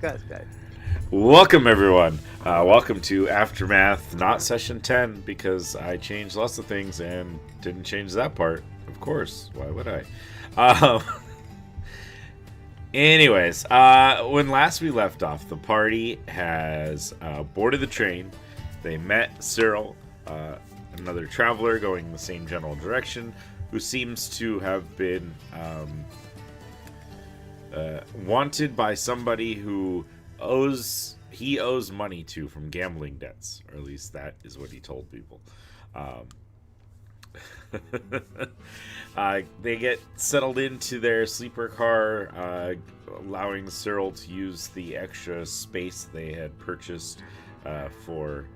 Let's go. Welcome, everyone. Welcome to Aftermath, not Session 10, because I changed lots of things and didn't change that part. Of course. Why would I? Anyways, when last we left off, the party has boarded the train. They met Syryll, another traveler going the same general direction, who seems to have been wanted by somebody who owes money to from gambling debts, or at least that is what he told people. They get settled into their sleeper car, allowing Syryll to use the extra space they had purchased for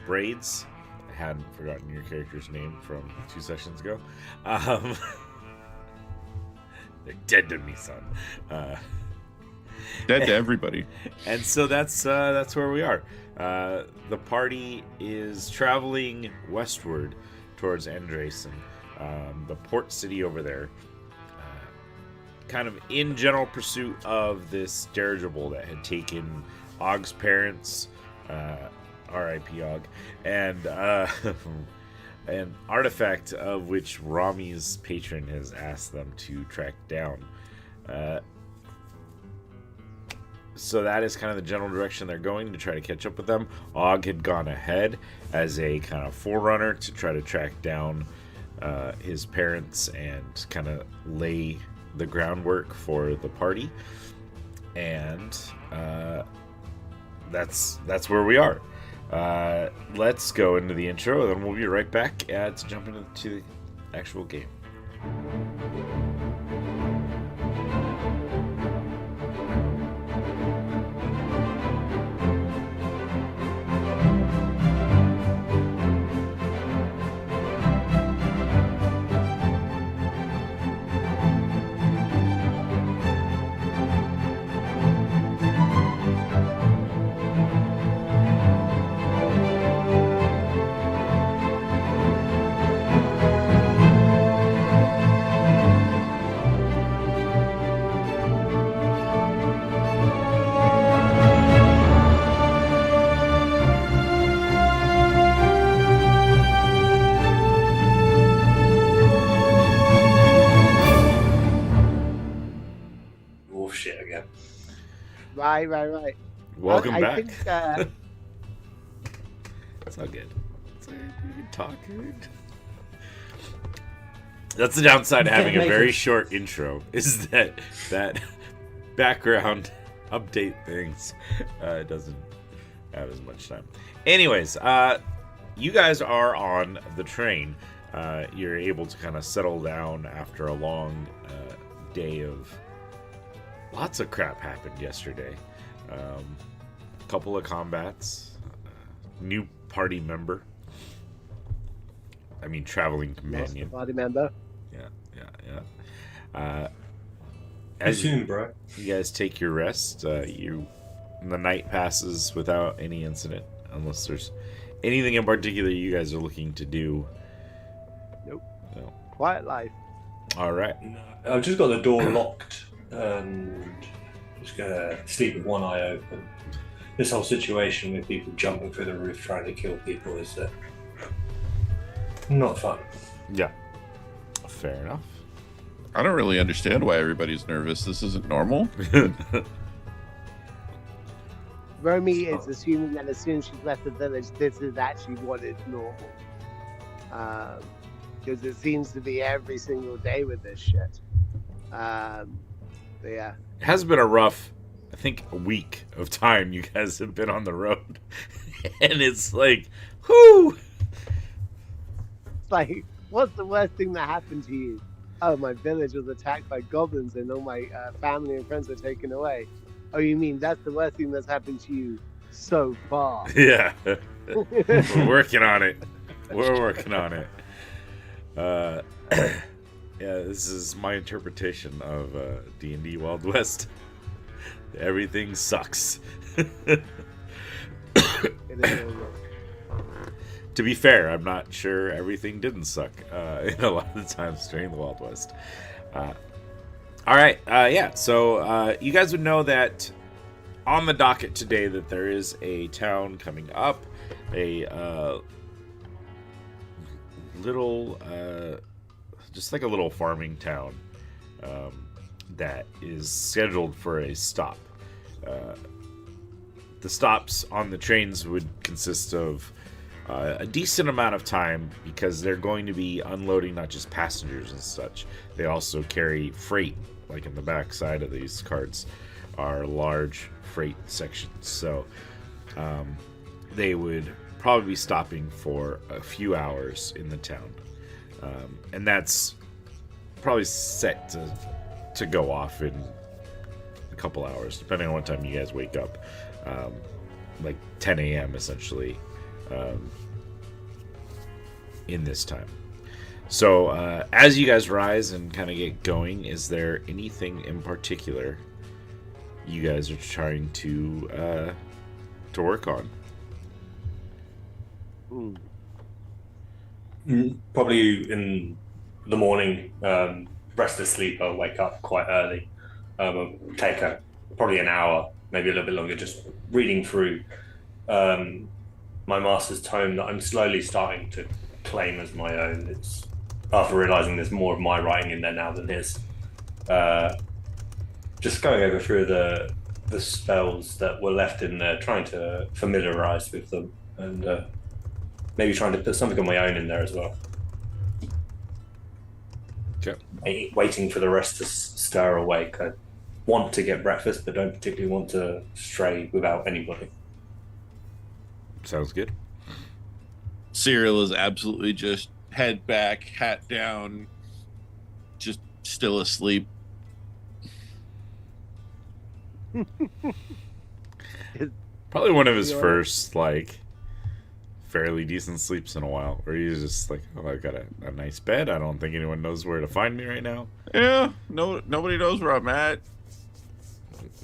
braids. I hadn't forgotten your character's name from 2 sessions ago. They're dead to me, son. Dead to everybody. And so that's where we are. The party is traveling westward towards Andrason, the port city over there, kind of in general pursuit of this dirigible that had taken Og's parents, R.I.P. Og, and an artifact of which Rami's patron has asked them to track down. So that is kind of the general direction they're going to try to catch up with them. Og had gone ahead as a kind of forerunner to try to track down his parents and kind of lay the groundwork for the party. And that's where we are. Let's go into the intro, and then we'll be right back to jump into the actual game. Right. Welcome back. Think, That's not good. You can talk. That's the downside of having a very short intro, is that background update things doesn't have as much time. Anyways, you guys are on the train. You're able to kind of settle down after a long day of lots of crap happened yesterday. Couple of combats, new party member. I mean, traveling companion. Party member. Yeah. As soon, bro. You guys take your rest. The night passes without any incident, unless there's anything in particular you guys are looking to do. Nope. No. Quiet life. All right. No, I've just got the door locked and just gonna sleep with one eye open. This whole situation with people jumping through the roof trying to kill people is not fun. Yeah. Fair enough. I don't really understand why everybody's nervous. This isn't normal. Romy is assuming that as soon as she's left the village, this is actually what is normal. Because it seems to be every single day with this shit. But yeah. It has been a rough, I think, a week of time you guys have been on the road. And it's like, whoo! It's like, what's the worst thing that happened to you? Oh, my village was attacked by goblins and all my family and friends were taken away. Oh, you mean that's the worst thing that's happened to you so far? Yeah. We're working on it. Yeah, this is my interpretation of D&D Wild West. Everything sucks. To be fair, I'm not sure everything didn't suck in a lot of the times during the Wild West. All right, yeah, so you guys would know that on the docket today that there is a town coming up, a little, just like a little farming town that is scheduled for a stop. The stops on the trains would consist of a decent amount of time because they're going to be unloading not just passengers and such. They also carry freight, like in the back side of these carts are large freight sections. So they would probably be stopping for a few hours in the town. And that's probably set to go off in a couple hours, depending on what time you guys wake up. Like 10 a.m. essentially in this time. So as you guys rise and kind of get going, is there anything in particular you guys are trying to work on? Probably in the morning, restless sleeper, wake up quite early, take probably an hour, maybe a little bit longer, just reading through my master's tome that I'm slowly starting to claim as my own. It's after realizing there's more of my writing in there now than his. Just going over through the spells that were left in there, trying to familiarize with them, and maybe trying to put something of my own in there as well. Okay. Waiting for the rest to stir awake. I want to get breakfast, but don't particularly want to stray without anybody. Sounds good. Syryll is absolutely just head back, hat down, just still asleep. Probably one of his first, like, fairly decent sleeps in a while, where he's just like, oh, I got a nice bed. I don't think anyone knows where to find me right now. Yeah, nobody knows where I'm at.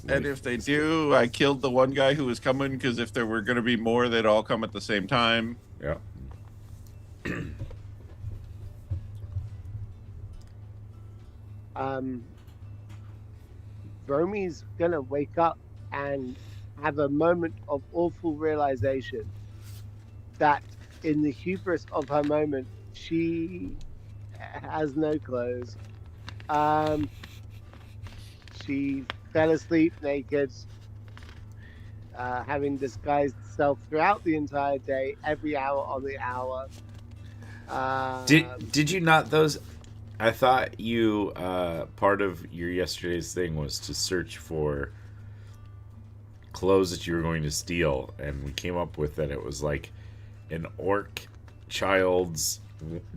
And if they do, I killed the one guy who was coming, because if there were going to be more, they'd all come at the same time. Yeah. Romi's gonna wake up and have a moment of awful realization that in the hubris of her moment, she has no clothes. She fell asleep naked, having disguised herself throughout the entire day, every hour on the hour. Did you not those? I thought you part of your yesterday's thing was to search for clothes that you were going to steal, and we came up with that it was like an orc child's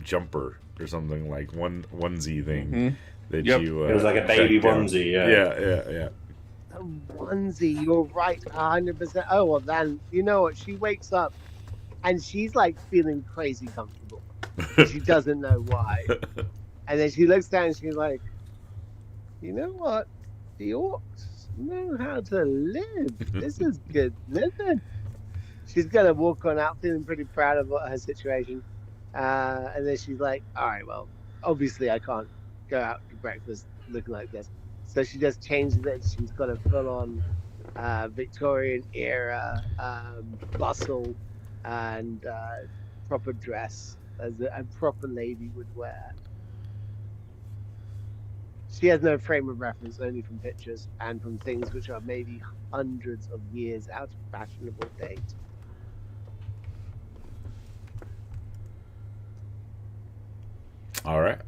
jumper or something, like onesie thing that you. It was like a baby onesie. Yeah. A onesie, you're right, 100%. Oh well, then you know what? She wakes up and she's like feeling crazy comfortable. She doesn't know why. And then she looks down and she's like, you know what? The orcs know how to live. This is good living. She's going to walk on out feeling pretty proud of her situation. And then she's like, all right, well, obviously I can't go out to breakfast looking like this. So she just changes it. She's got a full-on Victorian era bustle and proper dress as a proper lady would wear. She has no frame of reference, only from pictures and from things which are maybe hundreds of years out of fashionable date. All right.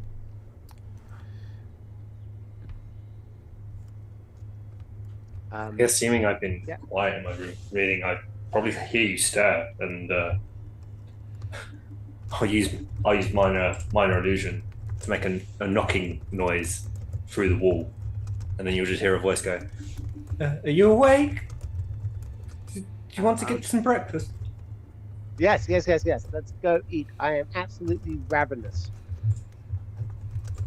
Assuming I've been quiet in my room reading, I probably hear you stir, and I'll use minor illusion to make a knocking noise through the wall, and then you'll just hear a voice go, "Are you awake? Do you want to get some breakfast?" Yes. Let's go eat. I am absolutely ravenous.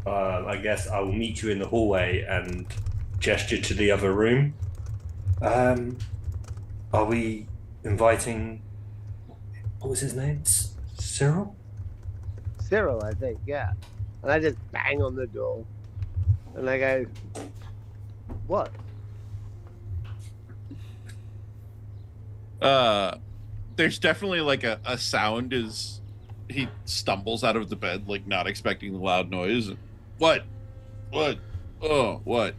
I guess I will meet you in the hallway and gesture to the other room. Are we inviting? What was his name? Syryll? Syryll, I think. Yeah. And I just bang on the door. And I go, what? There's definitely like a sound as he stumbles out of the bed, like not expecting the loud noise. What? What? Oh, what?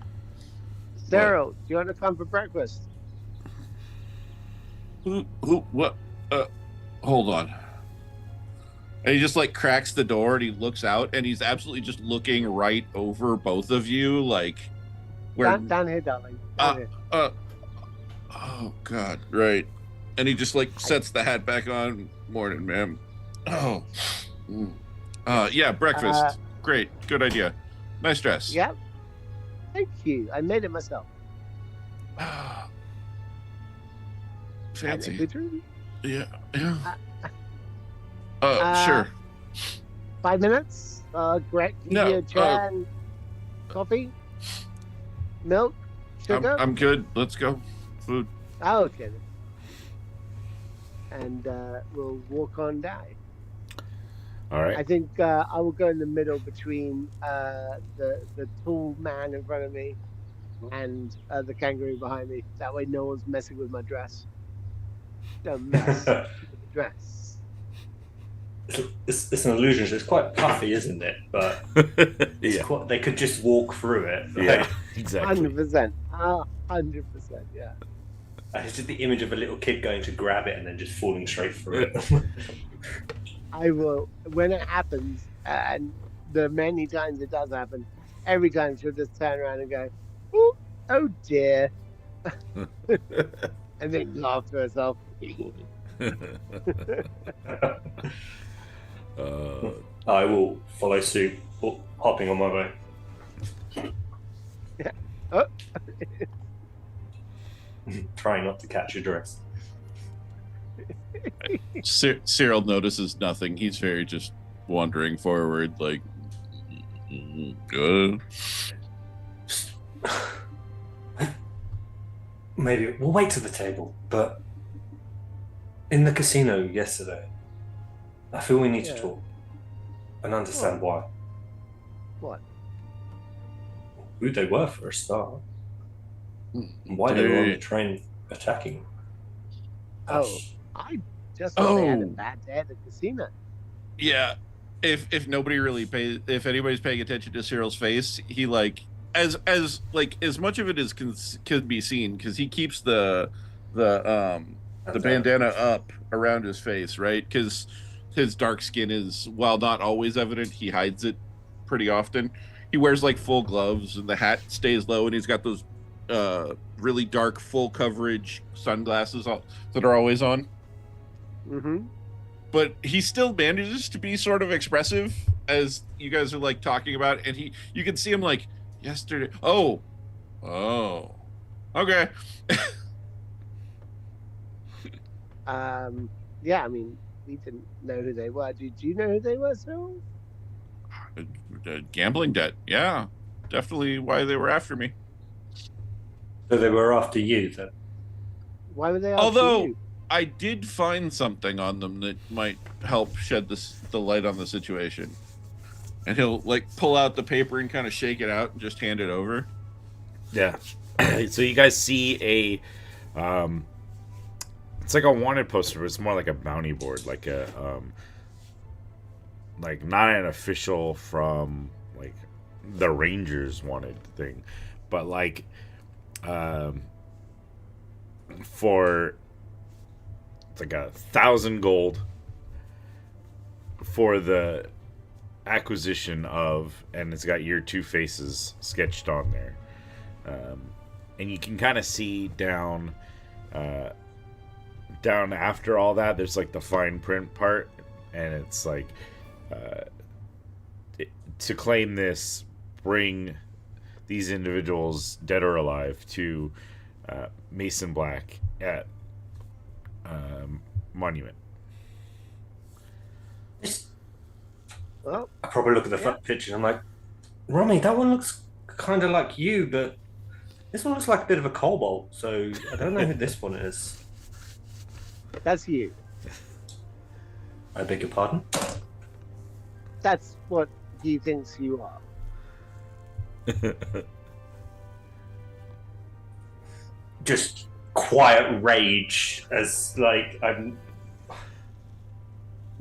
Syryll, do you want to come for breakfast? Who, what? Hold on. And he just like cracks the door and he looks out and he's absolutely just looking right over both of you, like where Down here, darling. Down here. Oh God, right. And he just like sets the hat back on. Morning, ma'am. Oh. Yeah, breakfast. Great. Good idea. Nice dress. Yep. Thank you. I made it myself. Fancy. Good room? Yeah. Sure. 5 minutes. Great. No, chair and coffee, milk, sugar. I'm good. Let's go. Food. Oh, okay. And we'll walk on down. All right. I think I will go in the middle between the tall man in front of me and the kangaroo behind me. That way, no one's messing with my dress. Don't mess with the dress. It's an illusion. It's quite puffy, isn't it? But it's quite, they could just walk through it. Right? Yeah, exactly. 100%. 100%. Yeah. It's just the image of a little kid going to grab it and then just falling straight through it. I will, when it happens, and the many times it does happen, every time she'll just turn around and go, "Ooh, oh dear," and then laugh to herself. I will follow suit, hopping on my way. Yeah. Oh. Trying not to catch your dress. Syryll notices nothing. He's very just wandering forward, like, good. Maybe we'll wait to the table, but in the casino yesterday, I feel we need to talk and understand why. What? Who they were for a start. And why they were on the train attacking. Oh, I just thought they had a bad day at the casino. Yeah, if nobody really pays, if anybody's paying attention to Cyril's face, he like as much of it as could be seen because he keeps the bandana up around his face, right? Because his dark skin is, while not always evident, he hides it pretty often. He wears like full gloves and the hat stays low, and he's got those really dark full coverage sunglasses that are always on. Mm-hmm. But he still manages to be sort of expressive as you guys are like talking about, and you can see him like yesterday. Oh, okay. Yeah, I mean, we didn't know who they were. Did you know who they were, Syryll? Gambling debt, yeah, definitely why they were after me. So they were after you then? Why were they after Although you? I did find something on them that might help shed the light on the situation. And he'll like pull out the paper and kind of shake it out and just hand it over. Yeah. So you guys see it's like a wanted poster, but it's more like a bounty board, like a like not an official from like the Rangers wanted thing, but like for it's like 1,000 gold for the acquisition of, and it's got your two faces sketched on there, and you can kind of see down after all that there's like the fine print part, and it's like to claim this, bring these individuals dead or alive to Mason Black at Monument. Well, I probably look at the front picture and I'm like, Romy, that one looks kind of like you, but this one looks like a bit of a cobalt, so I don't know who this one is. that's you. I beg your pardon? That's what he thinks you are. Just quiet rage as like I'm.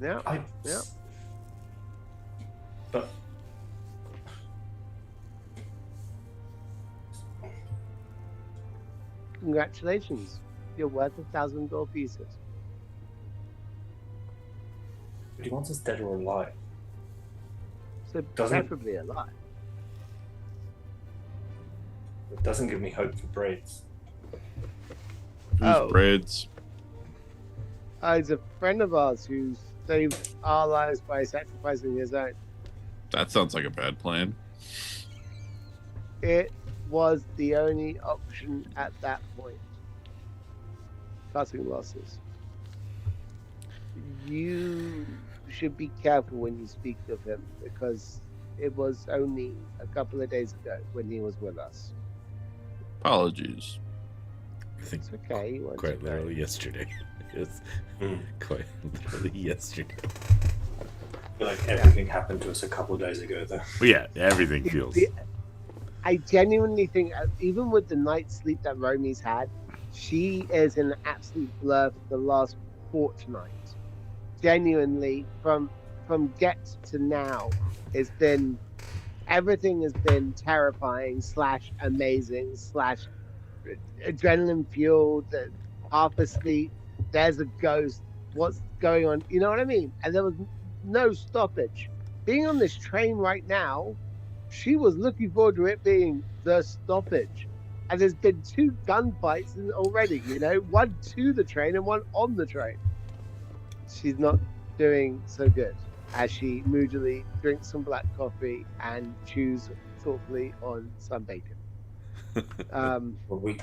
Yeah. Yeah. But Congratulations. You're worth 1,000 gold pieces. he wants us dead or alive. So Doesn't- preferably alive. It doesn't give me hope for braids. Who's Braids? He's a friend of ours who saved our lives by sacrificing his own. That sounds like a bad plan. It was the only option at that point. Cutting losses. You should be careful when you speak of him because it was only a couple of days ago when he was with us. Apologies. I think It's okay. You weren't quite to literally yesterday. It's quite literally yesterday. I feel like everything happened to us a couple of days ago, though. But yeah, everything feels. I genuinely think, even with the night's sleep that Romy's had, she is an absolute blur for the last fortnight. Genuinely, from get to now, everything has been terrifying / amazing / adrenaline fueled. Half asleep. There's a ghost. What's going on? You know what I mean? And there was no stoppage. Being on this train right now, she was looking forward to it being the stoppage. And there's been 2 gunfights already, one to the train and one on the train. She's not doing so good as she moodily drinks some black coffee and chews thoughtfully on some bacon. Well,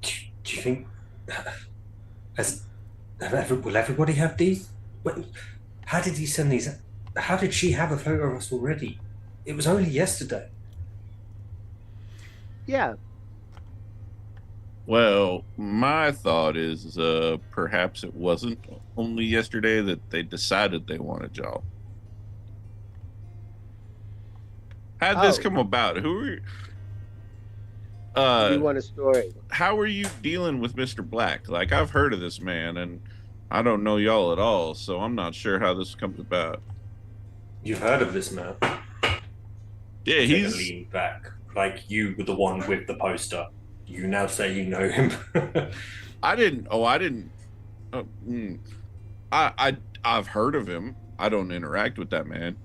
do you think will everybody have these? How did he send these? How did she have a photo of us already? It was only yesterday. Yeah. Well, my thought is perhaps it wasn't only yesterday that they decided they wanted y'all. How'd this come about? Who are you want a story? How are you dealing with Mr. Black? Like, I've heard of this man, and I don't know y'all at all, so I'm not sure how this comes about. You've heard of this man? Yeah, he's leaned back like you were the one with the poster. You now say you know him. I didn't. I've heard of him. I don't interact with that man.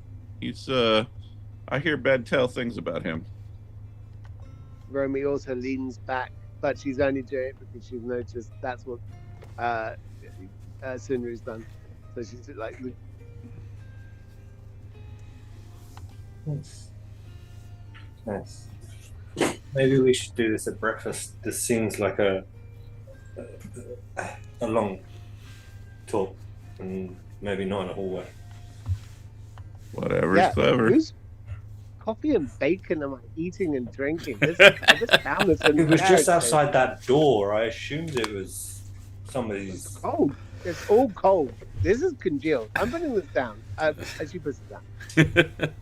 He's I hear bad tell things about him. Romy also leans back, but she's only doing it because she's noticed that's what Syryll's done. So she's like, Nice. Maybe we should do this at breakfast. This seems like a long talk, and maybe not in a hallway. Whatever's clever. Who's coffee and bacon am I eating and drinking? I just found this. It was just outside that door. I assumed it was somebody's. It's cold. It's all cold. This is congealed. I'm putting this down. As she puts it down.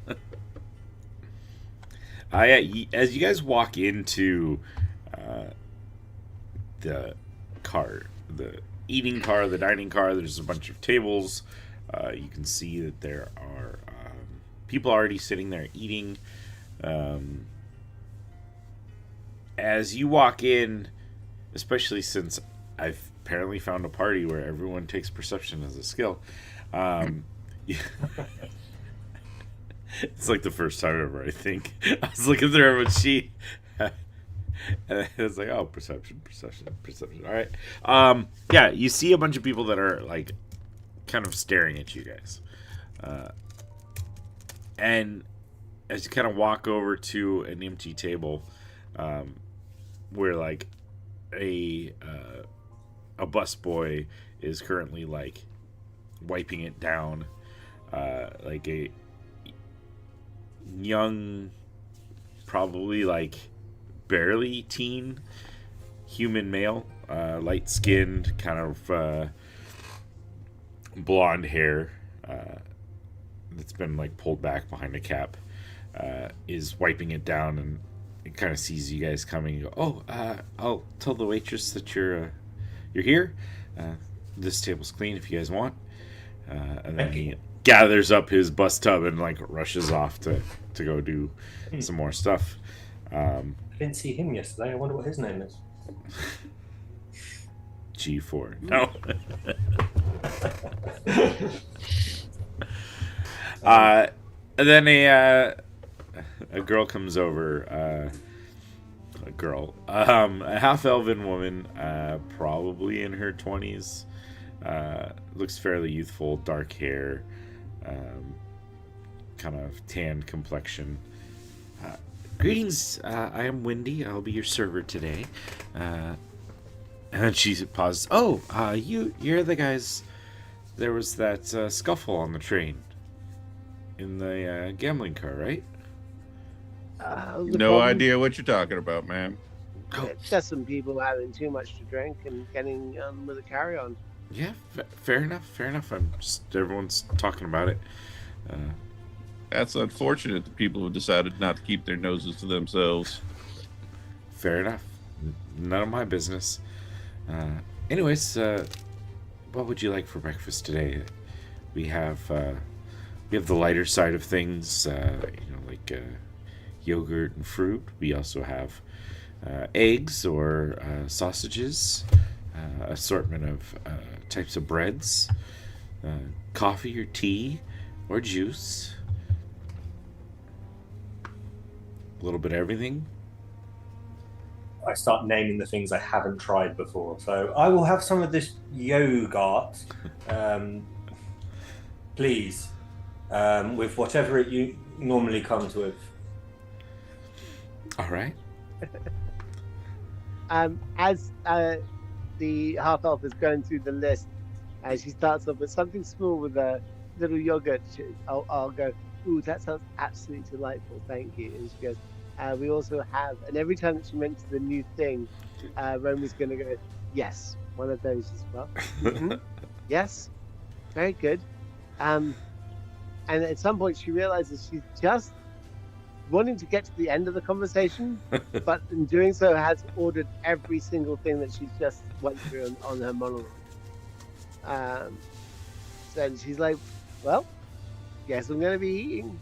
As you guys walk into the car, the eating car, the dining car, there's a bunch of tables. You can see that there are people already sitting there eating. As you walk in, especially since I've apparently found a party where everyone takes perception as a skill. It's like the first time ever, I think. I was looking through everyone's sheet. And it's like, oh, perception. All right. Yeah, you see a bunch of people that are, like, kind of staring at you guys. And as you kind of walk over to an empty table, where, like, a busboy is currently, like, wiping it down, like a young, probably like barely teen human male, light skinned, kind of blonde hair, that's been like pulled back behind a cap, is wiping it down and it kind of sees you guys coming. And go, oh, I'll tell the waitress that you're here. This table's clean if you guys want. And then he gathers up his bus tub and like rushes off to go do some more stuff. I didn't see him yesterday. I wonder what his name is. G4. No. And then a girl comes over. A half-elven woman, probably in her 20s. Looks fairly youthful, dark hair, kind of tanned complexion. Greetings, I am Wendy. I'll be your server today. And she pauses. Oh, you're the guys. There was that scuffle on the train in the gambling car, right? No idea what you're talking about, man. Just some people having too much to drink and getting with a carry-on. Yeah, fair enough. I'm just everyone's talking about it. That's unfortunate. The people who decided not to keep their noses to themselves. Fair enough. None of my business. Anyways, what would you like for breakfast today? We have the lighter side of things, like yogurt and fruit. We also have eggs or sausages, assortment of types of breads, coffee or tea or juice, a little bit of everything. I start naming the things I haven't tried before. So I will have some of this yogurt, please, with whatever it normally comes with. All right. As the half elf is going through the list, she starts off with something small with a little yogurt. I'll go, ooh, that sounds absolutely delightful, thank you. And she goes, we also have, and every time that she mentions the new thing, Romy's going to go, yes, one of those as well. Mm-hmm. Yes, very good. And at some point she realizes she's just wanting to get to the end of the conversation, but in doing so has ordered every single thing that she's just went through on her monologue. So she's like, well, guess I'm going to be eating.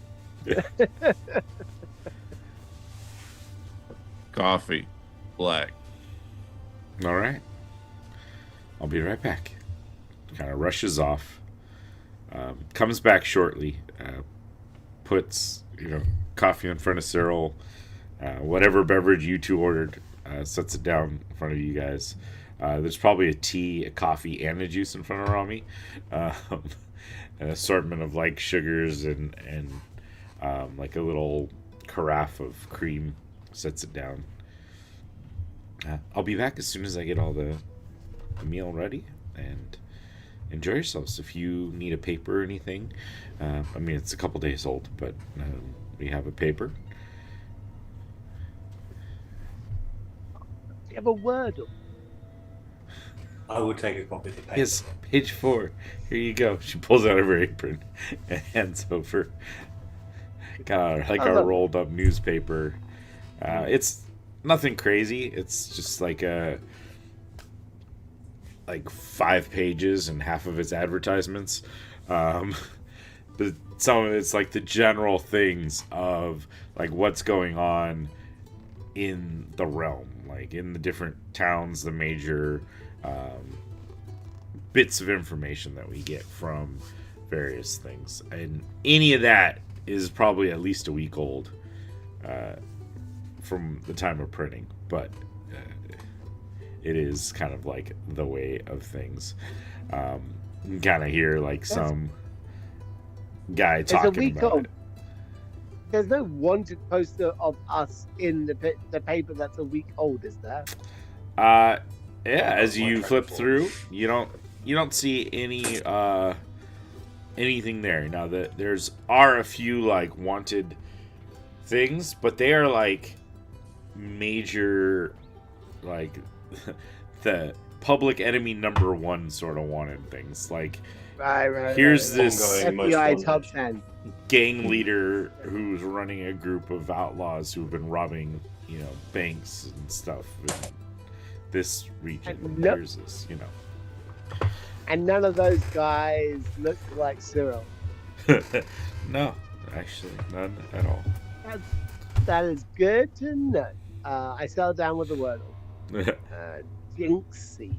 Coffee. Black. All right. I'll be right back. Kind of rushes off. Comes back shortly. Puts, coffee in front of Syryll. Whatever beverage you two ordered, sets it down in front of you guys. There's probably a tea, a coffee, and a juice in front of Rami. An assortment of like sugars and like a little carafe of cream. Sets it down. I'll be back as soon as I get all the meal ready, and enjoy yourselves. If you need a paper or anything, it's a couple days old, but we have a paper. Do you have a Wordle? I will take a copy of the paper. Yes, page 4. Here you go. She pulls out of her apron and hands over kind of like a rolled up newspaper. It's nothing crazy. It's just like 5 pages and half of it's advertisements. But some of it's like the general things of like what's going on in the realm, like in the different towns, the major bits of information that we get from various things. And any of that is probably at least a week old. From the time of printing, but it is kind of like the way of things. You can kind of hear like some guy talking about it. There's no wanted poster of us in the paper that's a week old, is there? Yeah. As you flip through, you don't see any anything there. Now there's a few like wanted things, but they are like major, like the public enemy number 1 sort of wanted things. Like Right. Here's right. this Ongoing. Most FBI wanted. top 10. gang leader who's running a group of outlaws who've been robbing, banks and stuff in this region. And no- Here's this, And none of those guys look like Syryll. No, actually, none at all. That is good to know. I settled down with the Wordle. Jinxie.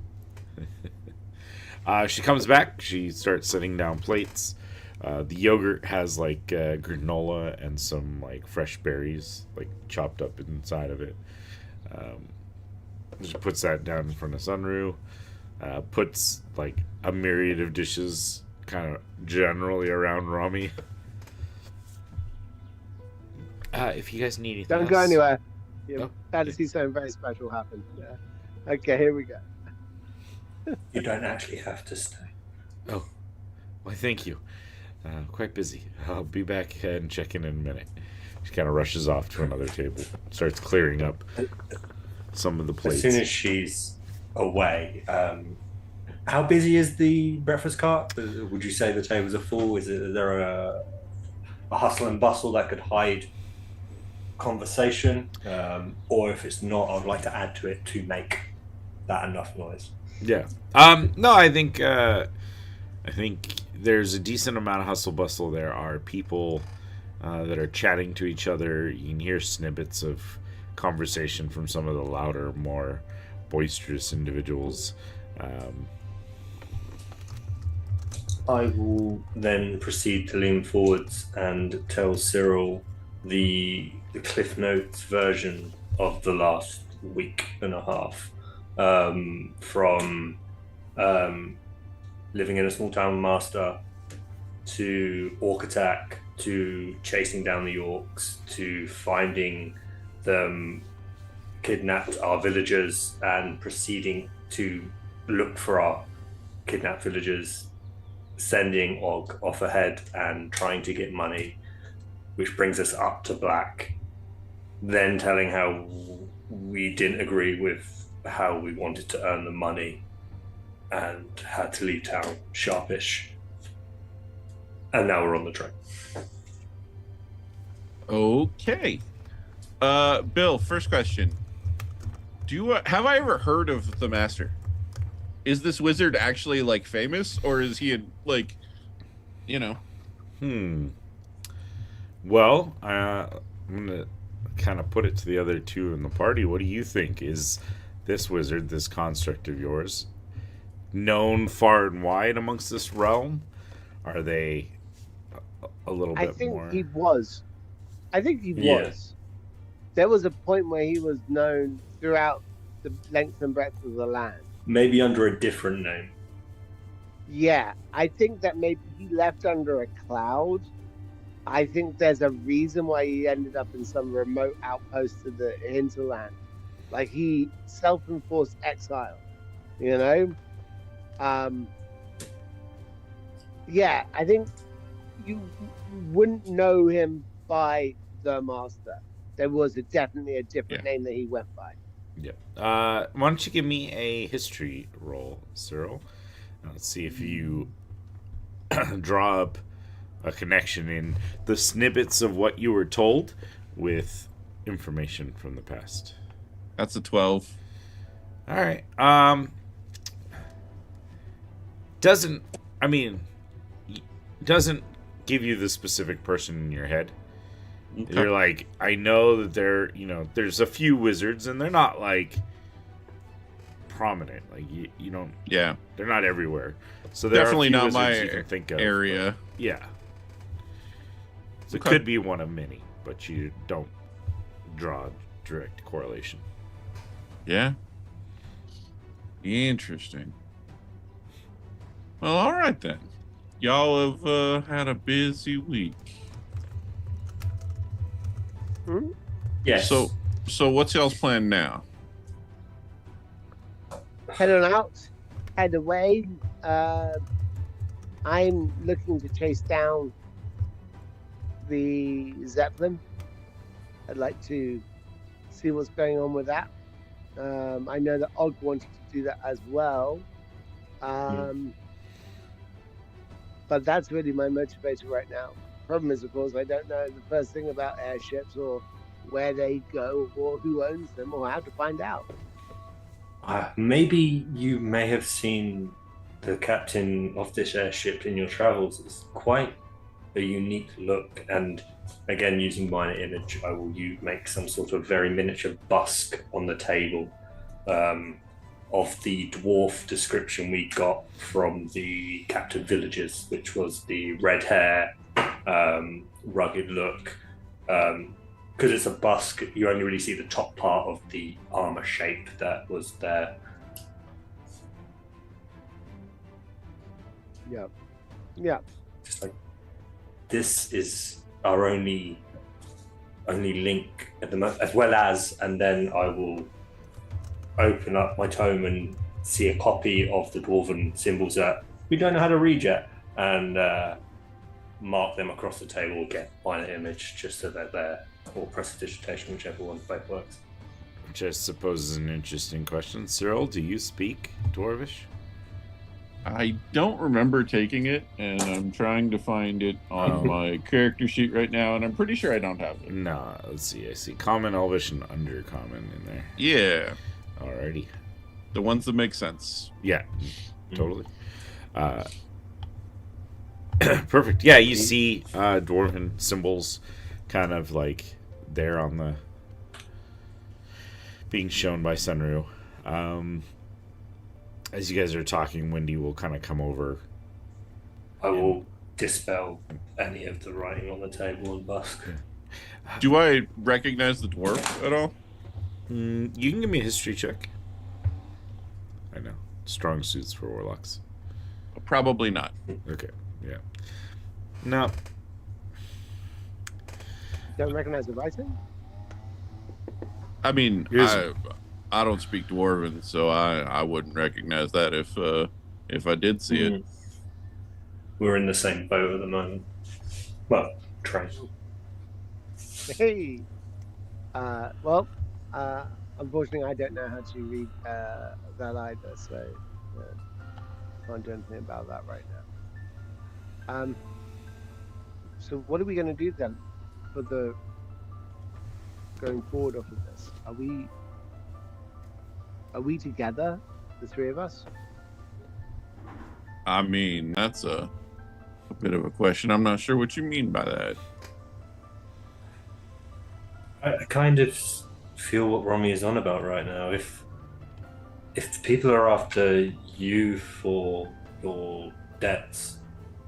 She comes back. She starts setting down plates. The yogurt has like granola and some like fresh berries, like chopped up inside of it. She puts that down in front of Sunru. Puts like a myriad of dishes kind of generally around Rami. If you guys need anything Don't else, go anywhere. You're Oh, about to see something very special happen. Yeah. Okay, here we go. You don't actually have to stay. Oh, why? Thank you. Quite busy. I'll be back and check in a minute. She kind of rushes off to another table, starts clearing up some of the plates. As soon as she's away, how busy is the breakfast cart? Would you say the tables are full? Is there a hustle and bustle that could hide conversation? Or if it's not, I'd like to add to it to make that enough noise. Yeah. No, I think there's a decent amount of hustle bustle. There are people that are chatting to each other. You can hear snippets of conversation from some of the louder, more boisterous individuals. I will then proceed to lean forwards and tell Syryll the Cliff Notes version of the last week and a half, from living in a small town master to orc attack to chasing down the orcs to finding them kidnapped our villagers and proceeding to look for our kidnapped villagers, sending Og off ahead and trying to get money, which brings us up to Black, then telling how we didn't agree with how we wanted to earn the money and had to leave town sharpish. And now we're on the train. Okay. Bill, first question. Have I ever heard of the Master? Is this wizard actually like famous, or is he like, Well, I'm gonna kind of put it to the other two in the party. What do you think? Is this wizard, this construct of yours, known far and wide amongst this realm? Are they a little bit more? I think he Yeah. was. There was a point where he was known throughout the length and breadth of the land. Maybe under a different name. Yeah, I think that maybe he left under a cloud. I think there's a reason why he ended up in some remote outpost of the hinterland. Like he self-enforced exile, Yeah, I think you wouldn't know him by the Master. There was definitely a different name that he went by. Yeah. Why don't you give me a history roll, Syryll? Let's see if you draw up a connection in the snippets of what you were told with information from the past. That's a 12. All right. Doesn't give you the specific person in your head. Okay. You're like, I know that there's a few wizards and they're not like prominent. Like you don't. Yeah. They're not everywhere. So there Definitely are a few not my wizards you can think of, area. but yeah. So Okay. it could be one of many, but you don't draw a direct correlation. Yeah. Interesting. Well, all right then. Y'all have had a busy week. Yes. So what's y'all's plan now? Head on out, head away. I'm looking to chase down the Zeppelin. I'd like to see what's going on with that. I know that Og wanted to do that as well. But that's really my motivator right now. Problem is, of course, I don't know the first thing about airships or where they go or who owns them or how to find out. Maybe you may have seen the captain of this airship in your travels. It's quite a unique look, and again, using minor image, I will make some sort of very miniature busk on the table of the dwarf description we got from the captive villagers, which was the red hair, rugged look. Because it's a busk, you only really see the top part of the armor shape that was there. Yeah. Yeah. Just like, this is our only link at the moment, as well as, and then I will open up my tome and see a copy of the dwarven symbols that we don't know how to read yet, and mark them across the table again, minor image, just so that they're, or prestidigitation, whichever one both works. Which I suppose is an interesting question. Syryll, do you speak Dwarvish? I don't remember taking it, and I'm trying to find it on my character sheet right now, and I'm pretty sure I don't have it. No, let's see. I see Common, Elvish, and Undercommon in there. Yeah. Alrighty. The ones that make sense. Yeah, totally. Perfect. Yeah, you see dwarven symbols kind of like there on the being shown by Sunru. As you guys are talking, Wendy will kind of come over. I will dispel any of the writing on the table and busk. Do I recognize the dwarf at all? You can give me a history check. I know. Strong suits for warlocks. Probably not. Okay, yeah. No. Don't recognize the writing? I mean, I don't speak Dwarven, so I wouldn't recognize that if I did see it. We're in the same boat at the moment. Well, train. Hey. Unfortunately, I don't know how to read that either, so can't do anything about that right now. So what are we going to do then for the going forward off of this? Are we together, the three of us? I mean, that's a bit of a question. I'm not sure what you mean by that. I kind of feel what Romy is on about right now. If people are after you for your debts,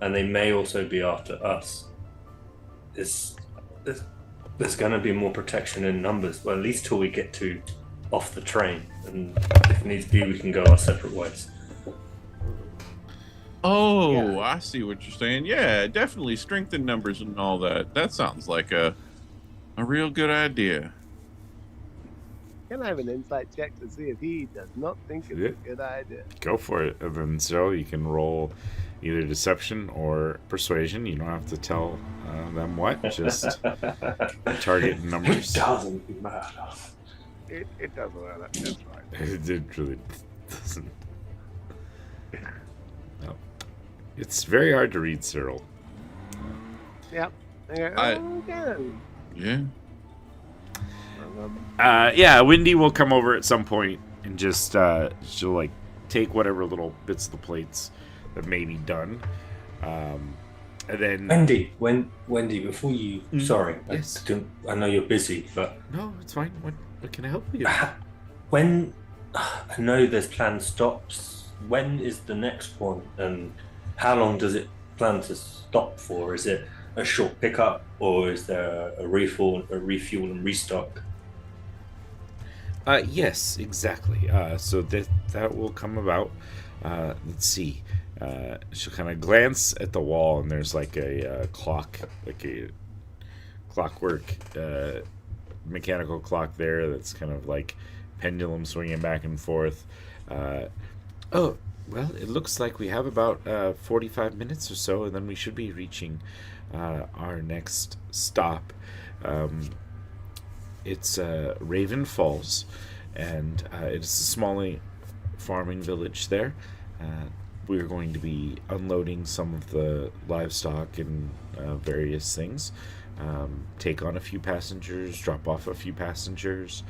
and they may also be after us, there's going to be more protection in numbers. Well, at least till we get to off the train, and if needs be, we can go our separate ways. Oh, Yeah. I see what you're saying. Yeah, definitely strengthen numbers and all that. That sounds like a real good idea. Can I have an insight check to see if he does not think it's a good idea? Go for it. And then so you can roll either deception or persuasion. You don't have to tell them what. Just target numbers. It doesn't matter. It doesn't matter. That's fine. It really doesn't. No. It's very hard to read, Syryll. Yep. Again. Yeah. Yeah, Wendy will come over at some point and just she'll like take whatever little bits of the plates that may be done, and then Wendy, before you, sorry, yes. I know you're busy, but no, it's fine. What can I help you? when I know there's planned stops, when is the next one, and how long does it plan to stop for? Is it a short pickup, or is there a refuel and restock? Yes, exactly. So that will come about. Let's see. She'll kind of glance at the wall, and there's like a clock, like a clockwork mechanical clock there that's kind of like pendulum swinging back and forth. Oh, well, it looks like we have about 45 minutes or so, and then we should be reaching our next stop. It's Raven Falls, and it's a small farming village there. we're going to be unloading some of the livestock and various things. Take on a few passengers, drop off a few passengers.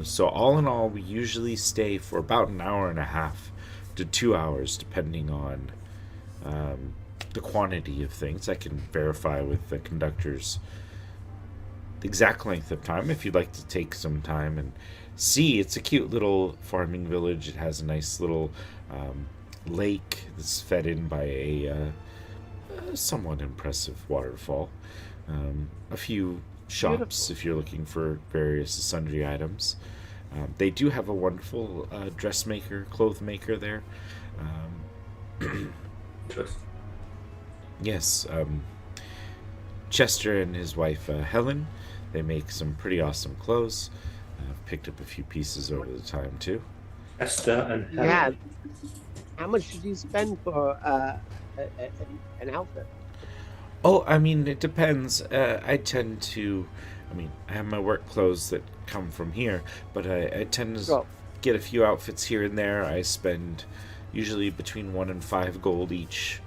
So all in all, we usually stay for about an hour and a half to 2 hours, depending on the quantity of things. I can verify with the conductors the exact length of time if you'd like to take some time and see. It's a cute little farming village. It has a nice little lake that's fed in by a somewhat impressive waterfall. A few shops Beautiful. if you're looking for various sundry items. They do have a wonderful dressmaker, clothes maker there. Interesting. Yes, Chester and his wife Helen, they make some pretty awesome clothes. I've picked up a few pieces over the time too. Esther and Helen. Yeah. How much did you spend for an outfit? Oh, I mean, it depends. I tend to, I have my work clothes that come from here, but I tend to Sure. get a few outfits here and there. I spend usually between 1 and 5 gold each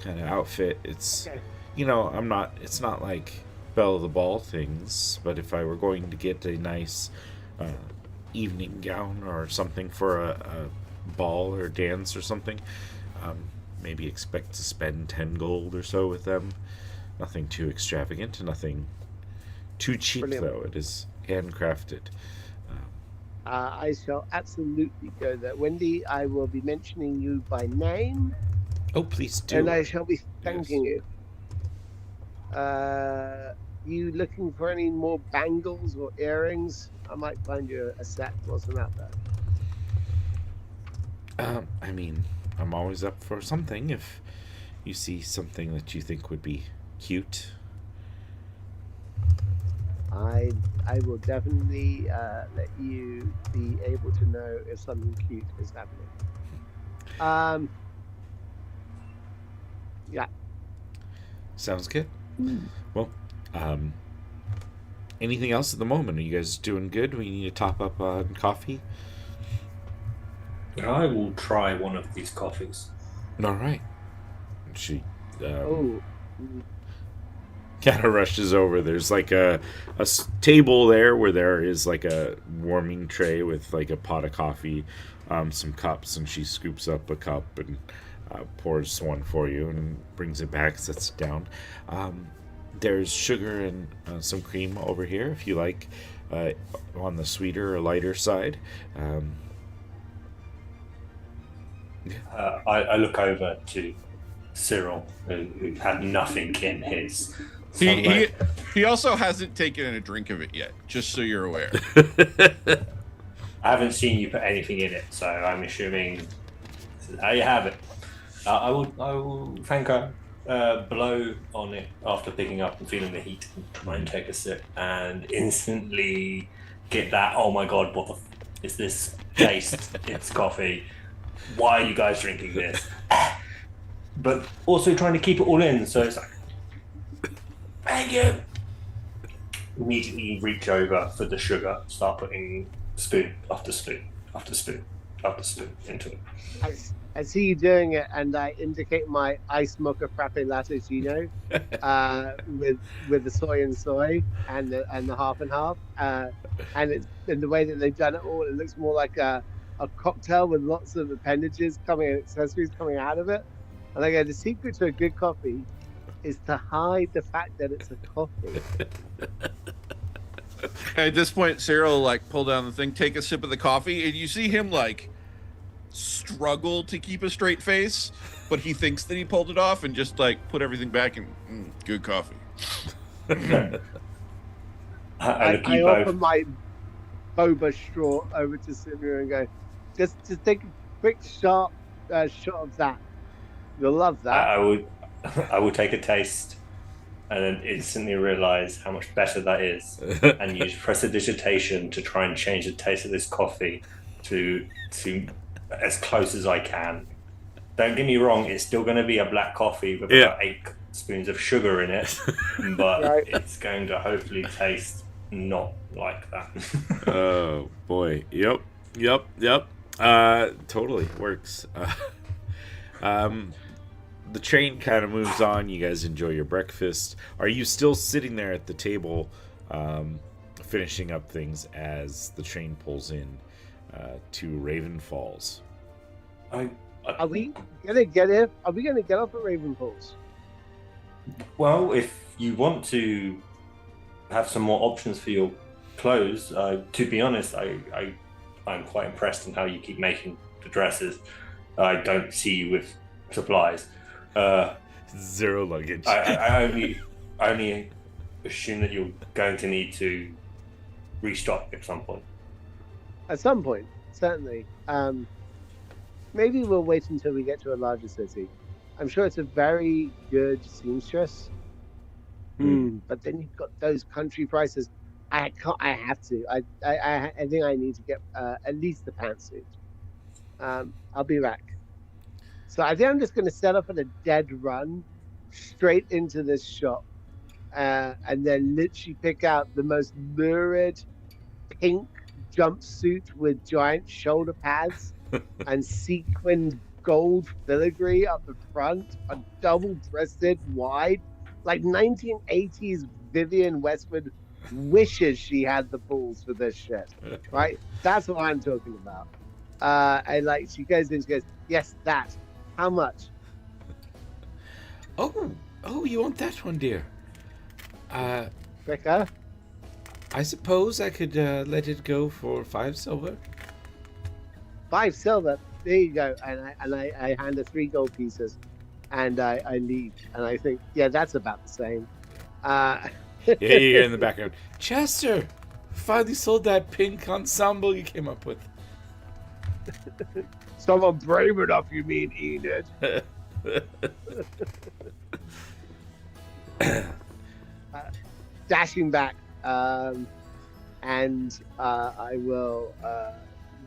kind of outfit. It's, Okay. it's not like belle of the ball things, but if I were going to get a nice evening gown or something for a ball or dance or something, maybe expect to spend 10 gold or so with them. Nothing too extravagant, nothing too cheap. Brilliant. Though it is handcrafted. I shall absolutely go there. Wendy, I will be mentioning you by name, Oh, please do. and I shall be thanking you. You looking for any more bangles or earrings? I might find you a set whilst I'm out there. I'm always up for something if you see something that you think would be cute. I will definitely let you be able to know if something cute is happening. Yeah. Sounds good. Well, anything else at the moment? Are you guys doing good? We need to top up on coffee. I will try one of these coffees. All right. She Oh. kind of rushes over. There's like a table there where there is like a warming tray with like a pot of coffee, some cups, and she scoops up a cup and pours one for you and brings it back, sets it down. There's sugar and some cream over here if you like, on the sweeter or lighter side. I look over to Syryll, who had nothing in his. So I'm like, He also hasn't taken a drink of it yet, just so you're aware. I haven't seen you put anything in it, so I'm assuming this is how you have it. I will thank her, blow on it after picking up and feeling the heat, and take a sip, and instantly get that. Oh my god, what the is this taste? It's coffee. Why are you guys drinking this? But also trying to keep it all in, so it's like, thank you. Immediately reach over for the sugar, start putting spoon after spoon after spoon after spoon into it. I see you doing it, and I indicate my ice mocha frappe latticino with the soy and soy and the half and half, and it's in the way that they've done it all. It looks more like a cocktail with lots of appendages coming and accessories coming out of it. And I go, the secret to a good coffee is to hide the fact that it's a coffee. At this point, Syryll will like pull down the thing, take a sip of the coffee, and you see him like struggle to keep a straight face, but he thinks that he pulled it off and just like put everything back and good coffee. I offer my boba straw over to Sylvia and go, just take a quick sharp shot of that. You'll love that. I will take a taste and then instantly realize how much better that is, and use prestidigitation to try and change the taste of this coffee to as close as I can. Don't get me wrong, it's still going to be a black coffee with about 8 spoons of sugar in it, but Right. it's going to hopefully taste not like that. Oh boy. Yep. Totally works. The train kind of moves on. You guys enjoy your breakfast. Are you still sitting there at the table, finishing up things as the train pulls in to Raven Falls? Are we gonna get it? Are we gonna get off at Raven Falls? Well, if you want to have some more options for your clothes, to be honest, I'm quite impressed in how you keep making the dresses. I don't see you with supplies. Zero luggage. I only assume that you're going to need to restock at some point. At some point, certainly. Maybe we'll wait until we get to a larger city. I'm sure it's a very good seamstress. But then you've got those country prices. I can't. I have to. I think I need to get at least the pantsuit. I'll be back. So I think I'm just going to set off at a dead run, straight into this shop, and then literally pick out the most lurid pink jumpsuit with giant shoulder pads and sequined gold filigree up the front, a double-breasted wide, like 1980s Vivienne Westwood wishes she had the balls for this shit, right? That's what I'm talking about. And like she goes in, she goes, yes, that. How much? Oh, you want that one, dear? Quicker? I suppose I could let it go for 5 silver. 5 silver. There you go. And I hand her 3 gold pieces, and I leave. And I think, yeah, that's about the same. Yeah, you hear in the background, Chester, finally sold that pink ensemble you came up with. Someone brave enough, you mean, Enid? Dashing back, and I will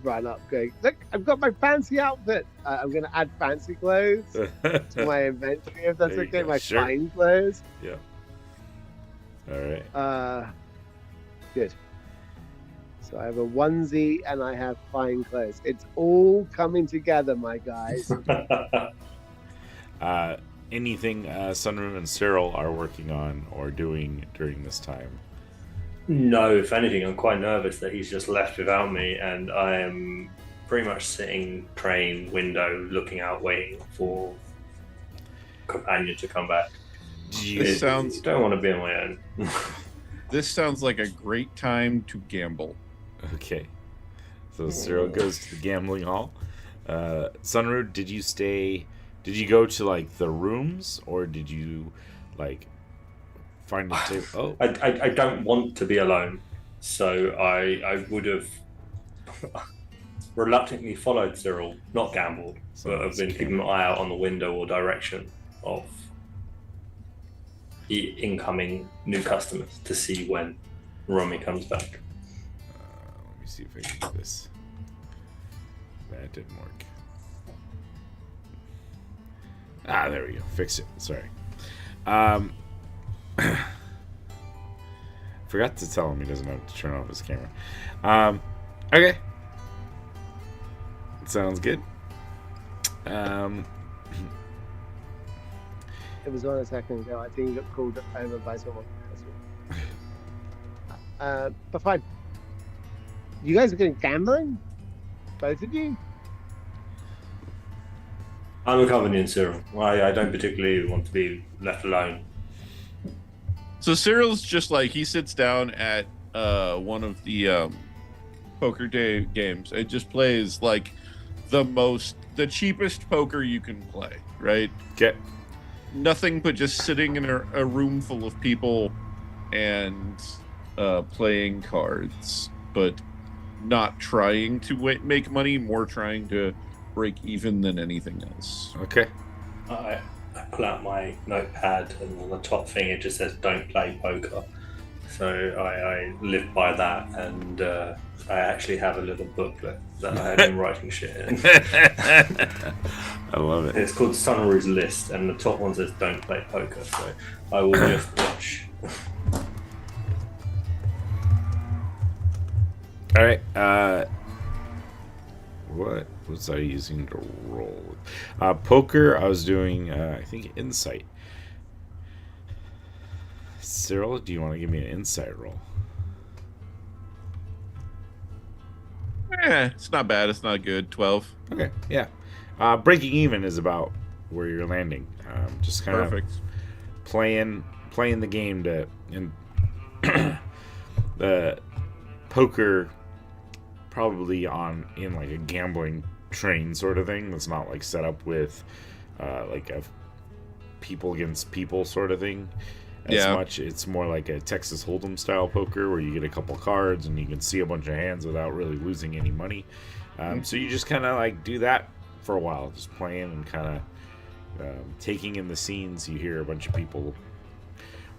run up going, look, I've got my fancy outfit. I'm going to add fancy clothes to my inventory, if that's okay. My sure. fine clothes. Yeah. All right. Good. So I have a onesie and I have fine clothes. It's all coming together, my guys. Anything Sunroom and Syryll are working on or doing during this time? No, if anything, I'm quite nervous that he's just left without me, and I am pretty much sitting train window, looking out, waiting for companion to come back. Don't want to be on my own. This sounds like a great time to gamble. Okay. So Syryll goes to the gambling hall. Sunrood, did you go to like the rooms, or did you like find a table? Oh, I don't want to be alone, so I would have reluctantly followed Syryll, not gambled, but I've been keeping my eye out on the window or direction of the incoming new customers to see when Romy comes back. Let me see if I can do this. That didn't work. There we go. Fix it. Sorry. Forgot to tell him he doesn't have to turn off his camera. Okay. Sounds good. It was on a second ago. I think you got called over by someone. But fine. You guys are going gambling? Both of you? I'm accompanying Syryll. I don't particularly want to be left alone. So Cyril's just like, he sits down at one of the poker day games. It just plays like the cheapest poker you can play, right? Okay. Nothing but just sitting in a room full of people and playing cards, but not trying to make money, more trying to break even than anything else. Okay. I pull out my notepad, and on the top thing it just says "Don't play poker." So I live by that, and I actually have a little booklet that I have been writing shit in. I love it. It's called Sunroof's List, and the top one says "Don't play poker." So I will just watch. All right. What What was I using to roll? Poker, I was doing, I think, insight. Syryll, do you want to give me an insight roll? It's not bad. It's not good. 12. Okay, yeah. Breaking even is about where you're landing. Just kind of Perfect. playing the game to and the poker probably in like a gambling train sort of thing. That's not like set up with like a people against people sort of thing. As much, it's more like a Texas Hold'em style poker where you get a couple cards and you can see a bunch of hands without really losing any money. So you just kind of like do that for a while, just playing and kind of taking in the scenes. You hear a bunch of people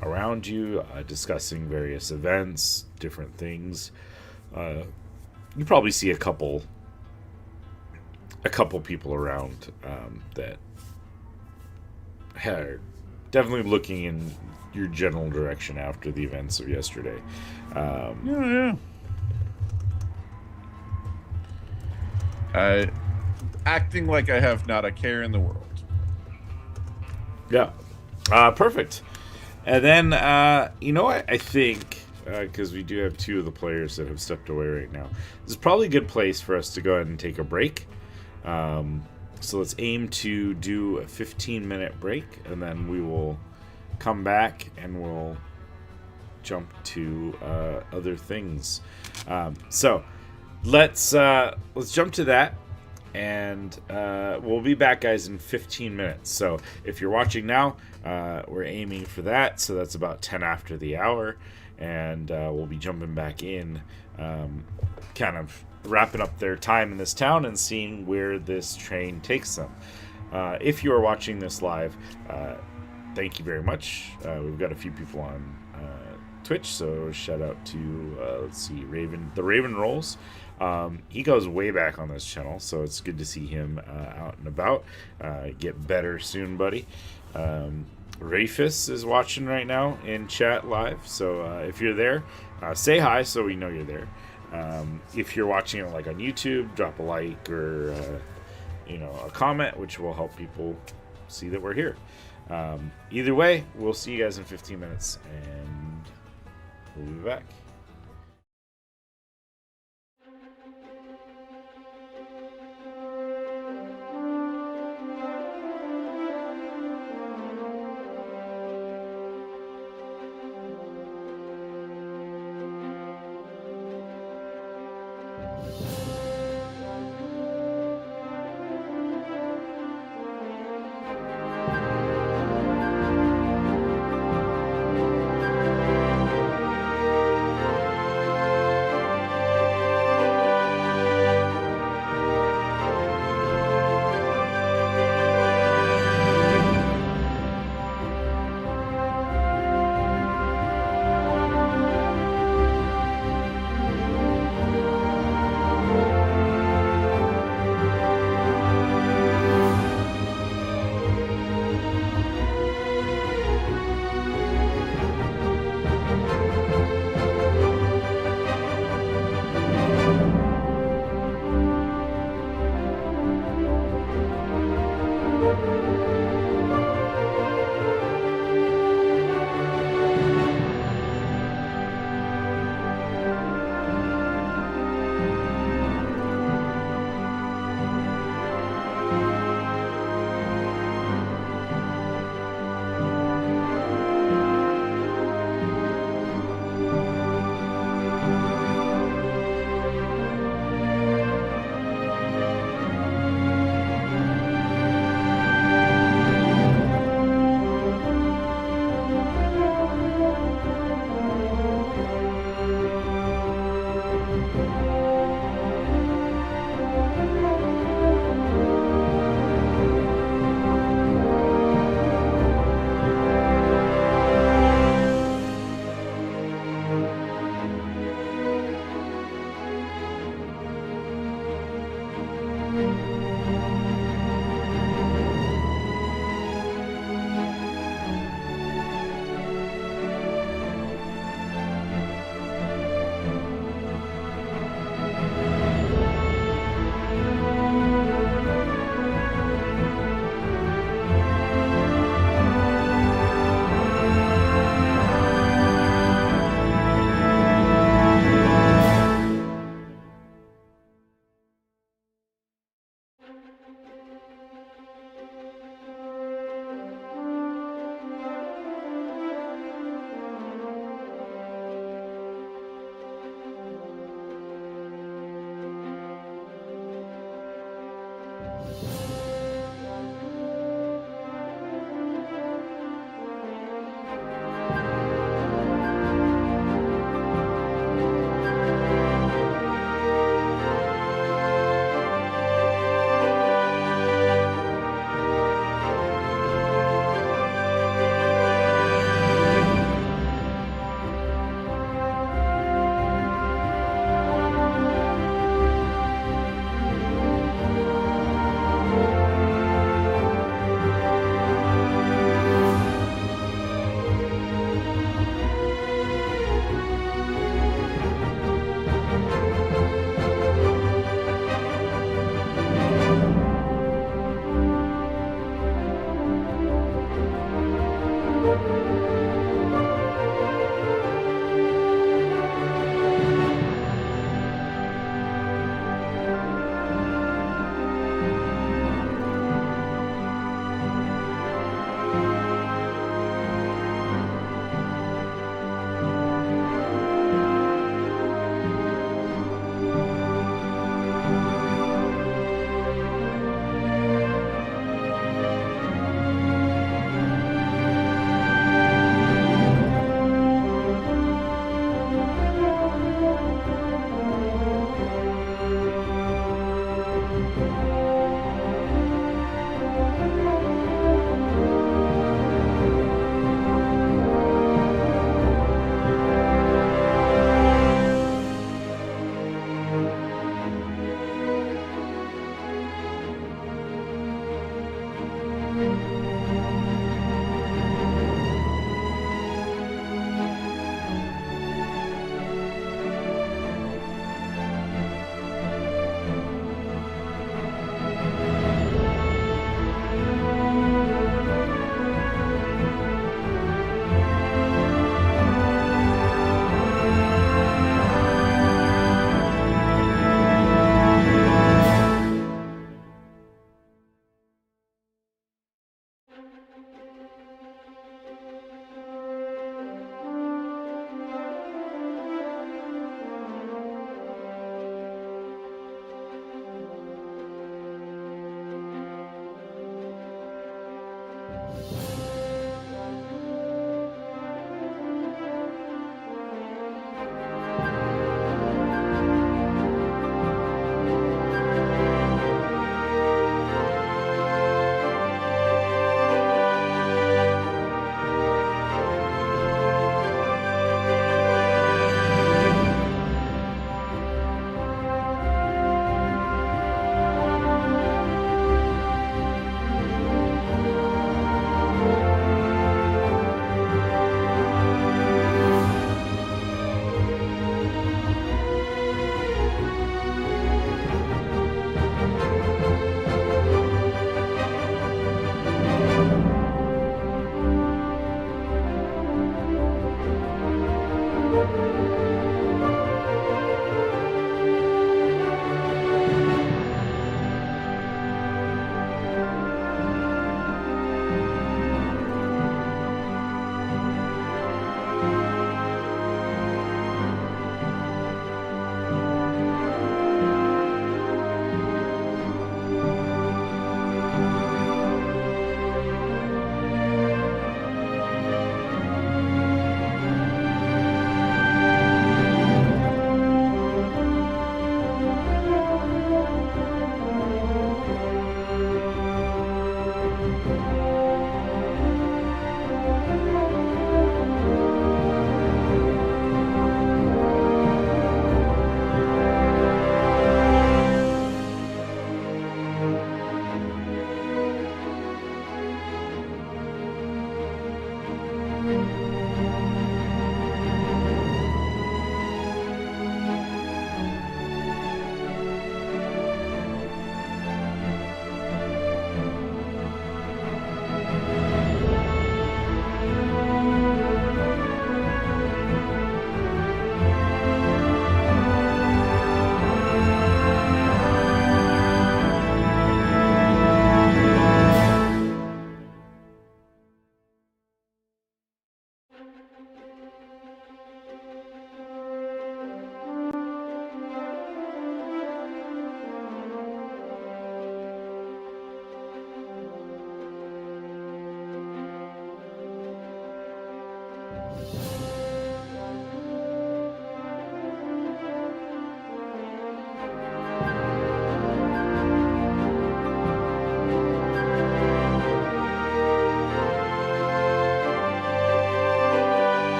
around you discussing various events, different things. You probably see a couple people around that are definitely looking in your general direction after the events of yesterday. Acting like I have not a care in the world. Yeah. Perfect. And then, you know what? I think, because we do have two of the players that have stepped away right now, this is probably a good place for us to go ahead and take a break. So let's aim to do a 15-minute break, and then we will come back and we'll jump to other things. So let's jump to that, and we'll be back, guys, in 15 minutes. So if you're watching now, we're aiming for that. So that's about 10 after the hour, and we'll be jumping back in, kind of wrapping up their time in this town and seeing where this train takes them. If you are watching this live, thank you very much. We've got a few people on Twitch, so shout out to let's see, the Raven Rolls. He goes way back on this channel, so it's good to see him out and about. Get better soon, buddy. Rafus is watching right now in chat live, so if you're there, say hi so we know you're there. If you're watching it like on YouTube, drop a like or a comment, which will help people see that we're here. Either way, we'll see you guys in 15 minutes, and we'll be back.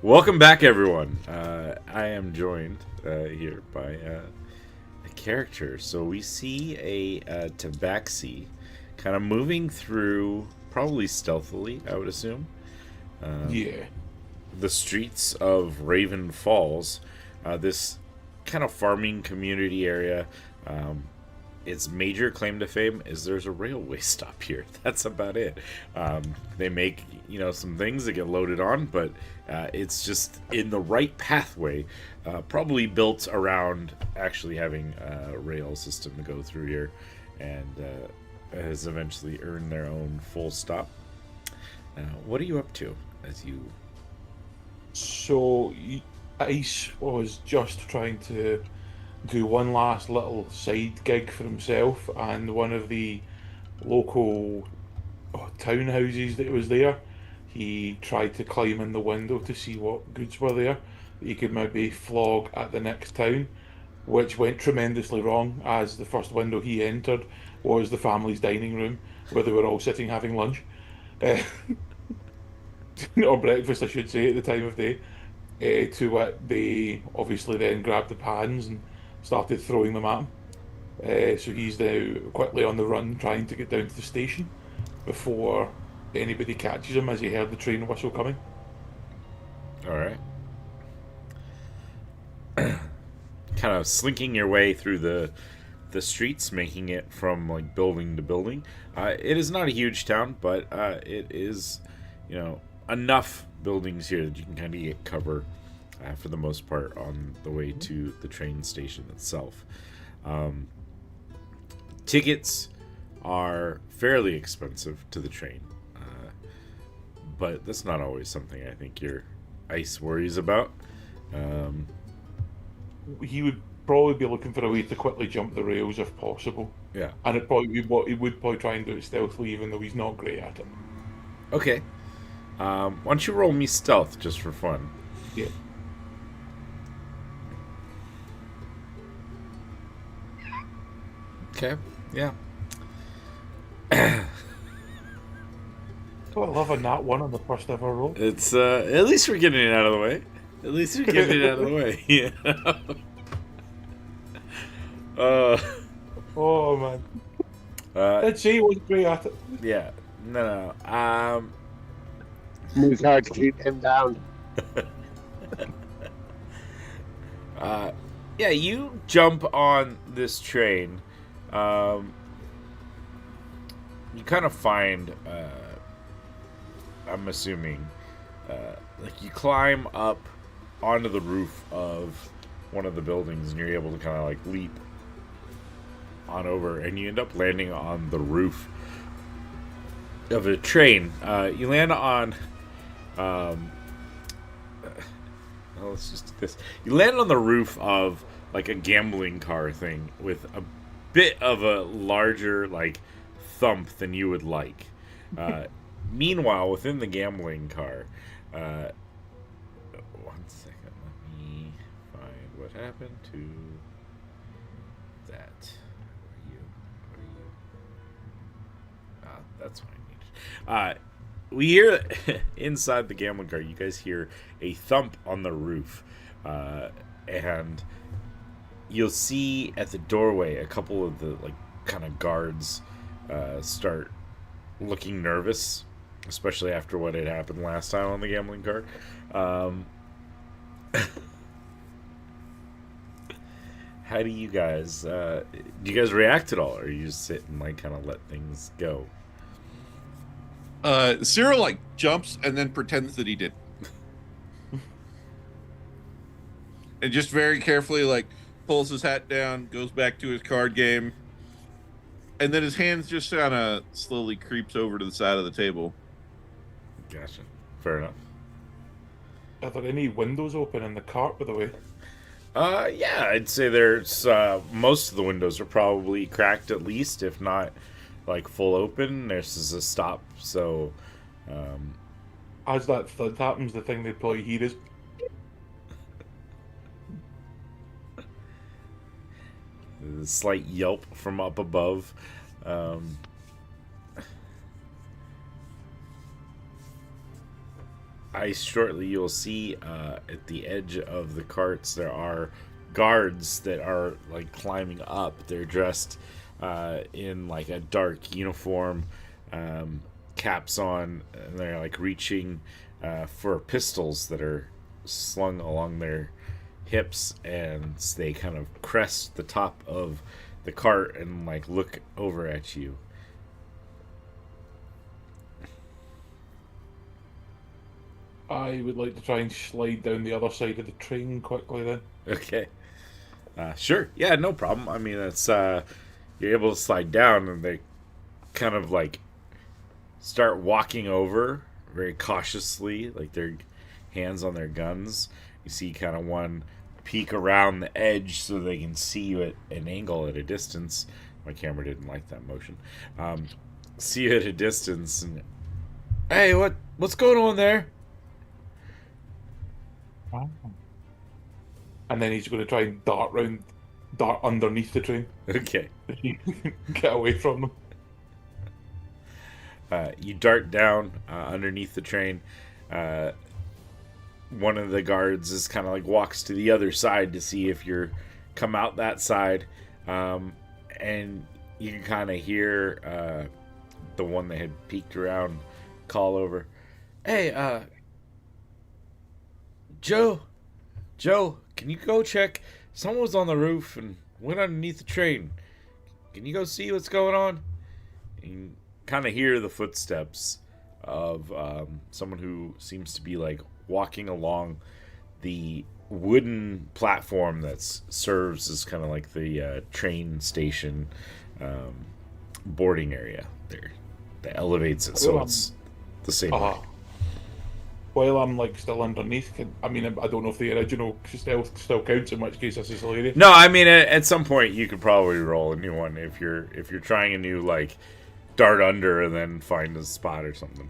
Welcome back, everyone. I am joined here by a character. So we see a tabaxi kind of moving through, probably stealthily, I would assume, Yeah. the streets of Raven Falls. This kind of farming community area. Its major claim to fame is there's a railway stop here. That's about it. They make some things that get loaded on, but it's just in the right pathway. Probably built around actually having a rail system to go through here, and has eventually earned their own full stop. What are you up to as you? So Ice was just trying to do one last little side gig for himself, and one of the local townhouses that was there, he tried to climb in the window to see what goods were there that he could maybe flog at the next town, which went tremendously wrong, as the first window he entered was the family's dining room where they were all sitting having lunch. Or breakfast, I should say, at the time of day. To what they obviously then grabbed the pans and started throwing them at him. So he's now quickly on the run, trying to get down to the station before anybody catches him, as he heard the train whistle coming. All right. Kind of slinking your way through the streets, making it from like building to building. It is not a huge town, but it is, enough buildings here that you can kind of get cover for the most part on the way to the train station itself. Tickets are fairly expensive to the train, but that's not always something I think your Ice worries about. He would probably be looking for a way to quickly jump the rails if possible. Yeah. And it probably he would probably try and do it stealthily, even though he's not great at it. Okay. Why don't you roll me stealth just for fun? Yeah. Okay. Yeah. Oh, I love a nat one on the first ever roll. It's at least we're getting it out of the way. At least we're getting it out of the way. Yeah. Oh man. I'd say he wasn't great at it. Yeah. No. Moves hard to keep him down. Yeah, you jump on this train. You kind of find, I'm assuming, like you climb up onto the roof of one of the buildings, and you're able to kind of like leap on over, and you end up landing on the roof of a train. You land on, let's just do this. You land on the roof of like a gambling car thing with a bit of a larger like thump than you would like. Meanwhile, within the gambling car, 1 second, let me find what happened to that. Where are you? That's what I need. We hear inside the gambling car. You guys hear a thump on the roof, and you'll see at the doorway a couple of the like kind of guards start looking nervous, especially after what had happened last time on the gambling car. How do you guys react at all, or you just sit and like kind of let things go? Syryll like jumps and then pretends that he did, and just very carefully like pulls his hat down, goes back to his card game, and then his hands just kind of slowly creeps over to the side of the table. Gotcha. Fair enough. Are there any windows open in the cart, by the way? Yeah, I'd say there's most of the windows are probably cracked at least, if not like full open. This is a stop, so As that happens, the thing they probably hear is the slight yelp from up above. ice shortly, you'll see at the edge of the carts there are guards that are like climbing up. They're dressed in like a dark uniform, caps on, and they're like reaching for pistols that are slung along their hips, and they kind of crest the top of the cart and like look over at you. I would like to try and slide down the other side of the train quickly then. Okay. Sure. Yeah, no problem. I mean, it's you're able to slide down, and they kind of like start walking over very cautiously, like their hands on their guns. You see kind of one peek around the edge so they can see you at an angle at a distance. My camera didn't like that motion. See you at a distance, and hey, what's going on there? And then he's going to try and dart underneath the train. Okay. Get away from them. You dart down underneath the train. One of the guards is kind of like walks to the other side to see if you're come out that side, and you can kind of hear the one that had peeked around call over, "Hey, Joe, can you go check? Someone was on the roof and went underneath the train. Can you go see what's going on?" And you kind of hear the footsteps of someone who seems to be like walking along the wooden platform that serves as kind of like the train station boarding area there that elevates it, so it's the same way. While I'm like still underneath, I don't know if the original stealth still counts, in which case this is hilarious. No, I mean at some point you could probably roll a new one if you're trying a new like dart under and then find a spot or something.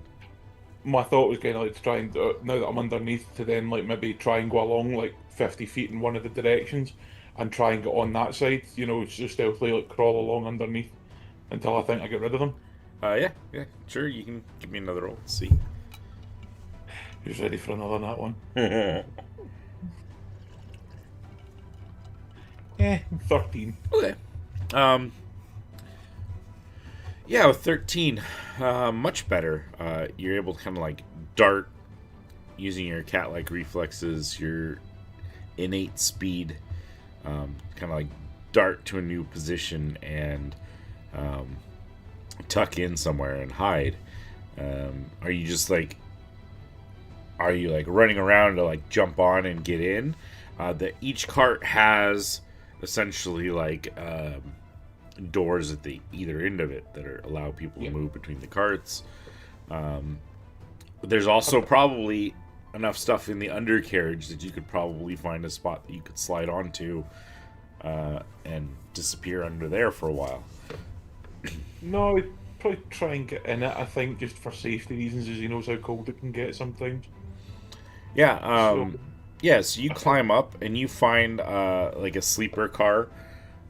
My thought was kind of like to try and now that I'm underneath, to then like maybe try and go along like 50 feet in one of the directions and try and get on that side. You know, just stealthily like crawl along underneath until I think I get rid of them. Yeah, sure. You can give me another roll. Let's see. Who's ready for another nat one? 13. Okay. Yeah, with 13, much better. You're able to kind of like dart using your cat-like reflexes, your innate speed, kind of like dart to a new position and tuck in somewhere and hide. Are you running around to like jump on and get in? Each cart has essentially like doors at the either end of it that allow people to move between the carts. There's also probably enough stuff in the undercarriage that you could probably find a spot that you could slide onto and disappear under there for a while. No, I'd probably try and get in it, I think, just for safety reasons, as he knows how cold it can get sometimes. Yeah, so you climb up and you find like a sleeper car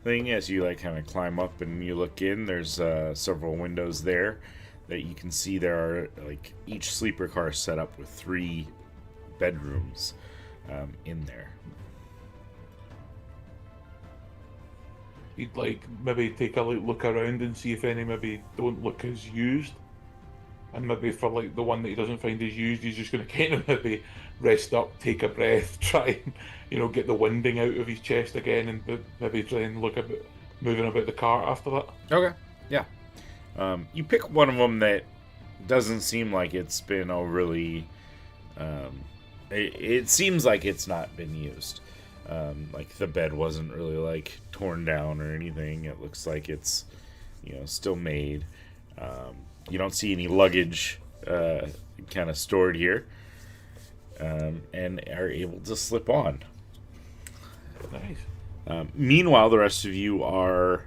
thing. As you like kind of climb up and you look in, there's several windows there that you can see. There are like each sleeper car set up with 3 bedrooms in there. He'd like maybe take a look around and see if any maybe don't look as used, and maybe for like the one that he doesn't find as used, he's just going to kind of maybe rest up, take a breath, try and get the winding out of his chest again, and maybe try and look about moving about the cart after that. Okay, yeah. You pick one of them that doesn't seem like it's been overly. It seems like it's not been used. Like the bed wasn't really like torn down or anything. It looks like it's still made. You don't see any luggage kind of stored here, and are able to slip on. Nice. Meanwhile, the rest of you are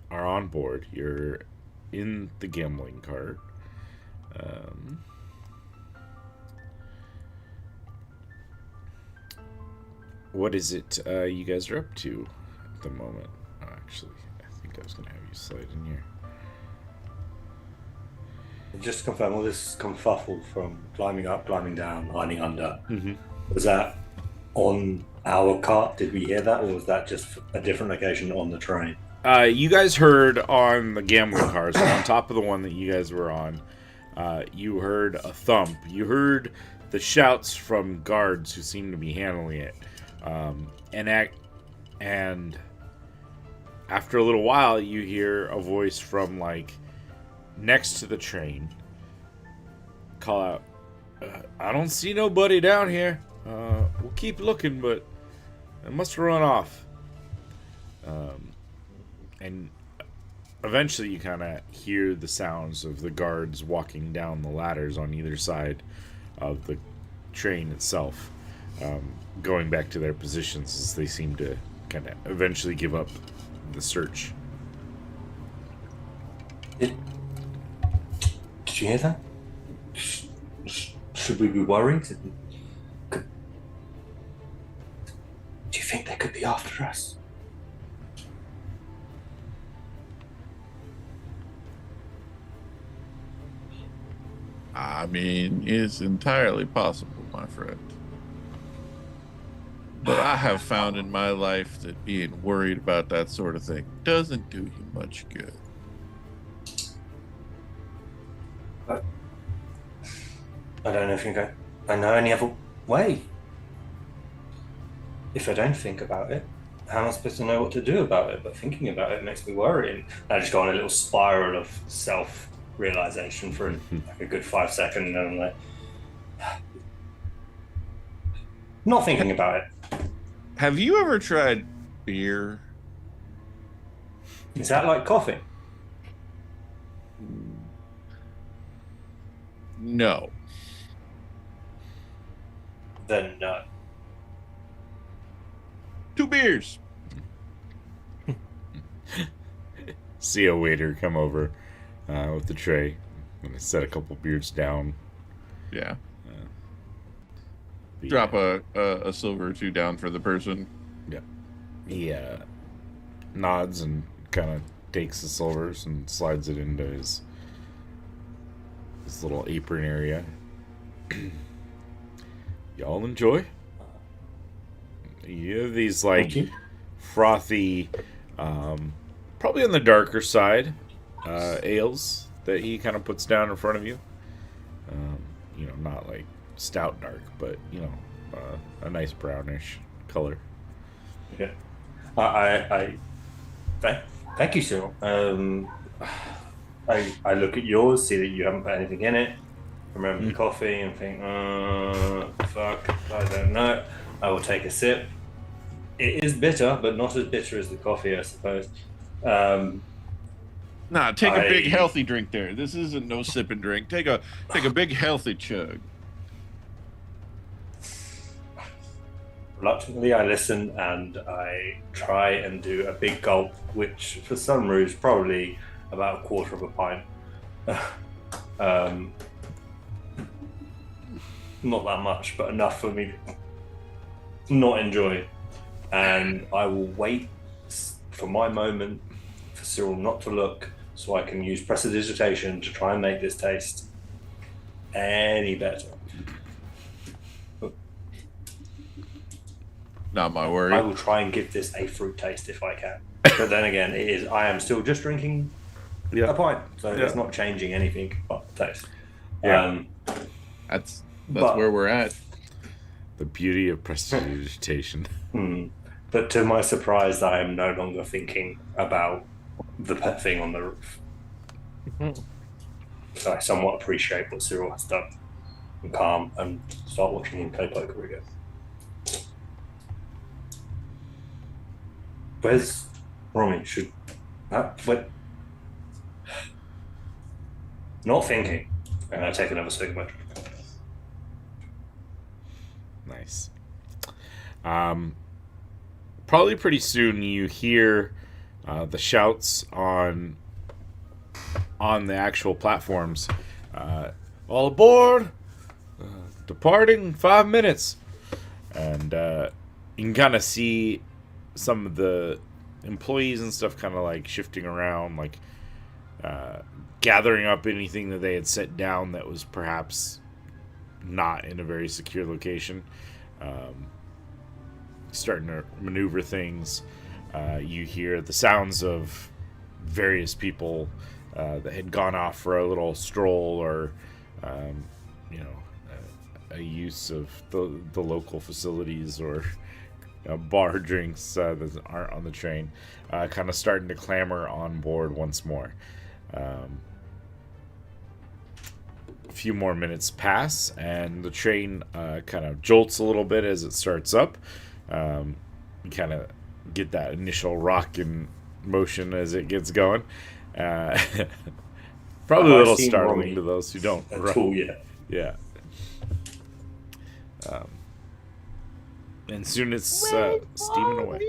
on board. You're in the gambling cart. What is it you guys are up to at the moment? Oh, actually, I think I was going to have you slide in here. Just to confirm, all this confuffle from climbing up, climbing down, hiding under, Mm-hmm. was that on our cart? Did we hear that, or was that just a different location on the train? You guys heard on the gambling cars, on top of the one that you guys were on, you heard a thump. You heard the shouts from guards who seemed to be handling it. And after a little while, you hear a voice from, like, next to the train call out, I don't see nobody down here. We'll keep looking, but it must have run off. And eventually you kind of hear the sounds of the guards walking down the ladders on either side of the train itself, going back to their positions as they seem to kind of eventually give up the search. Did you hear that? Should we be worried? Do you think they could be after us? I mean, it's entirely possible, my friend. But I have found in my life that being worried about that sort of thing doesn't do you much good. I don't think I know any other way. If I don't think about it, how am I supposed to know what to do about it? But thinking about it makes me worry. And I just go on a little spiral of self-realization for like a good 5 seconds, and then I'm like, not thinking about it. Have you ever tried beer? Is that like coffee? No. Then no. 2 beers. See a waiter come over with the tray and set a couple beers down. Yeah. But Drop a silver or 2 down for the person. Yeah. He nods and kind of takes the silvers and slides it into his little apron area. Y'all enjoy? You have these, like, frothy, probably on the darker side, ales that he kind of puts down in front of you. You know, not like stout dark, but, you know, a nice brownish color. Okay. Thank you, Syryll. I look at yours, see that you haven't put anything in it. Remember the coffee and think, fuck, I don't know. I will take a sip. It is bitter, but not as bitter as the coffee, I suppose. Nah, take a big healthy drink there. This isn't no sip and drink. Take a big healthy chug. Reluctantly, I listen and I try and do a big gulp, which for some is probably about a quarter of a pint. Not that much, but enough for me to not enjoy. And I will wait for my moment for Syryll not to look, so I can use prestidigitation to try and make this taste any better. Not my worry. I will try and give this a fruit taste if I can. But then again, I am still just drinking a pint, so it's not changing anything but the taste. Yeah. That's where we're at. The beauty of prestidigitation. But to my surprise, I am no longer thinking about the pet thing on the roof. So I somewhat appreciate what Syryll has done. I'm calm and start watching him play poker again. Where's Romy? Wait. Not thinking. And I take another swig of my drink. Nice. Probably pretty soon you hear the shouts on the actual platforms. All aboard! Departing 5 minutes. And you can kind of see some of the employees and stuff kind of like shifting around, like gathering up anything that they had set down that was perhaps not in a very secure location. Starting to maneuver things. You hear the sounds of various people that had gone off for a little stroll or, a use of the local facilities or bar drinks that aren't on the train, kind of starting to clamor on board once more. A few more minutes pass, and the train kind of jolts a little bit as it starts up. You kind of get that initial rock in motion as it gets going. Probably a little startling to those who don't. At all, yeah. Yeah. And soon it's steaming away.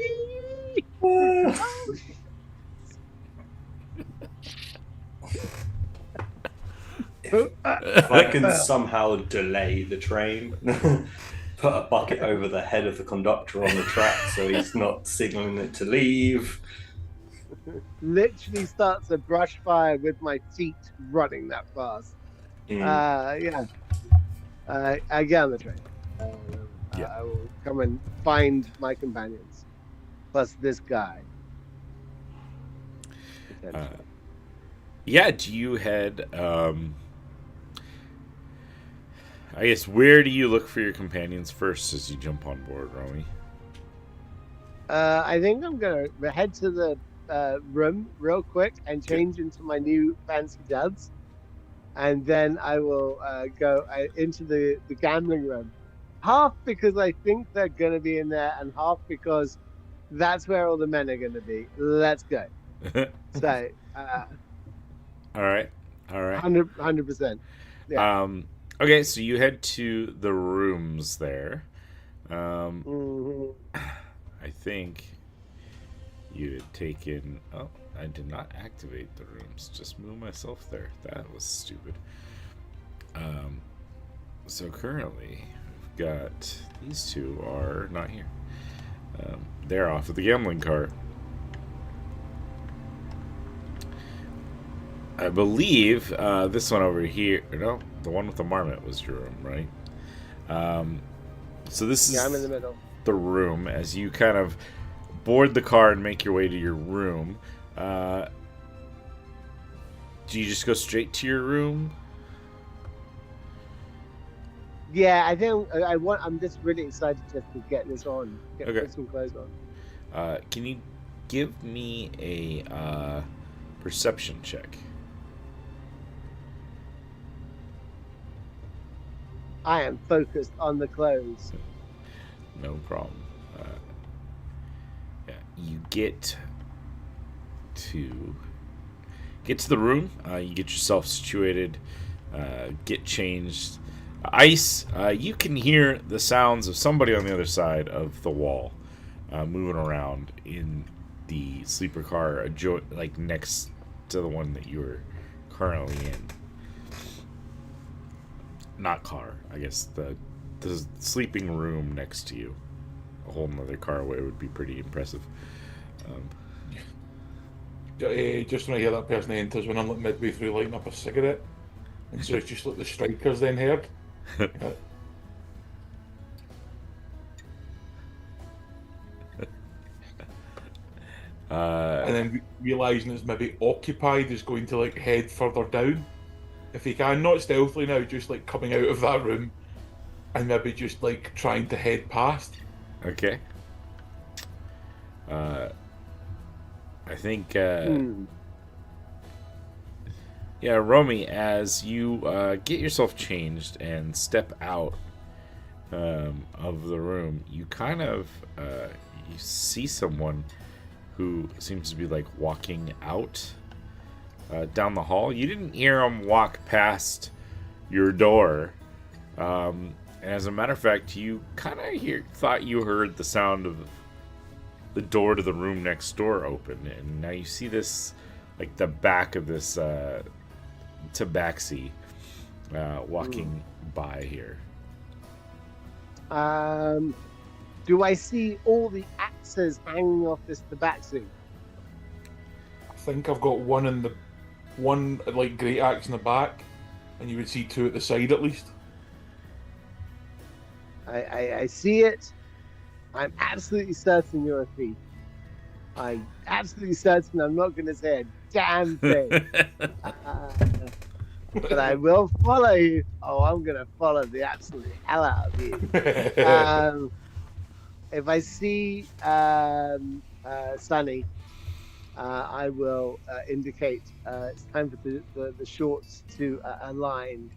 If I can somehow delay the train, put a bucket over the head of the conductor on the track so he's not signaling it to leave. Literally starts a brush fire with my feet running that fast. Yeah. I get on the train. I will come and find my companions, plus this guy. Yeah, do you head... I guess, where do you look for your companions first as you jump on board, Romy? I think I'm going to head to the room real quick and change into my new fancy duds. And then I will go into the gambling room. Half because I think they're going to be in there, and half because that's where all the men are going to be. Let's go. So, all right. 100%. Yeah. Okay, so you head to the rooms there. I think you had taken... Oh, I did not activate the rooms. Just move myself there. That was stupid. So currently, we've got... These two are not here. They're off of the gambling cart. I believe this one over here... No, the one with the marmot was your room, right? So this is I'm in the middle. The room. As you kind of board the car and make your way to your room, do you just go straight to your room? Yeah, I think I'm just really excited just to get this on. Put some clothes on. Can you give me a perception check? I am focused on the clothes. No problem. Yeah, you get to the room. You get yourself situated. Get changed. Ice. You can hear the sounds of somebody on the other side of the wall, moving around in the sleeper car, like next to the one that you're currently in. Not car, I guess the sleeping room next to you. A whole nother car away would be pretty impressive. Just when I hear that person enters, when I'm like midway through lighting up a cigarette, and so it's just like the strikers then heard. And then realising it's maybe occupied is going to like head further down. If he can, not stealthily now, just like coming out of that room and maybe just like trying to head past. Okay. I think yeah, Romy, as you get yourself changed and step out of the room, you kind of you see someone who seems to be like walking out down the hall. You didn't hear him walk past your door. And as a matter of fact, you kind of thought you heard the sound of the door to the room next door open. And now you see this, like the back of this tabaxi walking by here. Do I see all the axes hanging off this tabaxi? I think I've got one in the one like great axe in the back, and you would see two at the side at least. I see it. I'm absolutely certain you're a thief. I'm absolutely certain I'm not going to say a damn thing. But I will follow you. Oh, I'm going to follow the absolute hell out of you. If I see Sunny, I will indicate it's time for the shorts to align.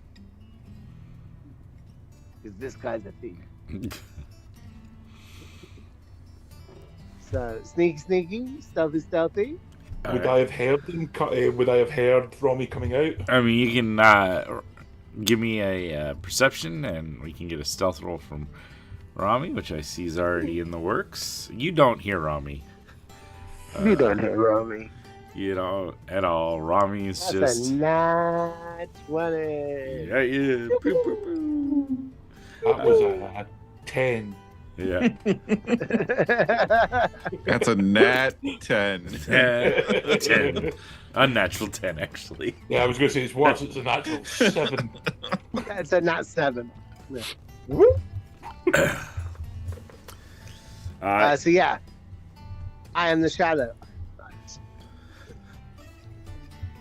Because this guy's a thief. So, sneaky, stealthy. Would I have heard them? Would I have heard Romy coming out? I mean, you can give me a perception, and we can get a stealth roll from Rami, which I see is already in the works. You don't hear Rami. You don't hear Rami. You don't at all. Rami's That's just a nat 20. yeah. That was a 10. Yeah. That's a nat 10. 10. Unnatural 10, actually. Yeah, I was going to say it's worse. It's a natural 7. That's a nat 7. Yeah. So yeah, I am the shadow.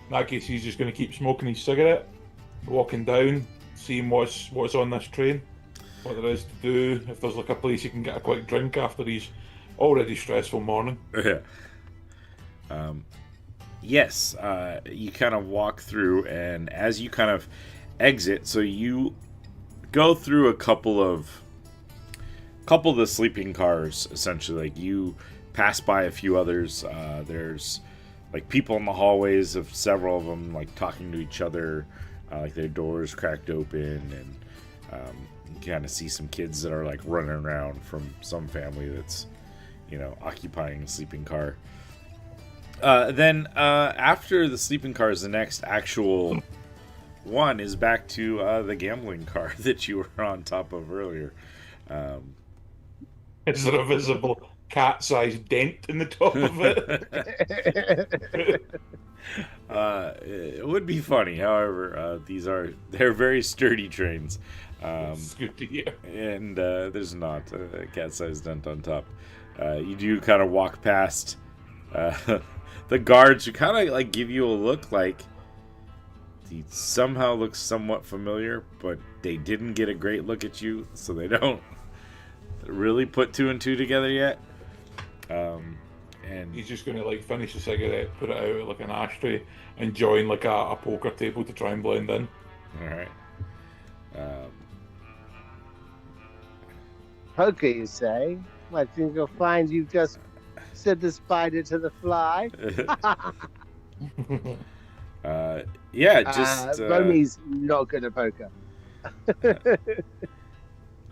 In that case, he's just going to keep smoking his cigarette, walking down, seeing what's on this train, what there is to do, if there's like a place he can get a quick drink after his already stressful morning. Yeah. Yes, you kind of walk through, and as you kind of exit, so you go through a couple of the sleeping cars, essentially. Like, you pass by a few others. There's like people in the hallways of several of them, like talking to each other, like their doors cracked open, and you kind of see some kids that are like running around from some family that's, occupying a sleeping car. Then after the sleeping cars, the next actual one is back to the gambling car that you were on top of earlier. Is there a visible cat-sized dent in the top of it? It would be funny, however, they're very sturdy trains. It's good to hear. And there's not a cat-sized dent on top. You do kind of walk past the guards, who kind of like give you a look like he somehow looks somewhat familiar, but they didn't get a great look at you, so they don't really put two and two together yet. And he's just going to like finish the cigarette, put it out like an ashtray, and join like a poker table to try and blend in. All right. Poker, you say? I think you'll find you've just said the spider to the fly. Yeah, just Romy's not good at poker.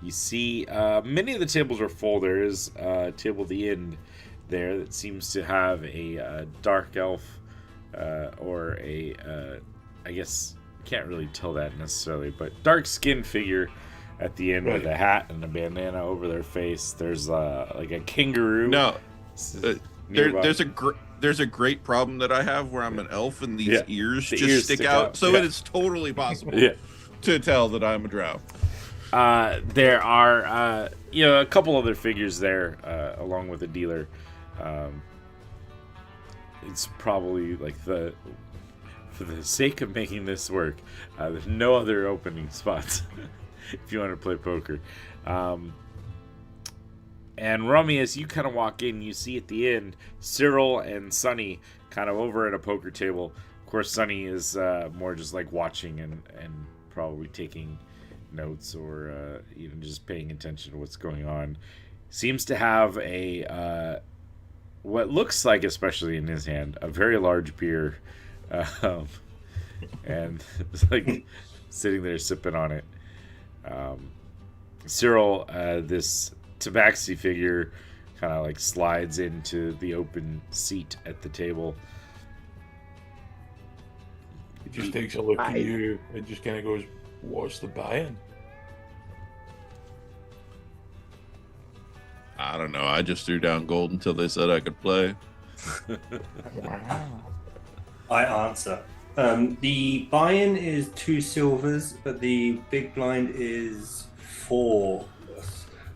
You see, many of the tables are full. There is a table at the end there that seems to have a dark elf or I guess can't really tell that necessarily, but dark-skinned figure at the end with a hat and a bandana over their face. There's like a kangaroo. No, there's a great problem that I have where I'm an elf and these ears just stick out. So it is totally possible to tell that I'm a drow. There are a couple other figures there along with a dealer. It's probably like for the sake of making this work, there's no other opening spots if you want to play poker. And Rummy, as you kind of walk in, you see at the end Syryll and Sunny kind of over at a poker table. Of course, Sunny is more just like watching and probably taking notes or even just paying attention to what's going on. Seems to have a what looks like, especially in his hand, a very large beer, and it's like sitting there sipping on it. Syryll, this tabaxi figure, kind of like slides into the open seat at the table. He just takes a look at you and just kind of goes, "What's the buy-in?" I don't know. I just threw down gold until they said I could play. I answer, The buy-in is 2 silvers, but the big blind is 4.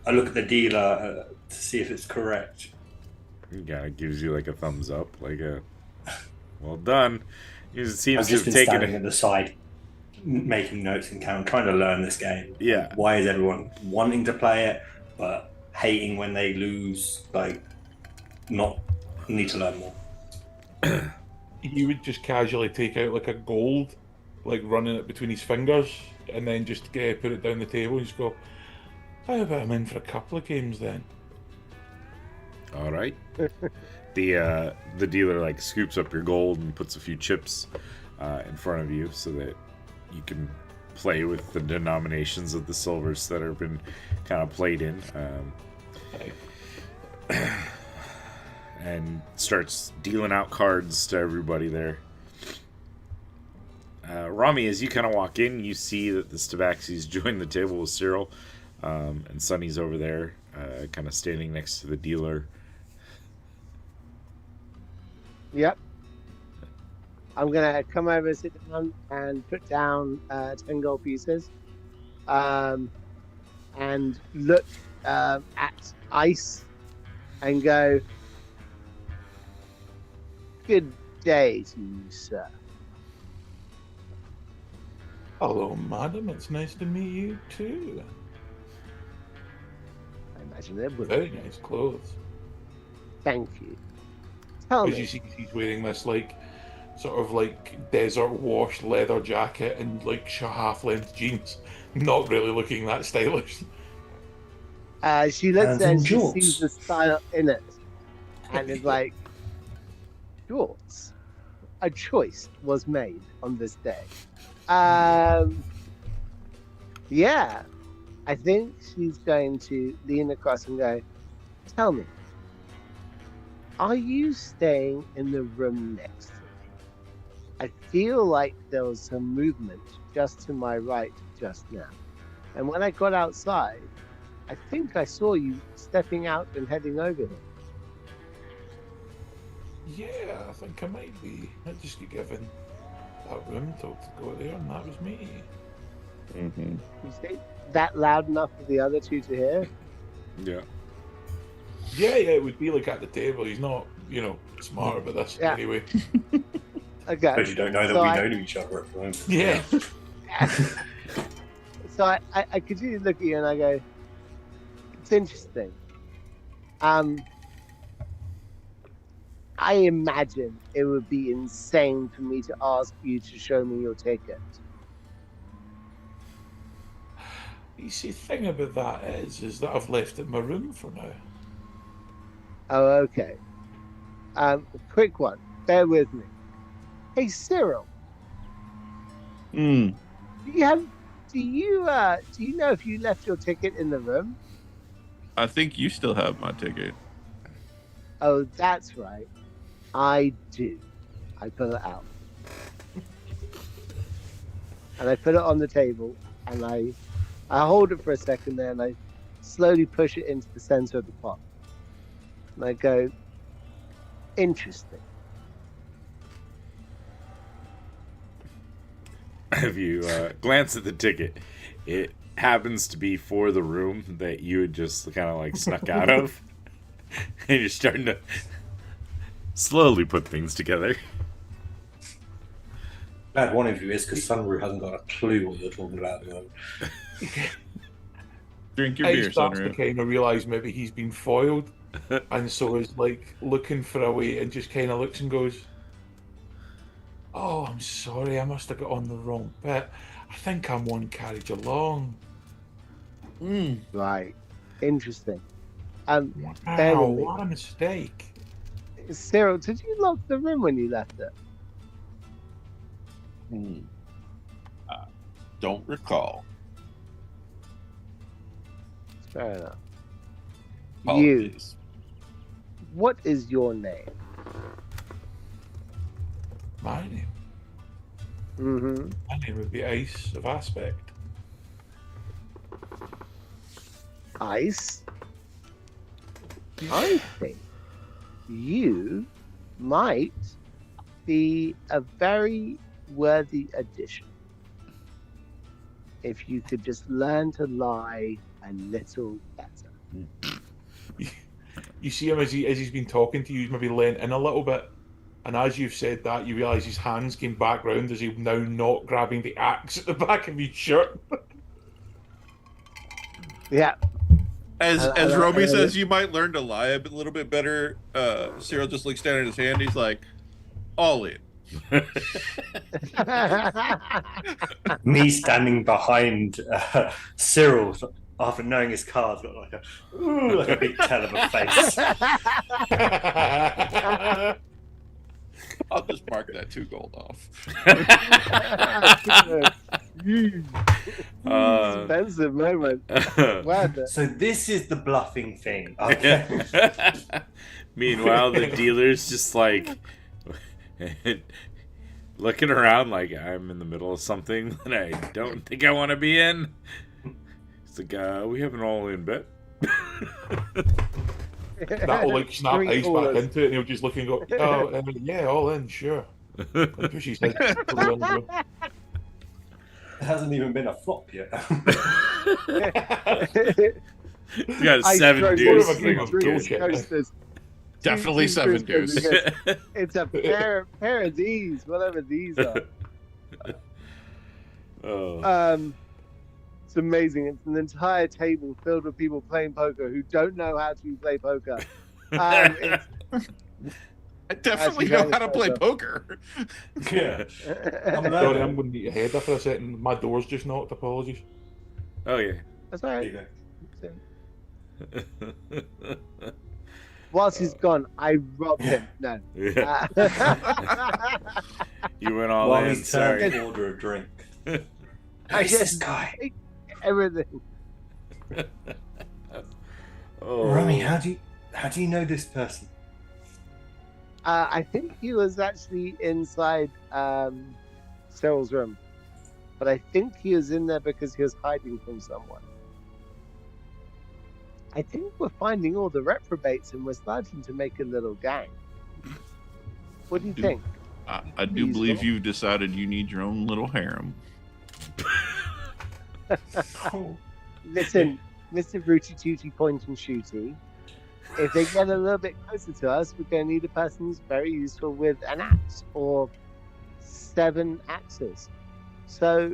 I look at the dealer to see if it's correct. Yeah, it gives you like a thumbs up, like a well done. You seems I've to just have been taken standing it. at the side, making notes and count, trying to learn this game. Yeah. Why is everyone wanting to play it, but hating when they lose? Like, not need to learn more. He would just casually take out like a gold, like running it between his fingers, and then just put it down the table and just go, how about I'm in for a couple of games then? All right. The dealer like scoops up your gold and puts a few chips in front of you so that you can play with the denominations of the silvers that have been kind of played in. And starts dealing out cards to everybody there. Rami, as you kind of walk in, you see that the Stabaxis joined the table with Syryll, and Sonny's over there, kind of standing next to the dealer. Yep. I'm gonna come over, sit down, and put down 10 gold pieces, and look at Ice, and go, "Good day to you, sir." Hello, madam. It's nice to meet you too. I imagine it would. Very nice clothes. Thank you. Tell As you me, see, he's wearing this like sort of like desert wash leather jacket and like half-length jeans. Not really looking that stylish. she looks And and some she jorts. sees the style in it, and is like, "Jorts. A choice was made on this day." Yeah, I think she's going to lean across and go, "Tell me, are you staying in the room next to me? I feel like there was some movement just to my right just now. And when I got outside, I think I saw you stepping out and heading over here." Yeah, I think I might be. I just get given that room told to go there, and that was me. Mm-hmm. You say that loud enough for the other two to hear? Yeah. Yeah, it would be like at the table. He's not, smart about this Yeah. anyway. Okay. But you don't know that So we I- know to each other at the moment. Yeah. So I continue to look at you and I go, "It's interesting. I imagine it would be insane for me to ask you to show me your ticket." You see, the thing about that is that I've left it in my room for now. Oh, okay. Quick one. Bear with me. Hey, Syryll, Mm. do you know if you left your ticket in the room? I think you still have my ticket. Oh, that's right. I do. I pull it out. And I put it on the table, and I hold it for a second there, and I slowly push it into the center of the pot. And I go, "Interesting." If you glance at the ticket, it happens to be for the room that you had just kind of like snuck out of. And you're starting to slowly put things together. Glad one of you is, because Sunru hasn't got a clue what you're talking about at the moment. Drink your He beer, starts to Sunru. kind of realise maybe he's been foiled, and so is like looking for a way and just kind of looks and goes, "Oh, I'm sorry, I must have got on the wrong bit. I think I'm one carriage along." Right. Interesting. Bear Wow, with me. what a mistake. Syryll, did you lock the room when you left it? Don't recall. Fair enough. You, Apologies. what is your name? My name. Mm-hmm. My name would be Ice of Aspect. Ice? I think you might be a very worthy addition if you could just learn to lie a little better. You see him as he's been talking to you, he's maybe leant in a little bit. And as you've said that, you realise his hands came back round as he's now not grabbing the axe at the back of his shirt. Yeah. As Romy says, you might learn to lie a little bit better. Syryll just looks down at his hand. He's like, all in. Me standing behind Syryl after knowing his car's got like a big tell of a face. I'll just mark that 2 gold off. Expensive moment. Worth it. So this is the bluffing thing. Okay. Meanwhile, the dealer's just like looking around like I'm in the middle of something that I don't think I want to be in. It's like, we have an all-in bet. That'll like snap Three ice quarters. back into it, and he'll just look and go, "Oh, yeah, all in, sure." And push his head to the window. It hasn't even been a flop yet. You got Ice 7 trophy. dudes. Sort of a game of Drink bullshit. coasters. Definitely 7 Coasters dues. because It's a pair of these, whatever these are. Oh. It's amazing. It's an entire table filled with people playing poker who don't know how to play poker. It's, I definitely know how to play poker. Yeah. Sorry, I'm going to eat your head there for a second. My door's just knocked. Apologies. Oh, yeah. That's all There right. you go. Whilst he's gone, I robbed him. No. Yeah. You went all While in. he's turned Sorry. to order a drink. I Who's this just guy? everything. Oh. Rummy, how do you know this person? I think he was actually inside Cyril's room, but I think he was in there because he was hiding from someone. I think we're finding all the reprobates and we're starting to make a little gang. What do you think? I do believe you've decided you need your own little harem. Listen, Mr. Rooty Tooty Point and Shooty, if they get a little bit closer to us, we're going to need a person who's very useful with an axe or 7 axes. So,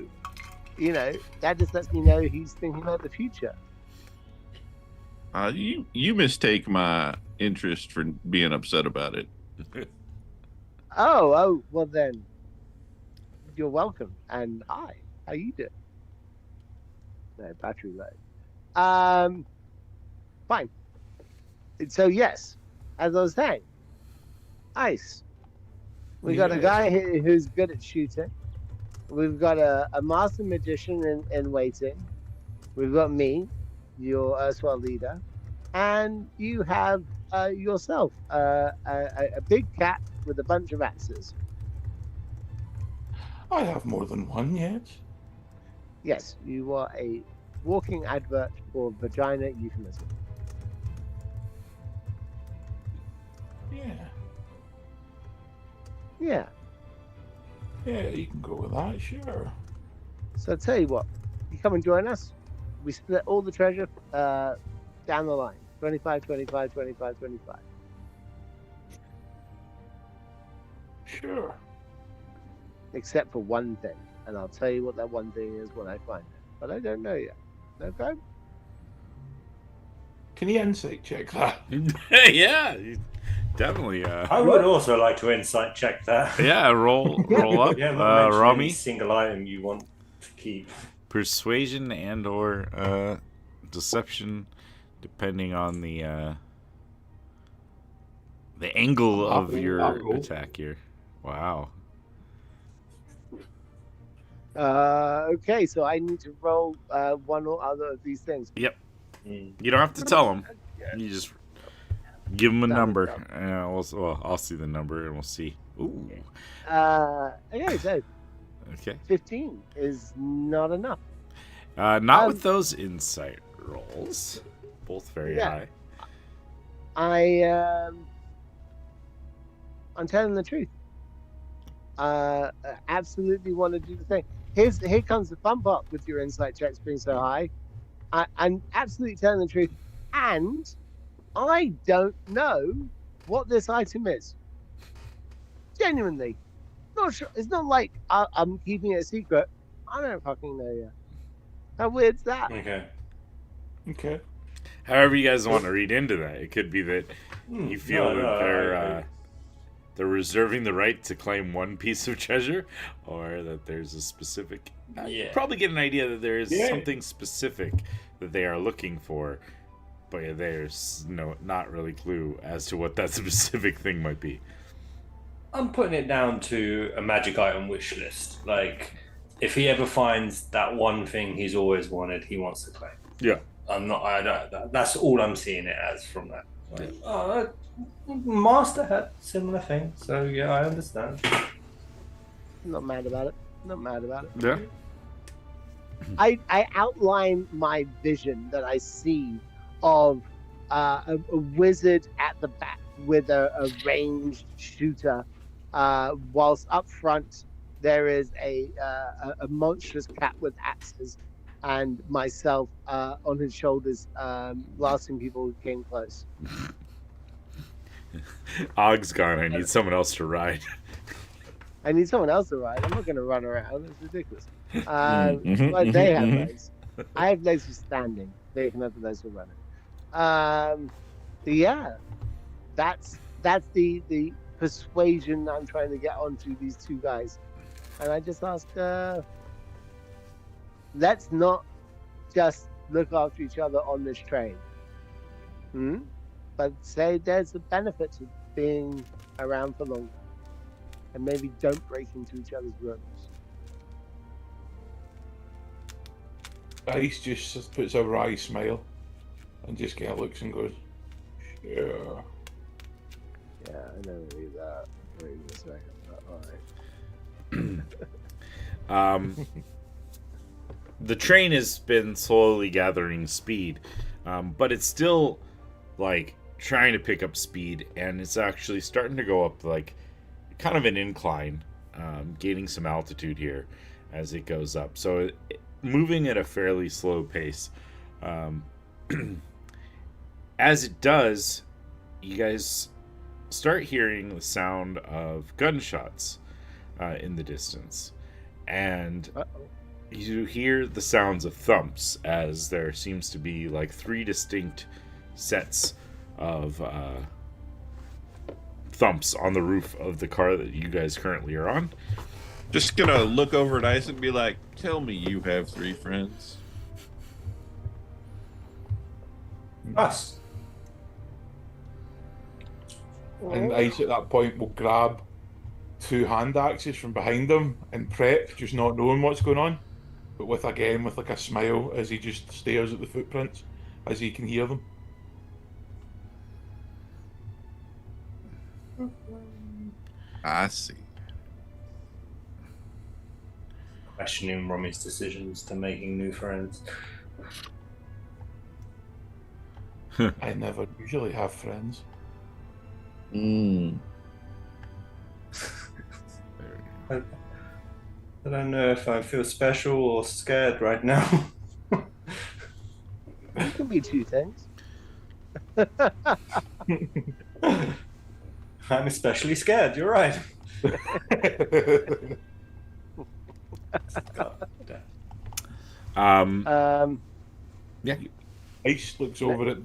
that just lets me know he's thinking about the future. You mistake my interest for being upset about it. Oh, well then, you're welcome. And hi, how you doing? No, battery low. Fine. So yes, as I was saying, ice. We got a guy here who's good at shooting. We've got a master magician in waiting. We've got me, your erstwhile leader, and you have yourself a big cat with a bunch of axes. I have more than one yet. Yes, you are a walking advert for vagina euphemism. Yeah. Yeah. Yeah, you can go with that, sure. So I'll tell you what, you come and join us. We split all the treasure down the line. 25, 25, 25, 25. Sure. Except for one thing. And I'll tell you what that one thing is when I find it. But I don't know yet. Okay? Can you insight check that? Yeah, you definitely. I would also like to insight check that. Yeah, roll up. Yeah, not mention any Rami, single item you want to keep. persuasion and/or deception, depending on the angle of your attack here. Wow. Okay, so I need to roll one or other of these things. Yep. You don't have to tell them. You just give them a number. I'll see the number and we'll see. Ooh. Okay, so Okay. 15 is not enough. Not with those insight rolls. Both very Yeah. high. I'm telling the truth. absolutely want to do the thing. Here comes the fun part with your insight checks being so high. I'm absolutely telling the truth, and I don't know what this item is. Genuinely, not sure. It's not like I'm keeping it a secret. I don't fucking know yet. How weird's that? Okay. Okay. However, you guys want to read into that, it could be that you feel No, that no, they're reserving the right to claim one piece of treasure, or that there's a specific. You Yeah. probably get an idea that there is Yeah. something specific that they are looking for, but there's not really clue as to what that specific thing might be. I'm putting it down to a magic item wish list. Like, if he ever finds that one thing he's always wanted, he wants to claim. Yeah. I don't. That's all I'm seeing it as from that. Like, Master had similar thing, so yeah, I understand. I'm not mad about it. Not mad about it. Yeah. I outline my vision that I see of a wizard at the back with a ranged shooter, whilst up front there is a monstrous cat with axes, and myself on his shoulders, blasting people who came close. Og's gone. I need someone else to ride. I need someone else to ride. I'm not going to run around. It's ridiculous. Mhm, But they have mhm. legs. I have legs for standing. They can have the legs for running. Yeah, that's the persuasion I'm trying to get onto these two guys, and I just ask, let's not just look after each other on this train, but say there's a benefit to being around for longer, and maybe don't break into each other's rooms. Ice just puts a wry smile and just kind of looks and goes, "Sure." Yeah, I never read that. Wait a second. All right. The train has been slowly gathering speed, but it's still like trying to pick up speed, and it's actually starting to go up like kind of an incline, gaining some altitude here as it goes up. So moving at a fairly slow pace. As it does, you guys start hearing the sound of gunshots in the distance, and you hear the sounds of thumps as there seems to be like 3 distinct sets of thumps on the roof of the car that you guys currently are on. Just gonna look over at Ice and be like, "Tell me you have 3 friends." Us. And Ice at that point will grab 2 hand axes from behind him and prep, just not knowing what's going on, but with like a smile as he just stares at the footprints as he can hear them. I see. Questioning Rommy's decisions to making new friends. I never usually have friends. Mm. I don't know if I feel special or scared right now. You can be 2 things. I'm especially scared, you're right. God damn. Yeah. Ice looks over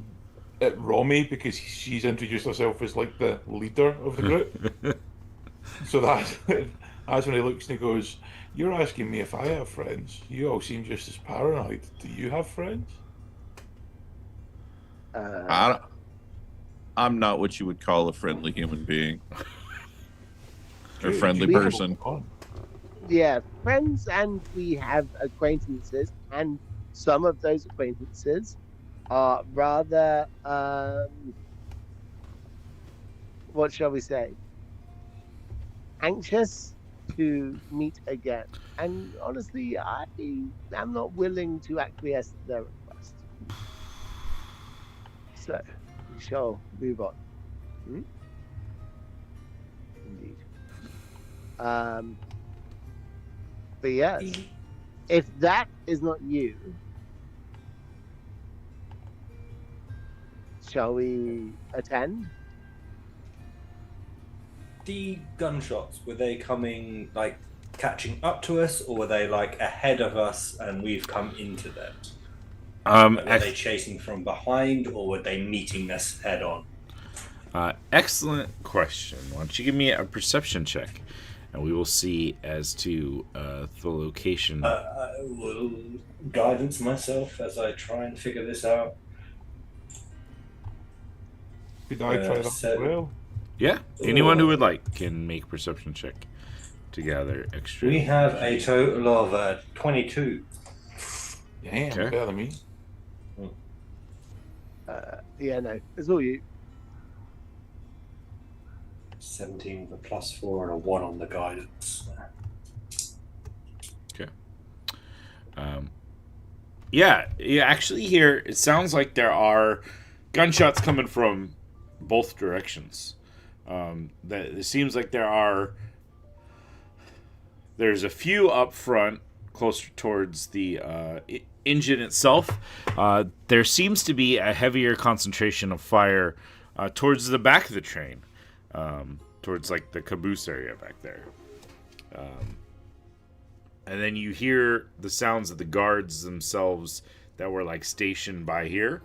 at Romy because she's introduced herself as like the leader of the group. So that's when he looks and he goes, "You're asking me if I have friends. You all seem just as paranoid. Do you have friends?" I'm not what you would call a friendly human being or Dude, friendly you- person. Yeah, friends, and we have acquaintances, and some of those acquaintances are rather, what shall we say, anxious to meet again. And honestly, I am not willing to acquiesce to their request. So, we shall move on. Indeed. Um, but yes, if that is not you, shall we attend? The gunshots, were they coming like catching up to us, or were they like ahead of us and we've come into them? Like, were they chasing from behind, or were they meeting us head on? Excellent question. Why don't you give me a perception check, and we will see as to the location. I will guidance myself as I try and figure this out. Could I try that as well? Yeah, anyone who would like can make a perception check to gather extra. We have a total of 22. Damn, Okay. better than me. Yeah, no, it's all you. 17 with a +4 and a 1 on the guidance. Okay. Yeah. Actually, here it sounds like there are gunshots coming from both directions. That it seems like there's a few up front, closer towards the engine itself. There seems to be a heavier concentration of fire towards the back of the train, towards like the caboose area back there. And then you hear the sounds of the guards themselves that were like stationed by here,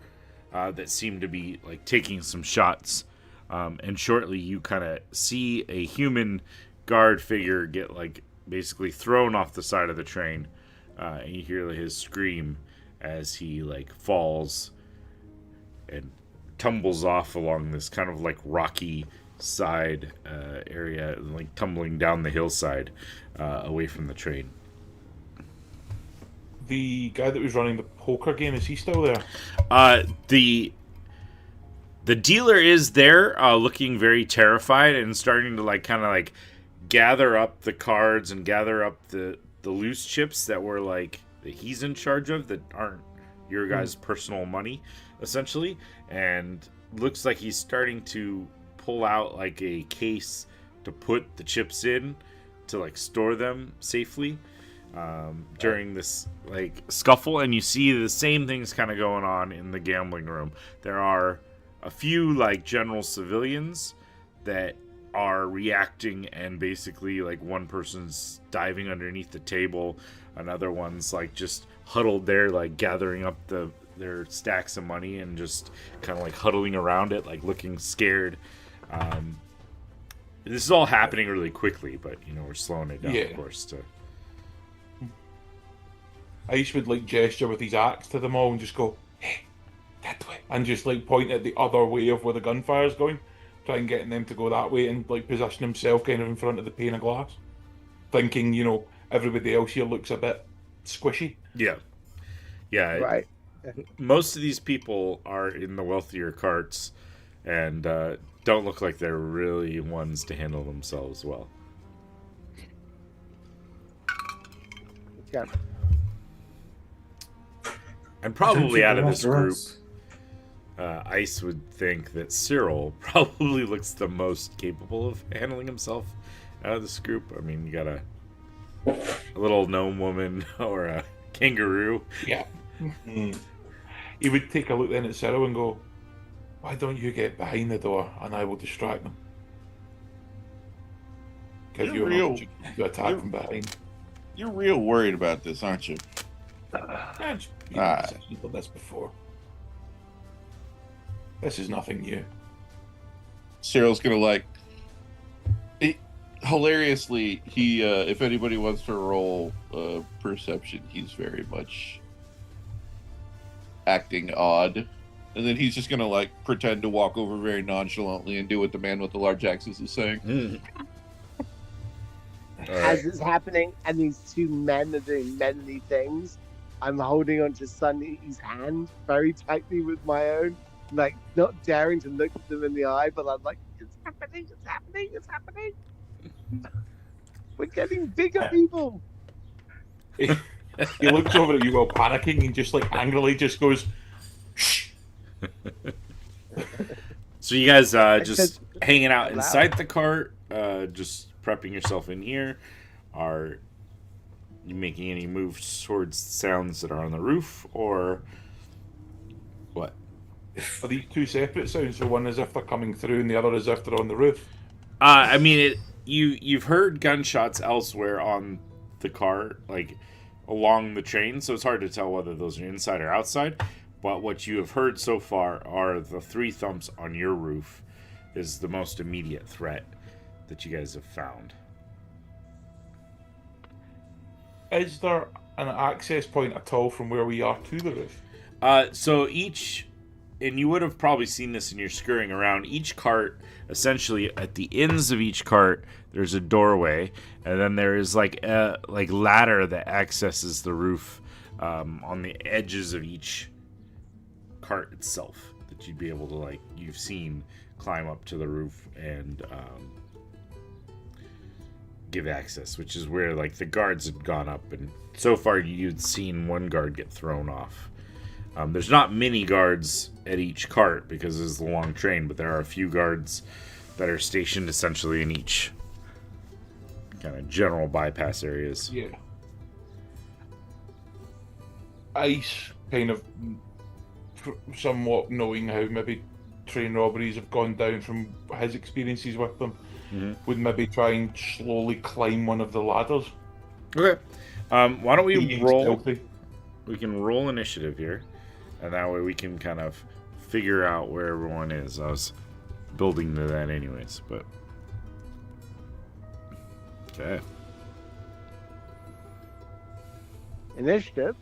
that seem to be like taking some shots. And shortly you kind of see a human guard figure get like basically thrown off the side of the train, and you hear his scream as he like falls and tumbles off along this kind of like rocky side area, like tumbling down the hillside away from the train. The guy that was running the poker game, is he still there? The dealer is there, looking very terrified and starting to like kind of like gather up the cards and gather up the loose chips that were like that he's in charge of, that aren't your guys' personal money, essentially. And looks like he's starting to pull out like a case to put the chips in to like store them safely during this like scuffle. And you see the same things kind of going on in the gambling room. There are a few like general civilians that are reacting, and basically like one person's diving underneath the table, another one's like just huddled there like gathering up their stacks of money and just kind of like huddling around it, like looking scared. This is all happening really quickly, but you know, we're slowing it down, of course. Ice would like gesture with his axe to them all and just go, "Hey, that way," and just like point at the other way of where the gunfire's going, try and getting them to go that way, and like position himself kind of in front of the pane of glass, thinking, you know, everybody else here looks a bit squishy. Yeah. Right. Most of these people are in the wealthier carts and don't look like they're really ones to handle themselves well. Okay. And probably out of this group, Ice would think that Syryll probably looks the most capable of handling himself out of this group. I mean, you got a little gnome woman or a kangaroo. Yeah. He would take a look then at Syryll and go, "Why don't you get behind the door and I will distract them? Give you an opportunity to attack from behind." You're real worried about this, aren't you? I've done this before. This is nothing new. Cyril's gonna like. Hilariously, he if anybody wants to roll perception, he's very much acting odd, and then he's just gonna like pretend to walk over very nonchalantly and do what the man with the large axes is saying. As it's happening, and these two men are doing manly things, I'm holding onto Sunny's hand very tightly with my own, like not daring to look at them in the eye, but I'm like, "It's happening, it's happening, it's happening. We're getting bigger, people." He looks over at you while panicking and just like angrily just goes, "Shh." So you guys just hanging out inside the cart, just prepping yourself in here? Are you making any moves towards sounds that are on the roof, or what? Are these two separate sounds? So one as if they're coming through, and the other as if they're on the roof. I mean, you've heard gunshots elsewhere on the car, like along the train, so it's hard to tell whether those are inside or outside. But what you have heard so far are the 3 thumps on your roof is the most immediate threat that you guys have found. Is there an access point at all from where we are to the roof? So each, and you would have probably seen this in your scurrying around, each cart, essentially at the ends of each cart, there's a doorway, and then there is like a ladder that accesses the roof on the edges of each cart itself that you'd be able to, you've seen climb up to the roof and give access, which is where the guards had gone up, and so far you'd seen one guard get thrown off. There's not many guards at each cart because it's a long train, but there are a few guards that are stationed essentially in each kind of general bypass areas. Yeah. Ice, kind of somewhat knowing how maybe train robberies have gone down from his experiences with them, would maybe try and slowly climb one of the ladders. Okay. Why don't we Being roll? stealthy. We can roll initiative here, and that way we can kind of figure out where everyone is. I was building to that anyways, but okay. Initiative.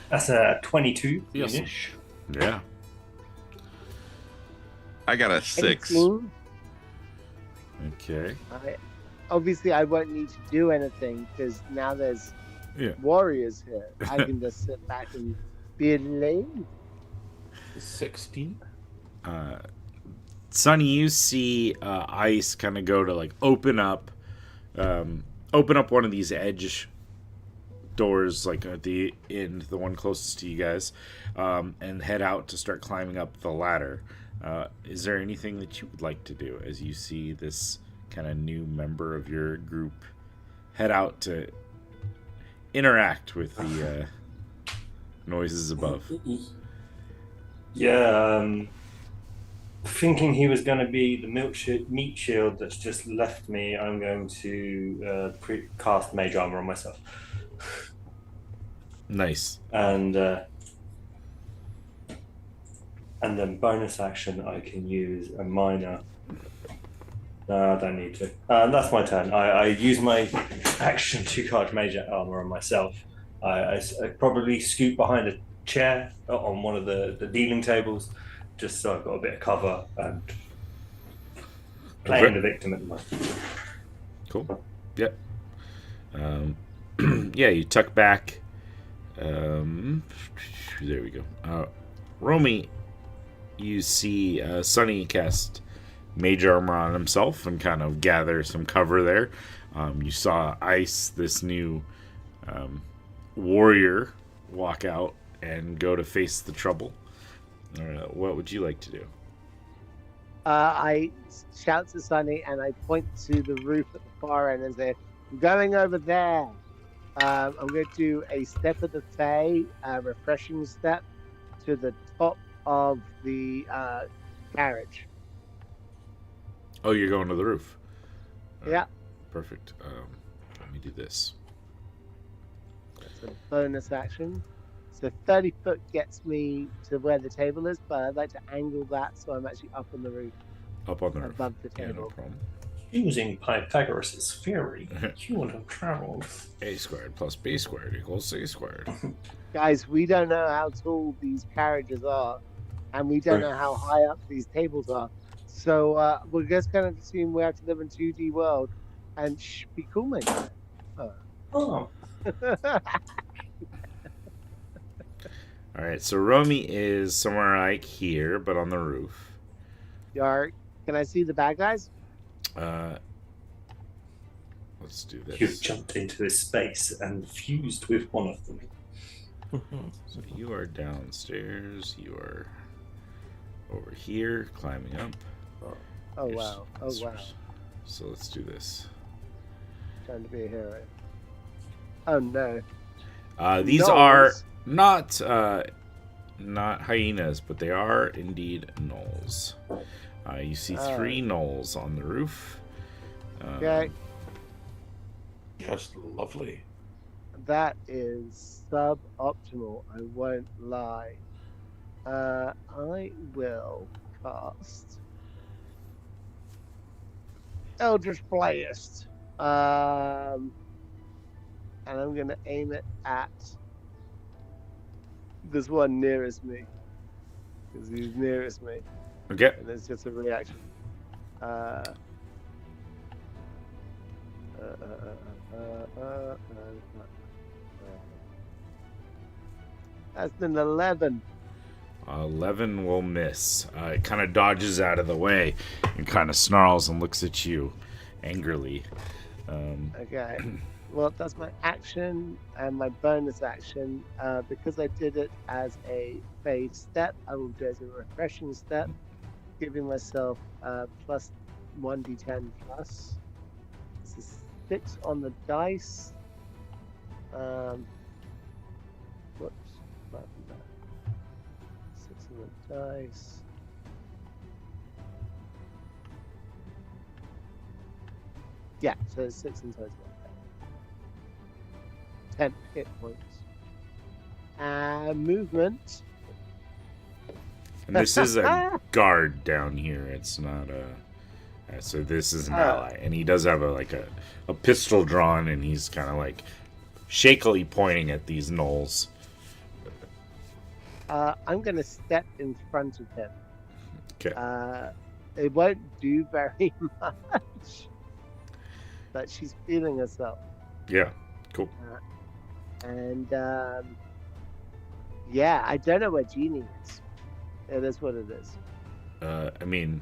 That's a 22. Yes. Finish. Yeah. I got a 6. 18. Okay. Obviously, I won't need to do anything because now there's warriors here. I can just sit back and be alone. 16. Sonny, you see Ice kind of go to open up one of these edge doors, at the end, the one closest to you guys, and head out to start climbing up the ladder. Is there anything that you would like to do as you see this kind of new member of your group head out to interact with the noises above? Yeah, thinking he was going to be the meat shield that's just left me, I'm going to cast Mage Armor on myself. Nice. And then bonus action, I can use a minor. No, I don't need to. That's my turn. I use my action to cast Mage Armor on myself. I probably scoot behind a chair on one of the dealing tables, just so I've got a bit of cover and playing the victim at the moment. Cool. Yep. Yeah, you tuck back. There we go. Romy, you see Sonny cast Mage Armor on himself and kind of gather some cover there. You saw Ice, this new warrior, walk out and go to face the trouble. What would you like to do? I shout to Sonny and I point to the roof at the far end and say, "I'm going over there." I'm going to do a step of the Fae, refreshing step to the top of the carriage. Oh, you're going to the roof. Yeah. Perfect. Let me do this. That's a bonus action. So 30 foot gets me to where the table is, but I'd like to angle that so I'm actually up on the roof. Up on the roof. Above the Yeah, no table. problem. Using Pythagoras' theory, you would have traveled. A squared plus B squared equals C squared. Guys, we don't know how tall these carriages are, and we don't know how high up these tables are. So we're just going to assume we have to live in 2D world, and be cool, mate. Oh. All right, so Romy is somewhere like here, but on the roof. Yark, can I see the bad guys? Let's do this. You've jumped into this space and fused with one of them. So you are downstairs. You are over here, climbing up. Oh wow! Oh wow! So let's do this. trying to be a hero. Oh no. These Gnolls. are not hyenas, but they are indeed gnolls. You see 3 gnolls on the roof. Okay. Just lovely. That is suboptimal, I won't lie. I will cast Eldritch Blast. And I'm gonna aim it at this one nearest me. Because he's nearest me. Okay. And it's just a reaction. That's an 11. 11 will miss. It kind of dodges out of the way and kind of snarls and looks at you angrily. Okay. Well, that's my action and my bonus action. Because I did it as a phase step, I will do it as a refreshing step, giving myself plus 1d10 plus. This is 6 on the dice. Whoops. 6 on the dice. Yeah, so it's 6 in total. 10 hit points. Movement. And this is a guard down here. It's not a. So this is an ally, and he does have a pistol drawn, and he's kind of like shakily pointing at these gnolls. I'm gonna step in front of him. Okay. It won't do very much, but she's feeling herself. Yeah. Cool. And yeah, I don't know where Genie is. It is what it is. I mean,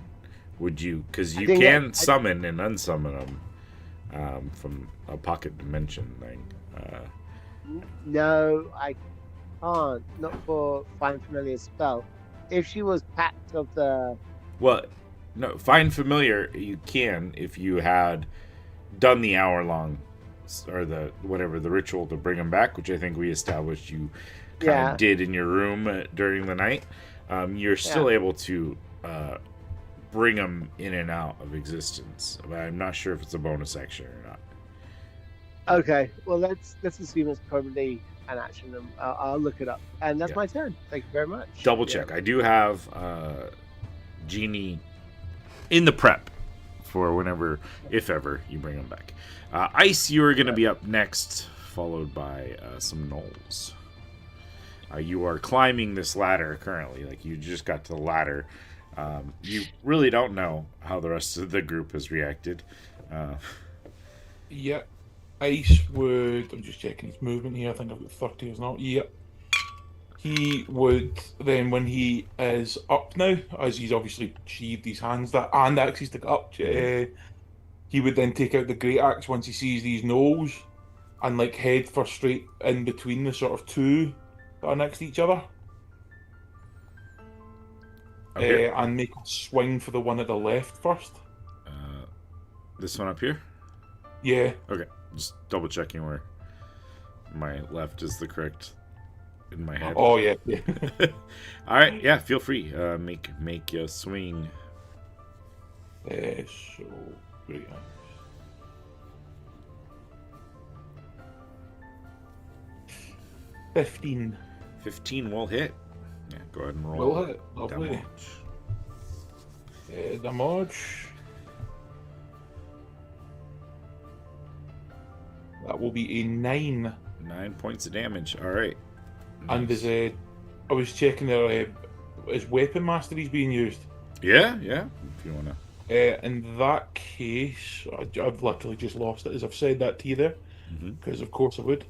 would you? Because you think can summon and unsummon them from a pocket dimension thing. No, I can't. Not for Find Familiar spell. If she was packed of the. Well, no, Find Familiar you can if you had done the hour-long or the ritual to bring them back, which I think we established you kind of did in your room during the night. You're still able to bring them in and out of existence, but I'm not sure if it's a bonus action or not. Okay, well let's assume it's probably an action. I'll look it up, and that's my turn. Thank you very much. Double check. I do have Genie in the prep for whenever, if ever, you bring them back. Ice, you are going to be up next, followed by some gnolls. You are climbing this ladder currently. Like, you just got to the ladder. You really don't know how the rest of the group has reacted. Yeah. Ice would... I'm just checking his movement here. I think I've got 30 as now. Yep. He would then, when he is up now, as he's obviously sheathed his hands and axes to get up, he would then take out the great axe once he sees these gnolls and like head for straight in between the sort of two that are next to each other. Okay. And make a swing for the one at the left first. This one up here? Yeah. Okay. Just double checking where my left is the correct in my head. Oh yeah. All right. Yeah. Feel free. Make a swing. So great. 15. 15 will hit. Yeah. Go ahead and roll. Will hit. Lovely. Damage. That will be a 9. 9 points of damage. All right. And there's I was checking there, is weapon mastery being used? Yeah. If you wanna. In that case, I've literally just lost it as I've said that to you there, because of course I would.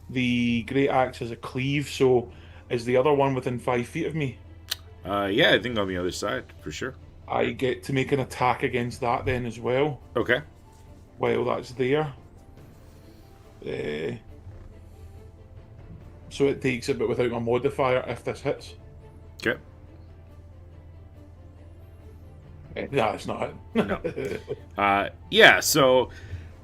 The great axe has a cleave, so is the other one within 5 feet of me? Yeah, I think on the other side for sure. I get to make an attack against that then as well. Okay. While that's there. So it takes it, but without my modifier if this hits. Okay. No, it's not. No. Yeah, so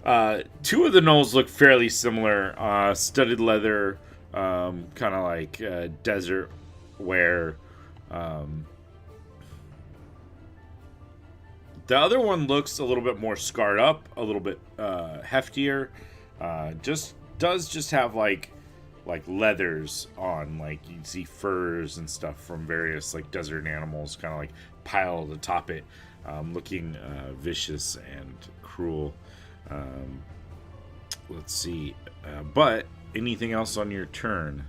Two of the gnolls look fairly similar. Studded leather, kind of like desert wear. The other one looks a little bit more scarred up, a little bit heftier. Just have like leathers on, like you see furs and stuff from various like desert animals, kind of like piled atop it, looking vicious and cruel. Let's see, but anything else on your turn?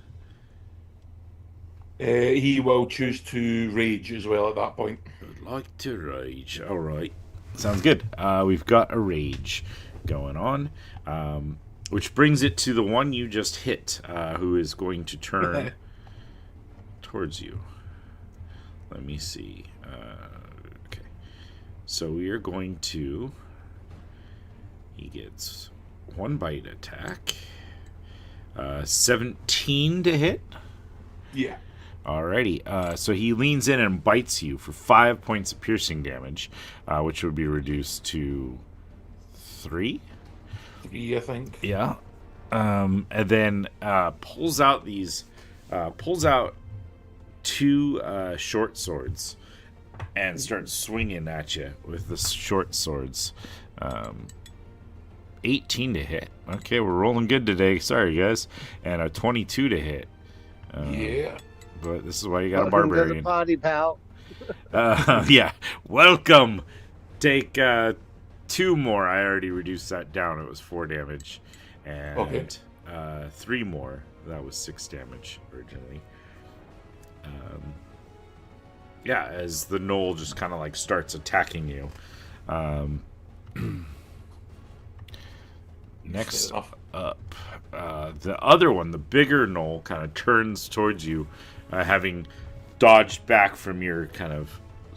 He will choose to rage as well at that point. Would like to rage. All right, sounds good. We've got a rage going on, which brings it to the one you just hit, who is going to turn towards you. Let me see. Okay, so we are going to. He gets one bite attack. 17 to hit. Yeah. Alrighty, so he leans in and bites you for 5 points of piercing damage, which would be reduced to 3? 3, I think. Yeah. And then pulls out two short swords and starts swinging at you with the short swords. 18 to hit. Okay, we're rolling good today. Sorry, guys. And a 22 to hit. Yeah. But this is why you got a Welcome to the barbarian. party, pal. Yeah. Welcome. Take 2 more. I already reduced that down. It was 4 damage. And okay. 3 more. That was 6 damage originally. Yeah, as the gnoll just kind of like starts attacking you. Next up, the other one, the bigger gnoll, kind of turns towards you, having dodged back from your kind of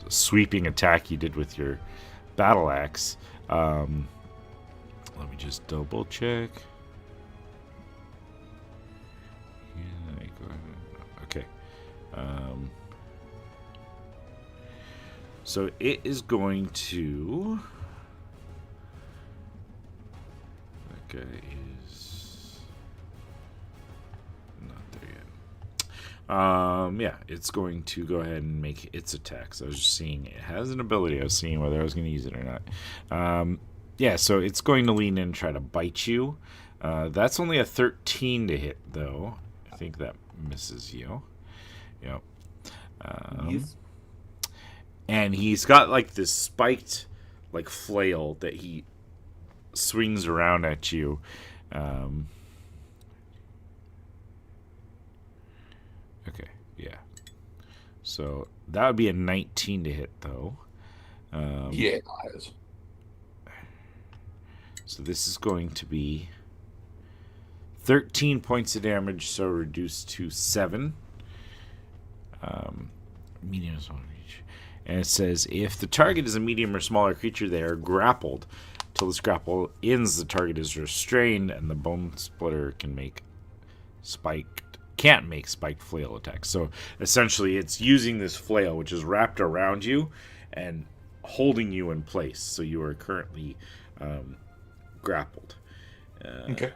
sweeping attack you did with your battle axe. Let me just double check. Yeah, go ahead. Okay. So it is going to. That guy is not there yet. Yeah, it's going to go ahead and make its attacks. I was just seeing it has an ability. I was seeing whether I was going to use it or not. Yeah, so it's going to lean in and try to bite you. That's only a 13 to hit, though. I think that misses you. Yep. Yes. And he's got like this spiked like flail that he swings around at you. Okay, yeah. So that would be a 19 to hit, though. Yeah, that is. So this is going to be 13 points of damage, so reduced to 7. Medium or small creature. And it says, if the target is a medium or smaller creature, they are grappled. Till this grapple ends, the target is restrained, and the bone splitter can't make spiked flail attacks. So essentially, it's using this flail, which is wrapped around you and holding you in place. So you are currently grappled. Okay.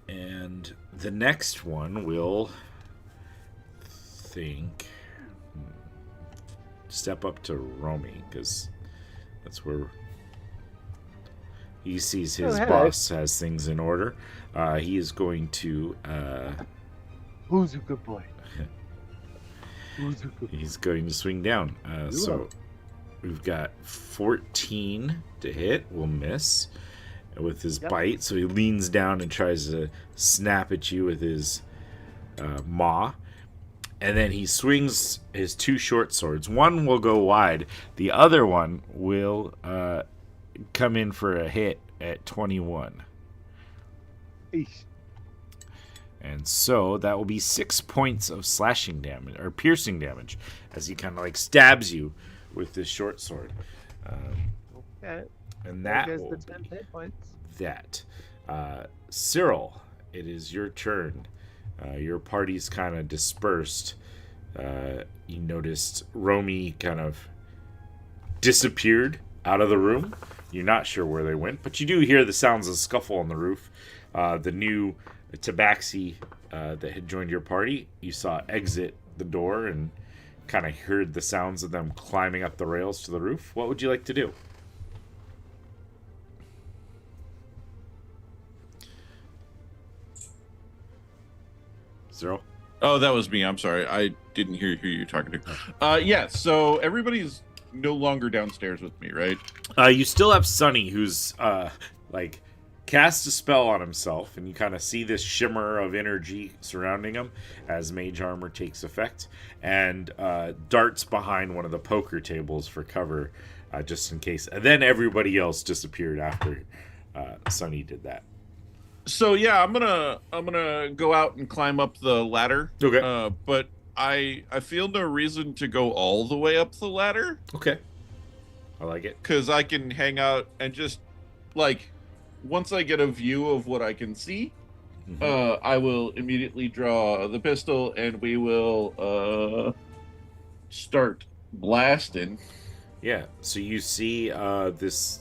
And the next one will step up to Romy, because that's where he sees his boss has things in order. He is going to Who's a good boy? Who's a good boy? he's going to swing down. So we've got 14 to hit. We'll miss with his bite. So he leans down and tries to snap at you with his maw. And then he swings his 2 short swords. One will go wide. The other one will come in for a hit at 21. Eesh. And so that will be 6 points of slashing damage, or piercing damage, as he kind of like stabs you with this short sword. Okay. And that There's will the 10 be hit points. that. Syryll, it is your turn. Your party's kind of dispersed. You noticed Romy kind of disappeared out of the room, You're not sure where they went, but you do hear the sounds of scuffle on the roof. The new tabaxi that had joined your party, you saw exit the door and kind of heard the sounds of them climbing up the rails to the roof. What would you like to do? Syryll? Oh, that was me. I'm sorry. I didn't hear who you're talking to. Yeah, so everybody's no longer downstairs with me, right? You still have Sunny, who's like cast a spell on himself, and you kind of see this shimmer of energy surrounding him as mage armor takes effect, and darts behind one of the poker tables for cover, just in case. And then everybody else disappeared after Sunny did that. So yeah, I'm gonna go out and climb up the ladder. Okay. But I feel no reason to go all the way up the ladder. Okay. I like it. Because I can hang out and just like once I get a view of what I can see, I will immediately draw the pistol and we will start blasting. Yeah. So you see this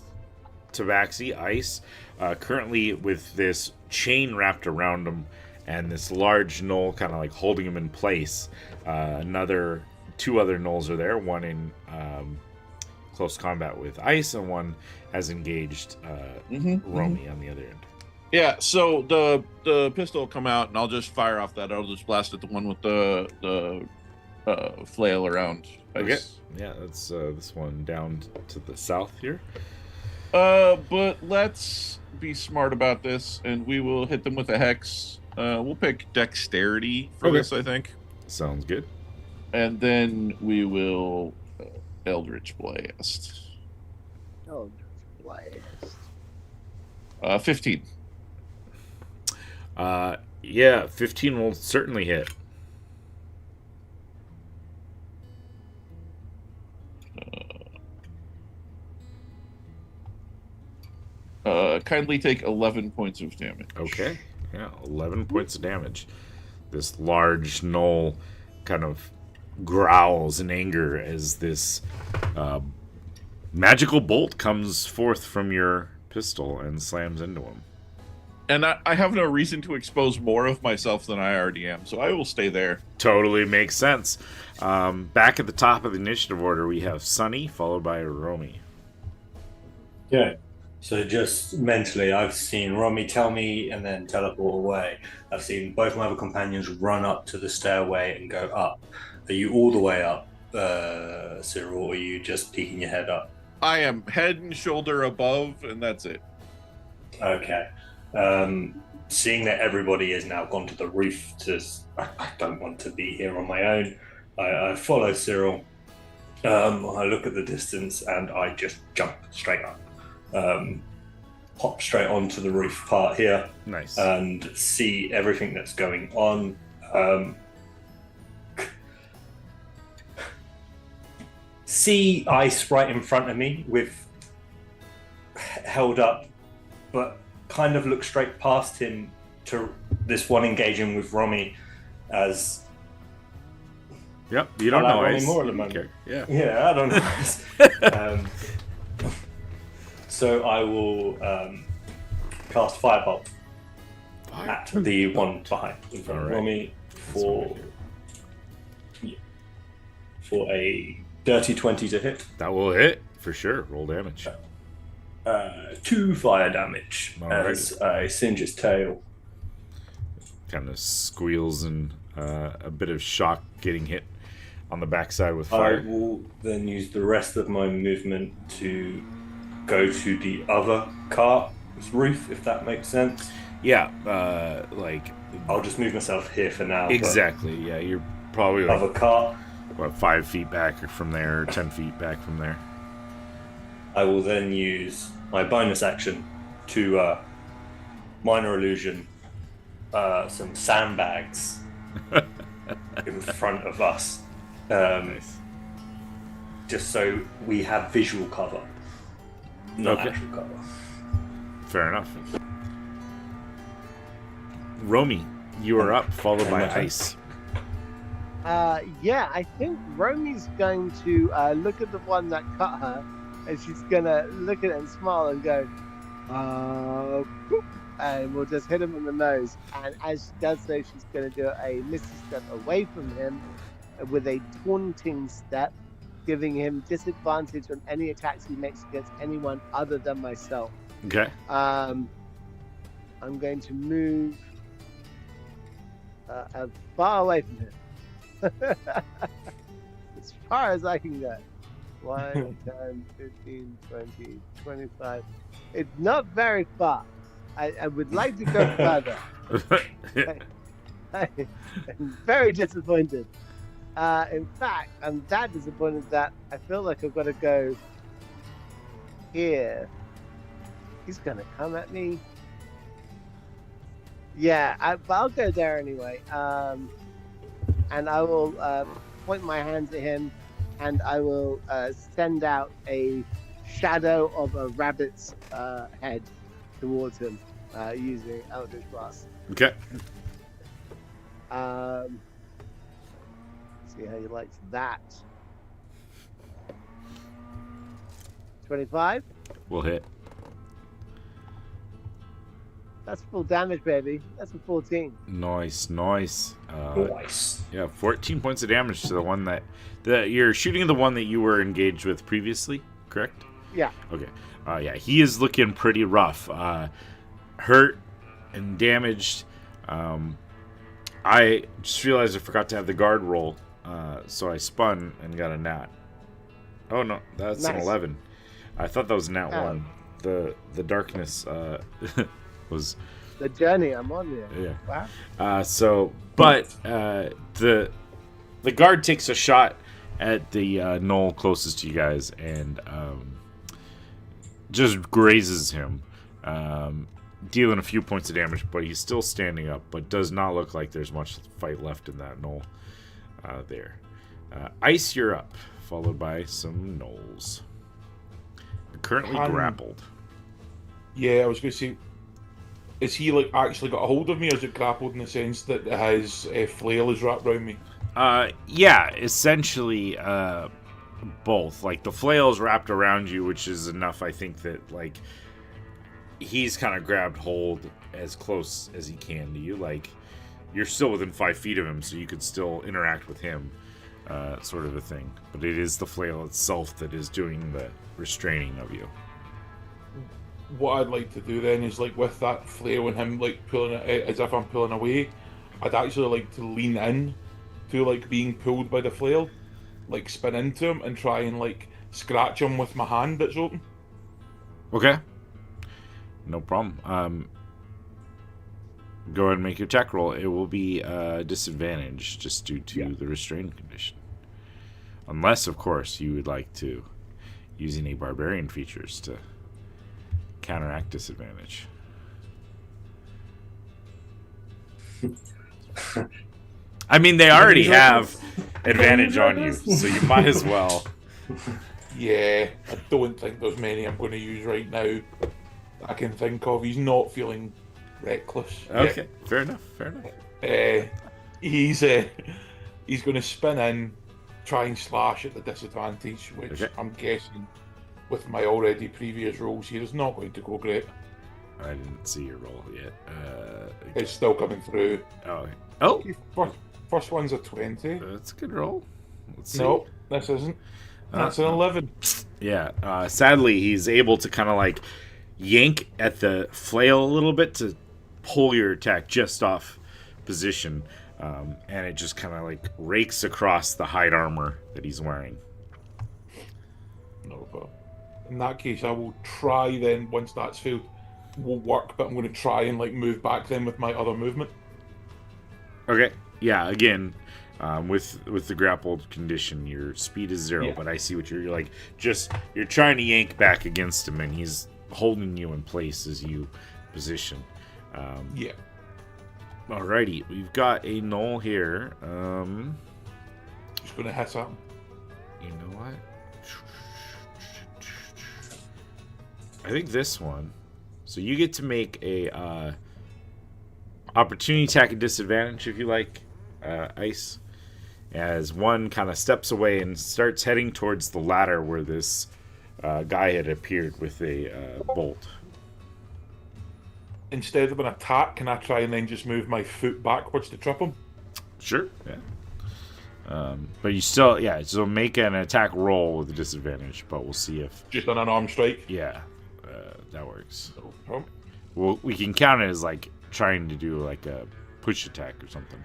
tabaxi ice currently with this chain wrapped around him and this large knoll kind of like holding him in place. Two other knolls are there, one in close combat with ice and one has engaged Romy on the other end. Yeah, so the pistol will come out and I'll just fire off that. I'll just blast at the one with the flail around. Okay. Yeah, that's this one down to the south here. But let's be smart about this, and we will hit them with a hex. We'll pick dexterity for this, I think. Sounds good. And then we will Eldritch Blast. Eldritch Blast. 15. Yeah, 15 will certainly hit. Kindly take 11 points of damage. Okay. Yeah, 11 points of damage. This large knoll kind of growls in anger as this magical bolt comes forth from your pistol and slams into him. And I have no reason to expose more of myself than I already am, so I will stay there. Totally makes sense. Back at the top of the initiative order, we have Sunny, followed by Romy. Yeah. So just mentally, I've seen Romy tell me and then teleport away. I've seen both my other companions run up to the stairway and go up. Are you all the way up, Syryll, or are you just peeking your head up? I am head and shoulder above, and that's it. Okay. Seeing that everybody has now gone to the roof, I don't want to be here on my own. I follow Syryll. I look at the distance and I just jump straight up. Hop straight onto the roof part here. Nice. And see everything that's going on. See ice right in front of me with held up, but kind of look straight past him to this one engaging with Romy as... Yep, you don't know ice. More at the moment. Yeah. Yeah, I don't know. So I will cast Firebolt at the one behind in front of Romy for a dirty 20 to hit. That will hit for sure. Roll damage. 2 fire damage as I singe its tail. Kind of squeals and a bit of shock getting hit on the backside with fire. I will then use the rest of my movement to go to the other cart's roof, if that makes sense. Yeah, I'll just move myself here for now. Exactly. Yeah, you're probably like Other cart. what, 5 feet back from there, or 10 feet back from there. I will then use my bonus action to minor illusion some sandbags in front of us. Nice. Just so we have visual cover, not actual cover. Fair enough. Romy, you are up, followed by Ice. Yeah, I think Romy's going to look at the one that cut her and she's gonna look at it and smile and go, boop, and we'll just hit him in the nose. And as she does so, she's gonna do a misty step away from him with a taunting step, giving him disadvantage on any attacks he makes against anyone other than myself. Okay. I'm going to move far away from him. As far as I can go. 1, 10, 15, 20, 25. It's not very far. I would like to go further. I'm very disappointed. In fact, I'm that disappointed that I feel like I've got to go here. He's going to come at me. Yeah, but I'll go there anyway. And I will point my hands at him, and I will send out a shadow of a rabbit's head towards him using Eldritch Blast. Okay. See how he likes that. 25. We'll hit. That's full damage, baby. That's a 14. Nice. Nice. Yeah, 14 points of damage to the one that you're shooting the one that you were engaged with previously, correct? Yeah. Okay. Yeah, he is looking pretty rough. Hurt and damaged. I just realized I forgot to have the guard roll, so I spun and got a nat. Oh no, that's an 11. I thought that was a nat 1. The darkness was the journey I'm on here. Yeah. Wow. The guard takes a shot at the knoll closest to you guys and just grazes him, dealing a few points of damage, but he's still standing up, but does not look like there's much fight left in that knoll there. Ice, you're up, followed by some gnolls. You're currently grappled. Yeah, I was going to say, is he like actually got a hold of me, or is it grappled in the sense that his flail is wrapped around me? Yeah, essentially both. Like the flail's wrapped around you, which is enough, I think, that like he's kind of grabbed hold as close as he can to you. Like you're still within 5 feet of him, so you could still interact with him, sort of a thing. But it is the flail itself that is doing the restraining of you. What I'd like to do then is, like, with that flail and him like pulling it as if I'm pulling away, I'd actually like to lean in to like being pulled by the flail, like spin into him and try and like scratch him with my hand that's open. Okay. No problem. Go ahead and make your attack roll. It will be disadvantage just due to the restrained condition. Unless, of course, you would like to use any barbarian features to counteract disadvantage. I mean, they already have advantage on you, so you might as well. Yeah, I don't think there's many I'm going to use right now I can think of. He's not feeling reckless. Okay, fair enough. He's going to spin in, try and slash at the disadvantage, which I'm guessing with my already previous rolls here is not going to go great. I didn't see your roll yet. It's still coming through. Oh! First one's a 20. That's a good roll. Let's see. No, this isn't. That's an 11. Yeah, sadly, he's able to kind of like yank at the flail a little bit to pull your attack just off position, and it just kind of like rakes across the hide armor that he's wearing. No problem. In that case, I will try then, once that's failed, will work, but I'm going to try and like move back then with my other movement. Okay. Yeah, again, with the grappled condition, your speed is 0, but I see what you're like. You're trying to yank back against him, and he's holding you in place as you position. Alrighty, we've got a gnoll here. Just going to hit him. You know what? I think this one. So you get to make a opportunity attack at disadvantage if you like, Ice. As one kind of steps away and starts heading towards the ladder where this guy had appeared with a bolt. Instead of an attack, can I try and then just move my foot backwards to trip him? Sure. Yeah. But you still, so make an attack roll with a disadvantage, but we'll see if... Just an unarmed strike? Yeah, that works. No problem. Well, we can count it as, like, trying to do, like, a push attack or something.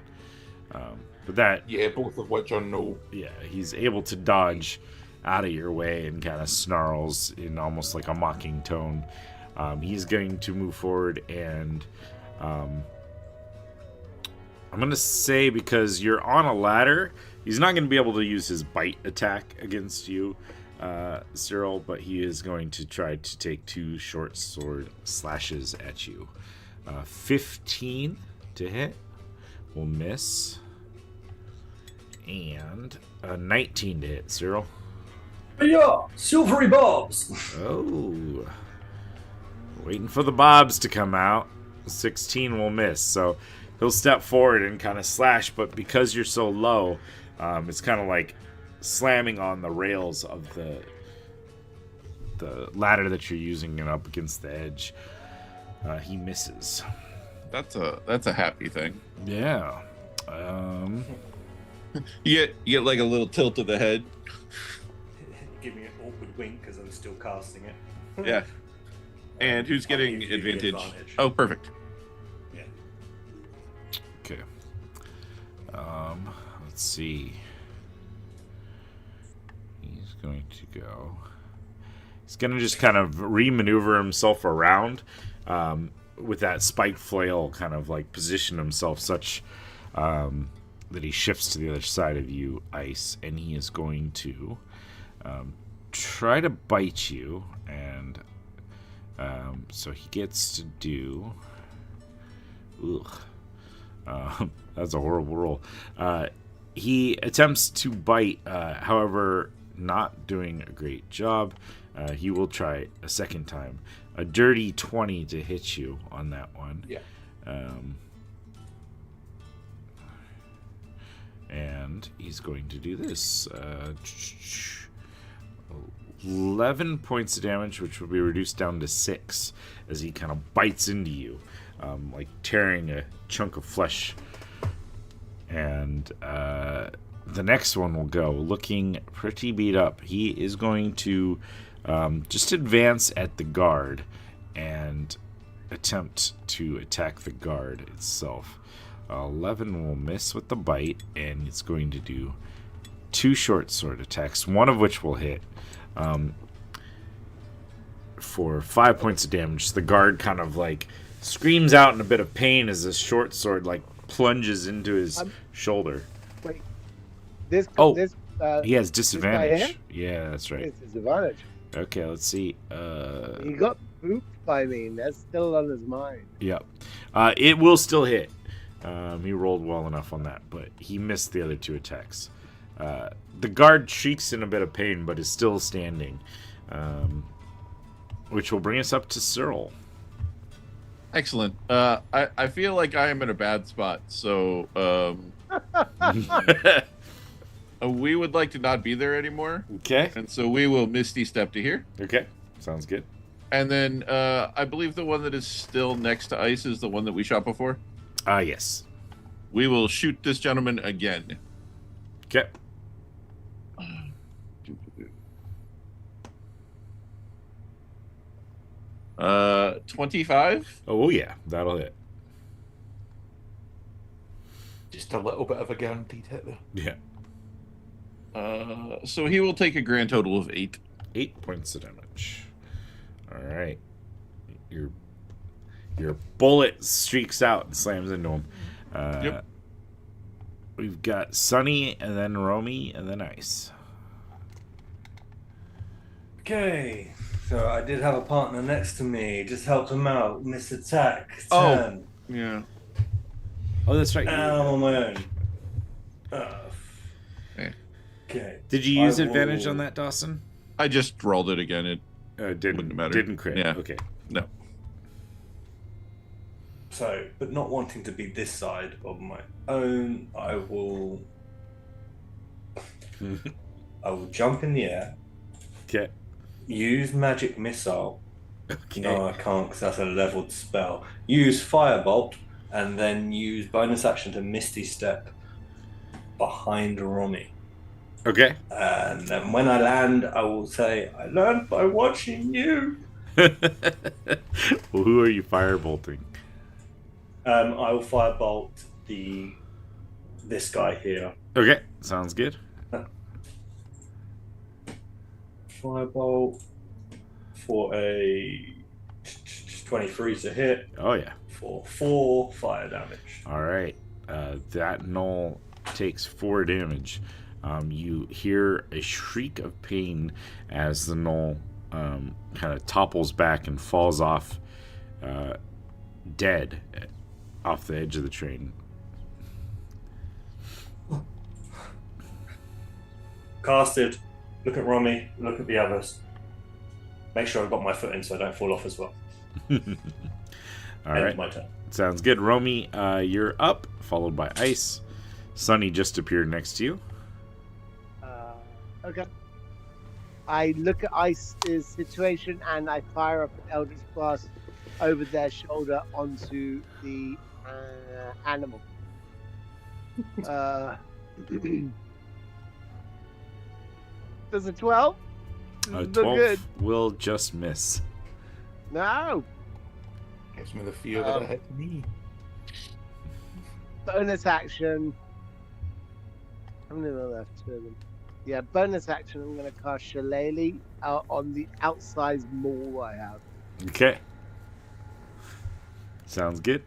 But that... Yeah, both of which are no. Yeah, he's able to dodge out of your way and kind of snarls in almost like a mocking tone. He's going to move forward and... I'm going to say, because you're on a ladder, he's not going to be able to use his bite attack against you, Syryll, but he is going to try to take 2 short sword slashes at you. 15 to hit will miss, and a 19 to hit, Syryll. Yeah, silvery bobs. Oh, waiting for the bobs to come out. 16 will miss, so he'll step forward and kind of slash, but because you're so low, it's kind of like slamming on the rails of the ladder that you're using and up against the edge. He misses. That's a happy thing. Yeah. You get like a little tilt of the head. Give me an awkward wink because I'm still casting it. Yeah. And who's getting I'll give you the advantage? Oh, perfect. Yeah. Okay. Let's see. He's going to go. He's going to just kind of re-maneuver himself around with that spiked flail, kind of like position himself such that he shifts to the other side of you, Ice, and he is going to try to bite you, and so he gets to do... that's a horrible roll. He attempts to bite, however, not doing a great job. He will try a second time. A dirty 20 to hit you on that one. Yeah. And he's going to do this. 11 points of damage, which will be reduced down to 6 as he kind of bites into you, like tearing a chunk of flesh. And the next one will go, looking pretty beat up. He is going to just advance at the guard and attempt to attack the guard itself. 11 will miss with the bite, and it's going to do 2 short sword attacks, one of which will hit for 5 points of damage. The guard kind of like screams out in a bit of pain as the short sword like plunges into his shoulder. Wait, he has disadvantage. Yeah, that's right. It's disadvantage. Okay, let's see. He got booped by me, and that's still on his mind. Yep. It will still hit. He rolled well enough on that, but he missed the other 2 attacks. The guard shrieks in a bit of pain, but is still standing, which will bring us up to Syryll. Excellent. I feel like I am in a bad spot, so we would like to not be there anymore. Okay. And so we will Misty Step to here. Okay. Sounds good. And then I believe the one that is still next to Ice is the one that we shot before. Yes. We will shoot this gentleman again. Okay. 25. Oh yeah, that'll hit. Just a little bit of a guaranteed hit there. Yeah. So he will take a grand total of 8. 8 points of damage. All right. Your bullet streaks out and slams into him. Yep. We've got Sunny, and then Romy, and then Ice. Okay, so I did have a partner next to me. Just helped him out. Missed attack. Oh. Turn. Yeah. Oh, that's right. And I'm on my own. Yeah. Okay. Did you use I advantage will- on that, Dawson? I just rolled it again. It Didn't Wouldn't matter. Didn't crit. Yeah. Okay. no. So, but not wanting to be this side of my own, I will jump in the air, Okay. Use magic missile. Okay. No, I can't because that's a leveled spell. Use firebolt and then use bonus action to misty step behind Romy. Okay. And then when I land, I will say, I learned by watching you. Well, who are you firebolting? I will firebolt this guy here. Okay, sounds good. Firebolt for a 23 to hit Oh yeah. for 4 fire damage. All right. That gnoll takes 4 damage. You hear a shriek of pain as the gnoll kind of topples back and falls off dead off the edge of the train. Casted. Look at Romy. Look at the others. Make sure I've got my foot in so I don't fall off as well. All End right. my turn. Sounds good. Romy, you're up, followed by Ice. Sunny just appeared next to you. Okay. I look at Ice's situation and I fire up an Eldritch Blast over their shoulder onto the animal. Does a 12? A Look 12 good. will just miss. No. Gives me the fear that it hit me. Bonus action. How many are left? 2 of them. Yeah, bonus action. I'm going to cast Shillelagh on the outside maul I have. Okay. Sounds good.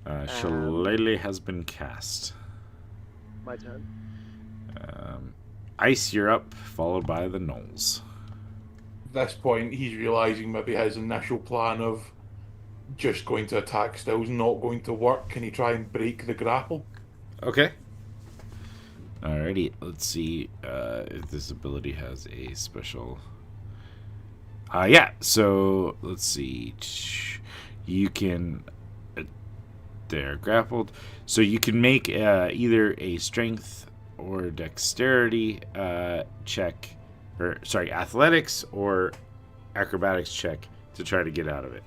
Shillelagh has been cast. My turn. Ice, you're up, followed by the gnolls. At this point, he's realising maybe his initial plan of just going to attack still is not going to work. Can he try and break the grapple? Okay. Alrighty, let's see if this ability has a special... yeah, so let's see. You can... they're grappled. So you can make either a strength or dexterity check, or sorry, athletics or acrobatics check to try to get out of it.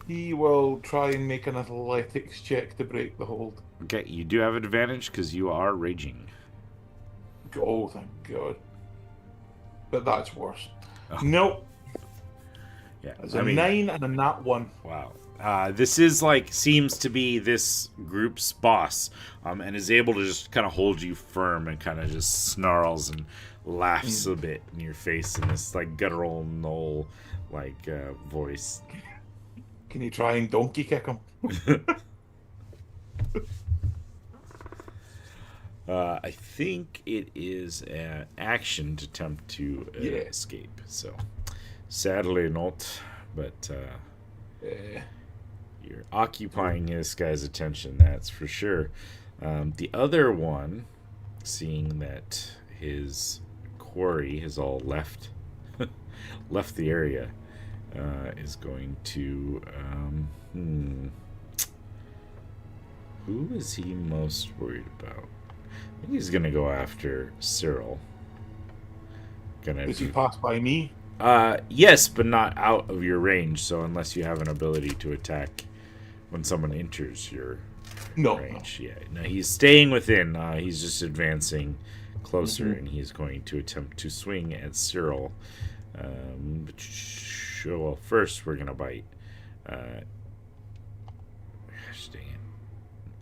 He will try and make an athletics check to break the hold. Okay, you do have an advantage because you are raging. Oh, thank God. But that's worse. Oh. Nope. Yeah, It's a 9 and a nat 1. Wow. This is seems to be this group's boss, and is able to just kind of hold you firm and kind of just snarls and laughs a bit in your face in this guttural gnoll voice. Can you try and donkey kick him? I think it is an action to attempt to escape. So, sadly not, but you're occupying this guy's attention, that's for sure. The other one, seeing that his quarry has all left the area, is going to... who is he most worried about? I think he's going to go after Syryll. Does he pass by me? Yes, but not out of your range, so unless you have an ability to attack when someone enters your range. Yeah, no, he's staying within. He's just advancing closer, and he's going to attempt to swing at Syryll. Well, first we're going to bite. Gosh dang it.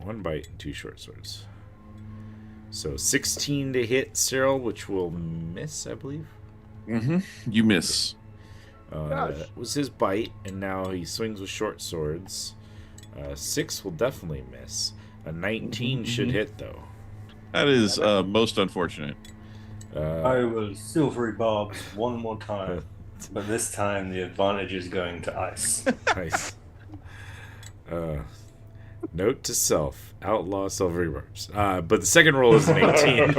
1 bite and 2 short swords. So 16 to hit Syryll, which will miss, I believe. You miss. That was his bite, and now he swings with short swords. 6 will definitely miss. A 19 should hit, though. That is most unfortunate. I will silvery barbs one more time, but this time the advantage is going to Ice. Nice. Note to self: outlaw silvery barbs. But the second roll is an 18.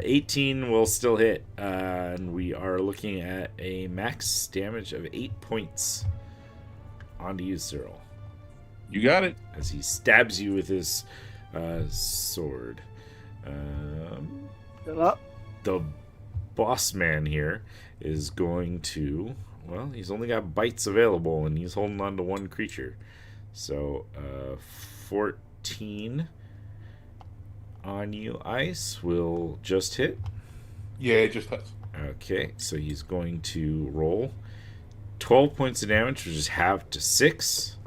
18 will still hit, and we are looking at a max damage of 8 points onto you, Syryll. You got it. As he stabs you with his sword. Still up? The boss man here is going to. Well, he's only got bites available, and he's holding on to one creature. So, 14 on you, Ice, will just hit. Yeah, it just hits. Okay, so he's going to roll 12 points of damage, which is halved to 6.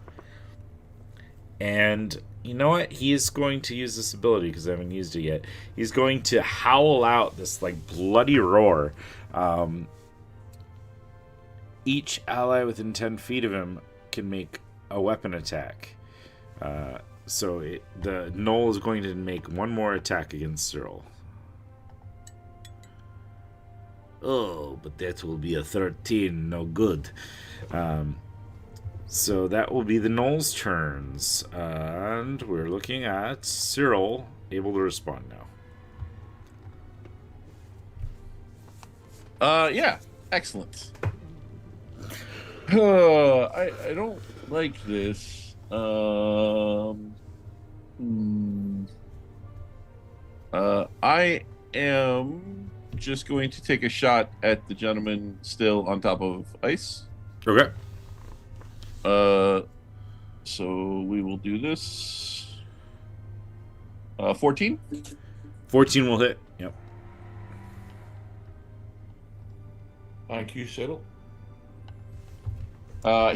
And you know what? He is going to use this ability because I haven't used it yet. He's going to howl out this like bloody roar. Each ally within 10 feet of him can make a weapon attack. The Gnoll is going to make one more attack against Syryll. Oh, but that will be a 13. No good. So that will be the Gnoll's turns. And we're looking at Syryll able to respond now. Yeah, excellent. I don't like this. I am just going to take a shot at the gentleman still on top of Ice. Okay. So we will do this. 14? 14 will hit. Yep. Thank you, Syryll.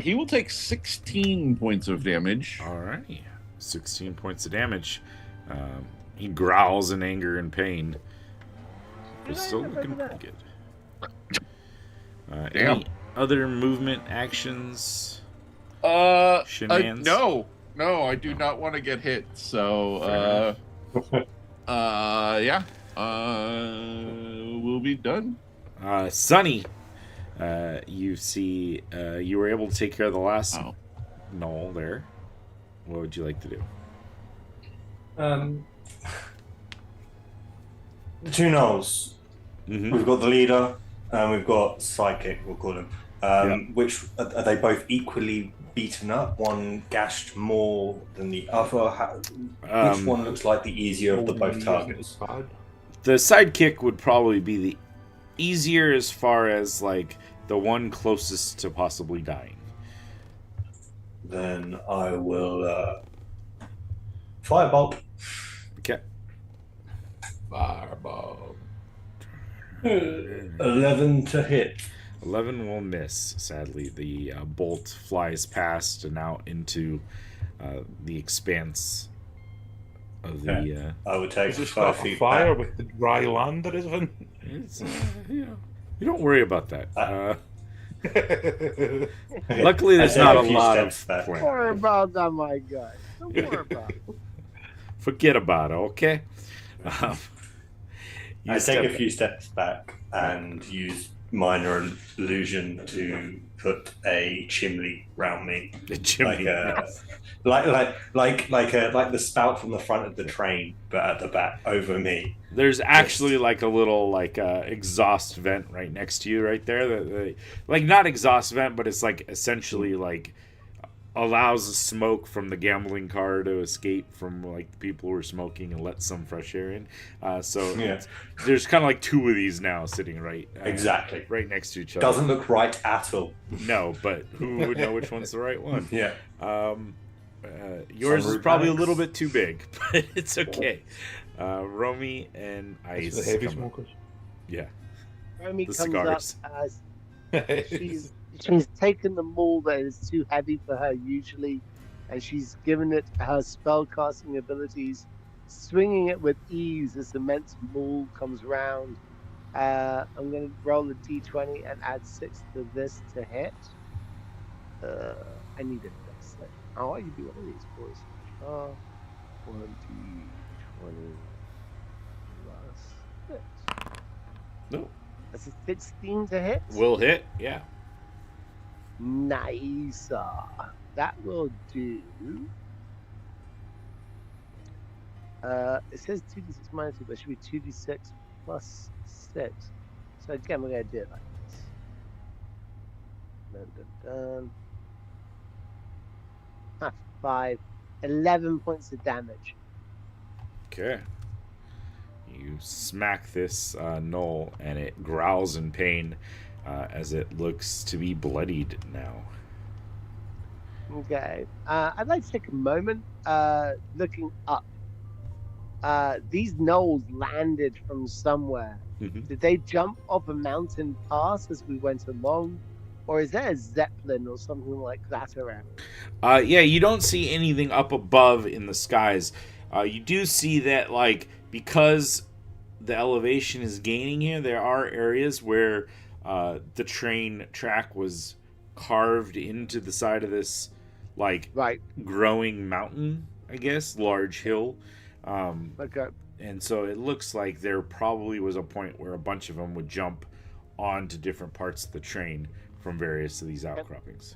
He will take 16 points of damage. All right. 16 points of damage. He growls in anger and pain. He's still looking pretty good. Any other movement actions? No, I do not want to get hit. So, yeah, we'll be done. Sunny, you see, you were able to take care of the last Gnoll there. What would you like to do? The two Gnolls. Mm-hmm. We've got the leader, and we've got Psychic, we'll call him. Which are they both equally beaten up? One gashed more than the other? Which one looks like the easier of the both targets? The sidekick would probably be the easier as far as like the one closest to possibly dying. Then I will firebolt. Okay. Fireball. 11 to hit. 11 will miss, sadly. The bolt flies past and out into the expanse of the... I would take Is this 5 not a feet fire back. with the dry land there isn't? It's, you don't worry about that. Luckily, there's I not take a few lot of steps back. Don't worry about that, my guy. Don't worry about it. Forget about it, okay? I take a few steps back and use minor illusion to put a chimney round me, The chimney. like the spout from the front of the train, but at the back over me. There's actually like a little exhaust vent right next to you, right there. Like not exhaust vent, but it's like essentially like allows the smoke from the gambling car to escape from like the people who are smoking and let some fresh air in. There's kind of like two of these now sitting right Exactly. right next to each other. Doesn't look right at all. No, but who would know which one's the right one? Yeah. Yours is Sunroof probably a packs. little bit too big, but it's okay. Romy and Ice. It's the heavy come up. smokers. Yeah. Romy The comes cigars. up as she's taken the maul that is too heavy for her usually, and she's given it her spellcasting abilities, swinging it with ease as the immense maul comes round. I'm going to roll a d20 and add 6 to this to hit. I need a dice. Oh, you do one of these, boys. 1d20 plus 6. No. That's a 16 to hit. Will hit, yeah. Nice. That will do. It says 2d6 minus 2, but it should be 2d6 plus 6. So again, we're going to do it like this. Dun. 5. 11 points of damage. Okay. You You smack this knoll, and it growls in pain as it looks to be bloodied now. Okay. I'd like to take a moment looking up. These gnolls landed from somewhere. Mhm. Did they jump off a mountain pass as we went along? Or is there a zeppelin or something like that around? Yeah, you don't see anything up above in the skies. You do see that, like, because the elevation is gaining here, there are areas where the train track was carved into the side of this, like, Right. growing mountain, I guess, large hill. Okay. And so it looks like there probably was a point where a bunch of them would jump onto different parts of the train from various of these outcroppings.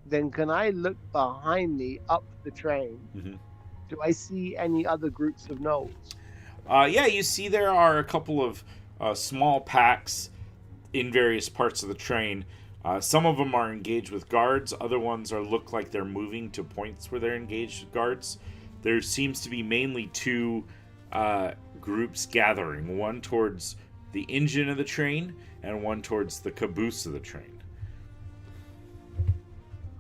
Then can I look behind me up the train? Mhm. Do I see any other groups of gnolls? Yeah, you see there are a couple of small packs in various parts of the train. Some of them are engaged with guards. Other ones look like they're moving to points where they're engaged with guards. There seems to be mainly two groups gathering. One towards the engine of the train and one towards the caboose of the train.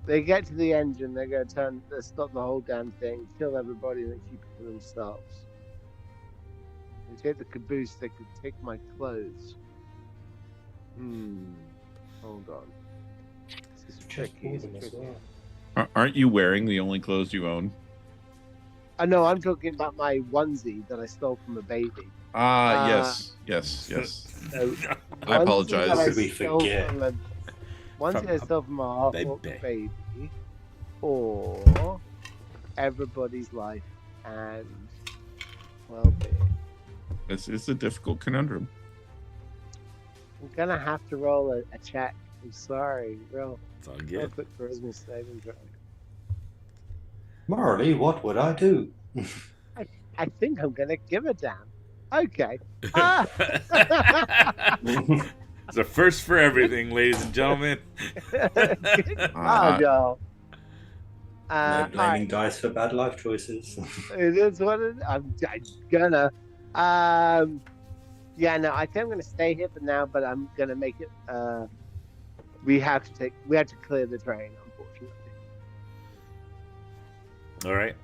They get to the engine, they're going to stop the whole damn thing, kill everybody, and then keep it for themselves. They take the caboose, they could take my clothes. Hold on. This is tricky. It's tricky. Aren't you wearing the only clothes you own? No, I'm talking about my onesie that I stole from a baby. Yes. So, I apologize. Onesie that I Did we stole forget? from a- Onesie I stole from a half-orc baby. baby, or everybody's life and well-being. It's a difficult conundrum. I'm gonna have to roll a check. I'm sorry, real It's all real good. quick charisma saving throw. Morally, what would I do? I think I'm gonna give a damn. Okay. It's a first for everything, ladies and gentlemen. Oh no. No blaming Alright. dice for bad life choices. It is what it is. I'm gonna. Yeah, no, I think I'm gonna stay here for now, but I'm gonna make it. We have to clear the train, unfortunately. All right.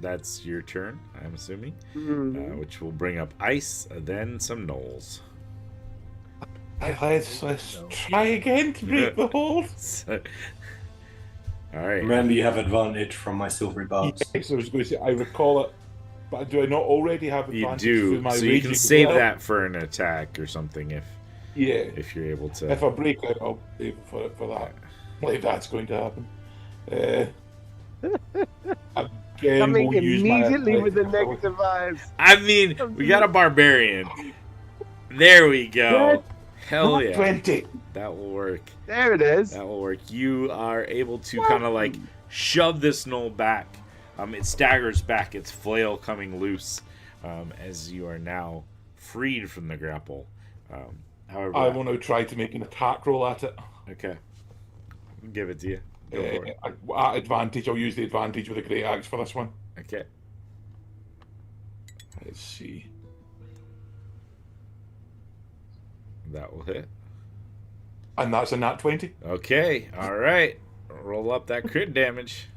That's your turn, I'm assuming, Mhm. which will bring up ice, then some gnolls. Let's try again to break the hold. So- all right. Remember, you have advantage from my silvery barbs. Yes, I was going to say, I recall it, but do I not already have You advantage do, through my so you raging can as save well? that for an attack or something if you're able to. If I break out, I'll save for that. Like that's going to happen. Again, Coming we'll use my immediately with the athletic negative vibes. I mean, we got a barbarian. There we go. Hell ability. yeah. 20. That will work. There it is. That will work. You are able to kind of like shove this gnoll back. It staggers back, its flail coming loose as you are now freed from the grapple. However, I will now try to make an attack roll at it. okay, give it to you. Go for it. At advantage, I'll use the advantage with a great axe for this one. Okay. Let's see. That will hit. And that's a nat 20. Okay. All right. Roll up that crit damage.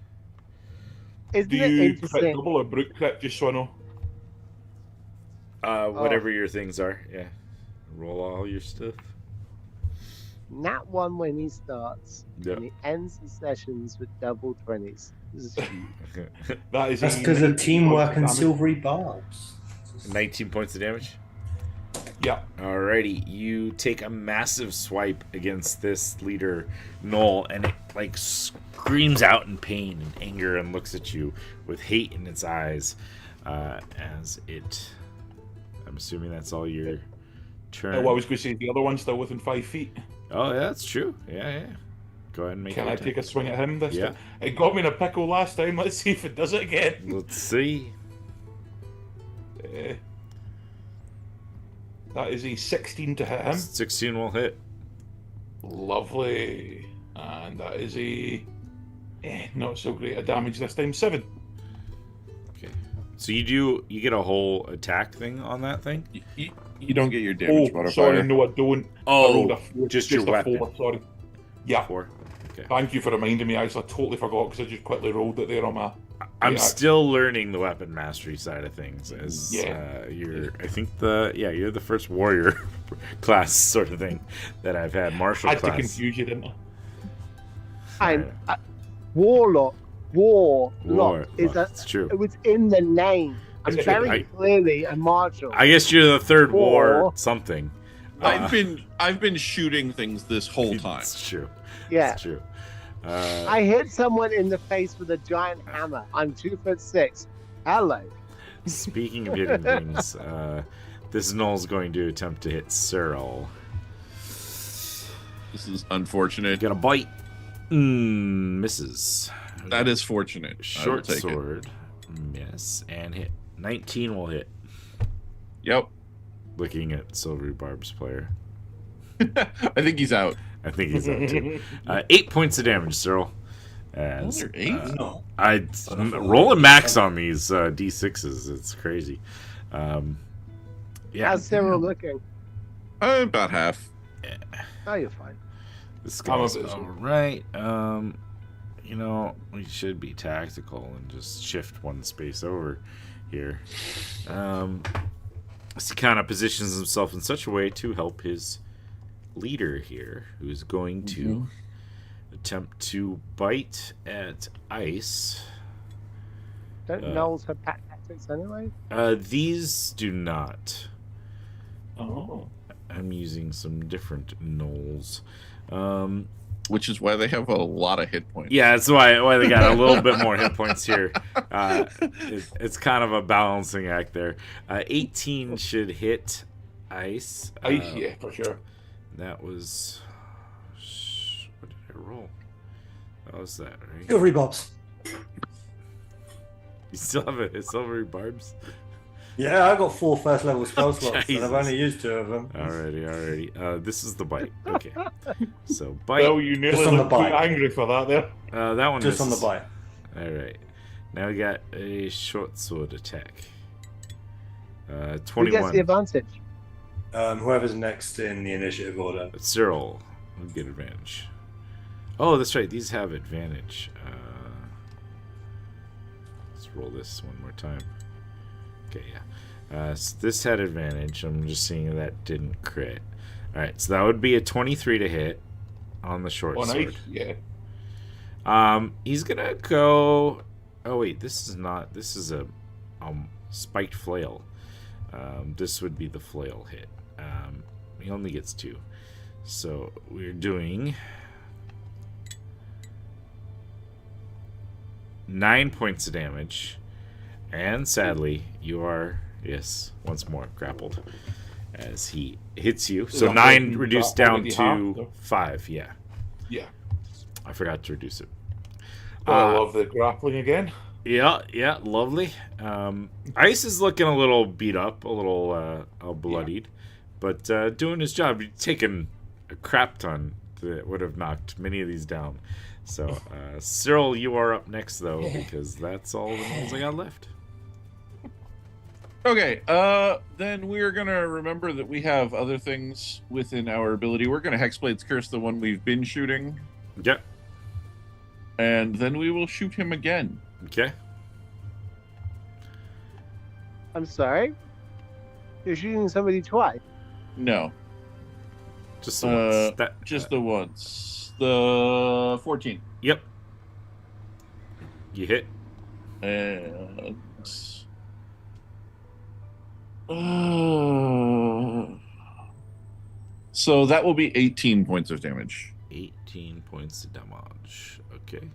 Isn't Do it you crit interesting? double or brute crit, just so I know? Whatever your things are. Yeah. Roll all your stuff. Nat 1 when he starts, Yep. and he ends his sessions with double 20s. This is huge. That is That's a because of 19 teamwork points and of damage. silvery barbs. 19 points of damage. Yeah. Alrighty, you take a massive swipe against this leader, Noel, and it like screams out in pain and anger and looks at you with hate in its eyes as it. I'm assuming that's all your turn. Well, I was going to say the other one's still within 5 feet. Oh, yeah, that's true. Yeah. Go ahead and make Can your I attack. take a swing at him this Yeah. time? It got me in a pickle last time. Let's see if it does it again. Let's see. That is a 16 to hit him. 16 will hit. Lovely. And that is a not so great a damage this time. 7. Okay. So you get a whole attack thing on that thing? You don't get your damage Oh, modifier. sorry, no, I don't. Oh, I rolled a 4, just your a weapon. 4, sorry. Yeah. 4. Okay. Thank you for reminding me. I totally forgot because I just quickly rolled it there on my. I'm Yeah. still learning the weapon mastery side of things. As Yeah. you're the first warrior class sort of thing that I've had. Martial I had class. to confuse you, didn't I? And warlock is It's true. it was in the name. I'm It's very clearly a martial. I guess you're the third war Or- something. I've been shooting things this whole time. It's true. Yeah. It's true. I hit someone in the face with a giant hammer. I'm 2'6". Hello. Speaking of hitting things, this Null's going to attempt to hit Syryll. This is unfortunate. Got a bite. Misses. That is fortunate. I will Short take it. sword. Miss. And hit. 19 will hit. Yep. Looking at Silvery Barb's player. I think he's out. I think he's out too. 8 points of damage, Cyril. As, Another 8? No. I'm rolling max on these D6s. It's crazy. Yeah. How's Cyril looking? About half. Oh, you're fine. This I'm a guy's bit all sore. right. We should be tactical and just shift one space over here. He kind of positions himself in such a way to help his leader here, who's going to attempt to bite at ice. Don't gnolls have pack tactics anyway? These do not. Oh. I'm using some different gnolls. Which is why they have a lot of hit points. Yeah, that's why they got a little bit more hit points here. It's kind of a balancing act there. 18 should hit ice. Ice, yeah, for sure. That was... What did I roll? What was that, right? Silvery Bobs. You still have a Silvery Barbs? Yeah, I got 4 first level spell slots, and Jesus. I've only used 2 of them. Alrighty. This is the bite. Okay. So, bite. Well, you nearly Just on the looked quite bite. angry for that there. That one Just on the misses. bite. Alright. Now we got a short sword attack. Who gets 21. the advantage? Whoever's next in the initiative order. Cyril will get advantage. Oh, that's right. These have advantage. Let's roll this one more time. Okay, yeah. So this had advantage. I'm just seeing that didn't crit. Alright, so that would be a 23 to hit on the short On sword. ice, yeah. He's gonna go... Oh, wait. This is not... This is a spiked flail. This would be the flail hit. He only gets 2. So we're doing 9 points of damage. And sadly, you are, yes, once more grappled as he hits you. So that 9 making reduced that down already to half, though? 5, yeah. Yeah. I forgot to reduce it. I love the grappling again. Yeah, lovely. Ice is looking a little beat up, a little bloodied, but doing his job. He's taken a crap ton that would have knocked many of these down. So, Cyril, you are up next, though, because that's all the ones I got left. Okay, then we're gonna remember that we have other things within our ability. We're gonna Hexblade's Curse the one we've been shooting, Yep. and then we will shoot him again. Okay. I'm sorry? You're shooting somebody twice? No, Just the once. just the once. The 14. Yep. You hit. And so that will be 18 points of damage. 18 points of damage. Okay.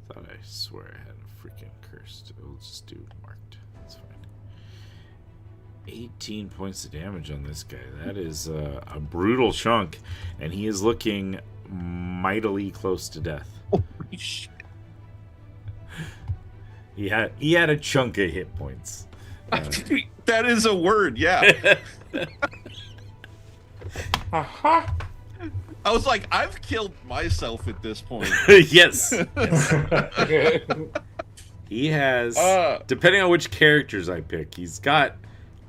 Thought I swear I had a freaking cursed. We'll just do marked. That's fine. 18 points of damage on this guy. That is a brutal chunk, and he is looking mightily close to death. Holy shit. He had a chunk of hit points. That is a word, yeah. Aha! I was like, I've killed myself at this point. Yes. He has, depending on which characters I pick, he's got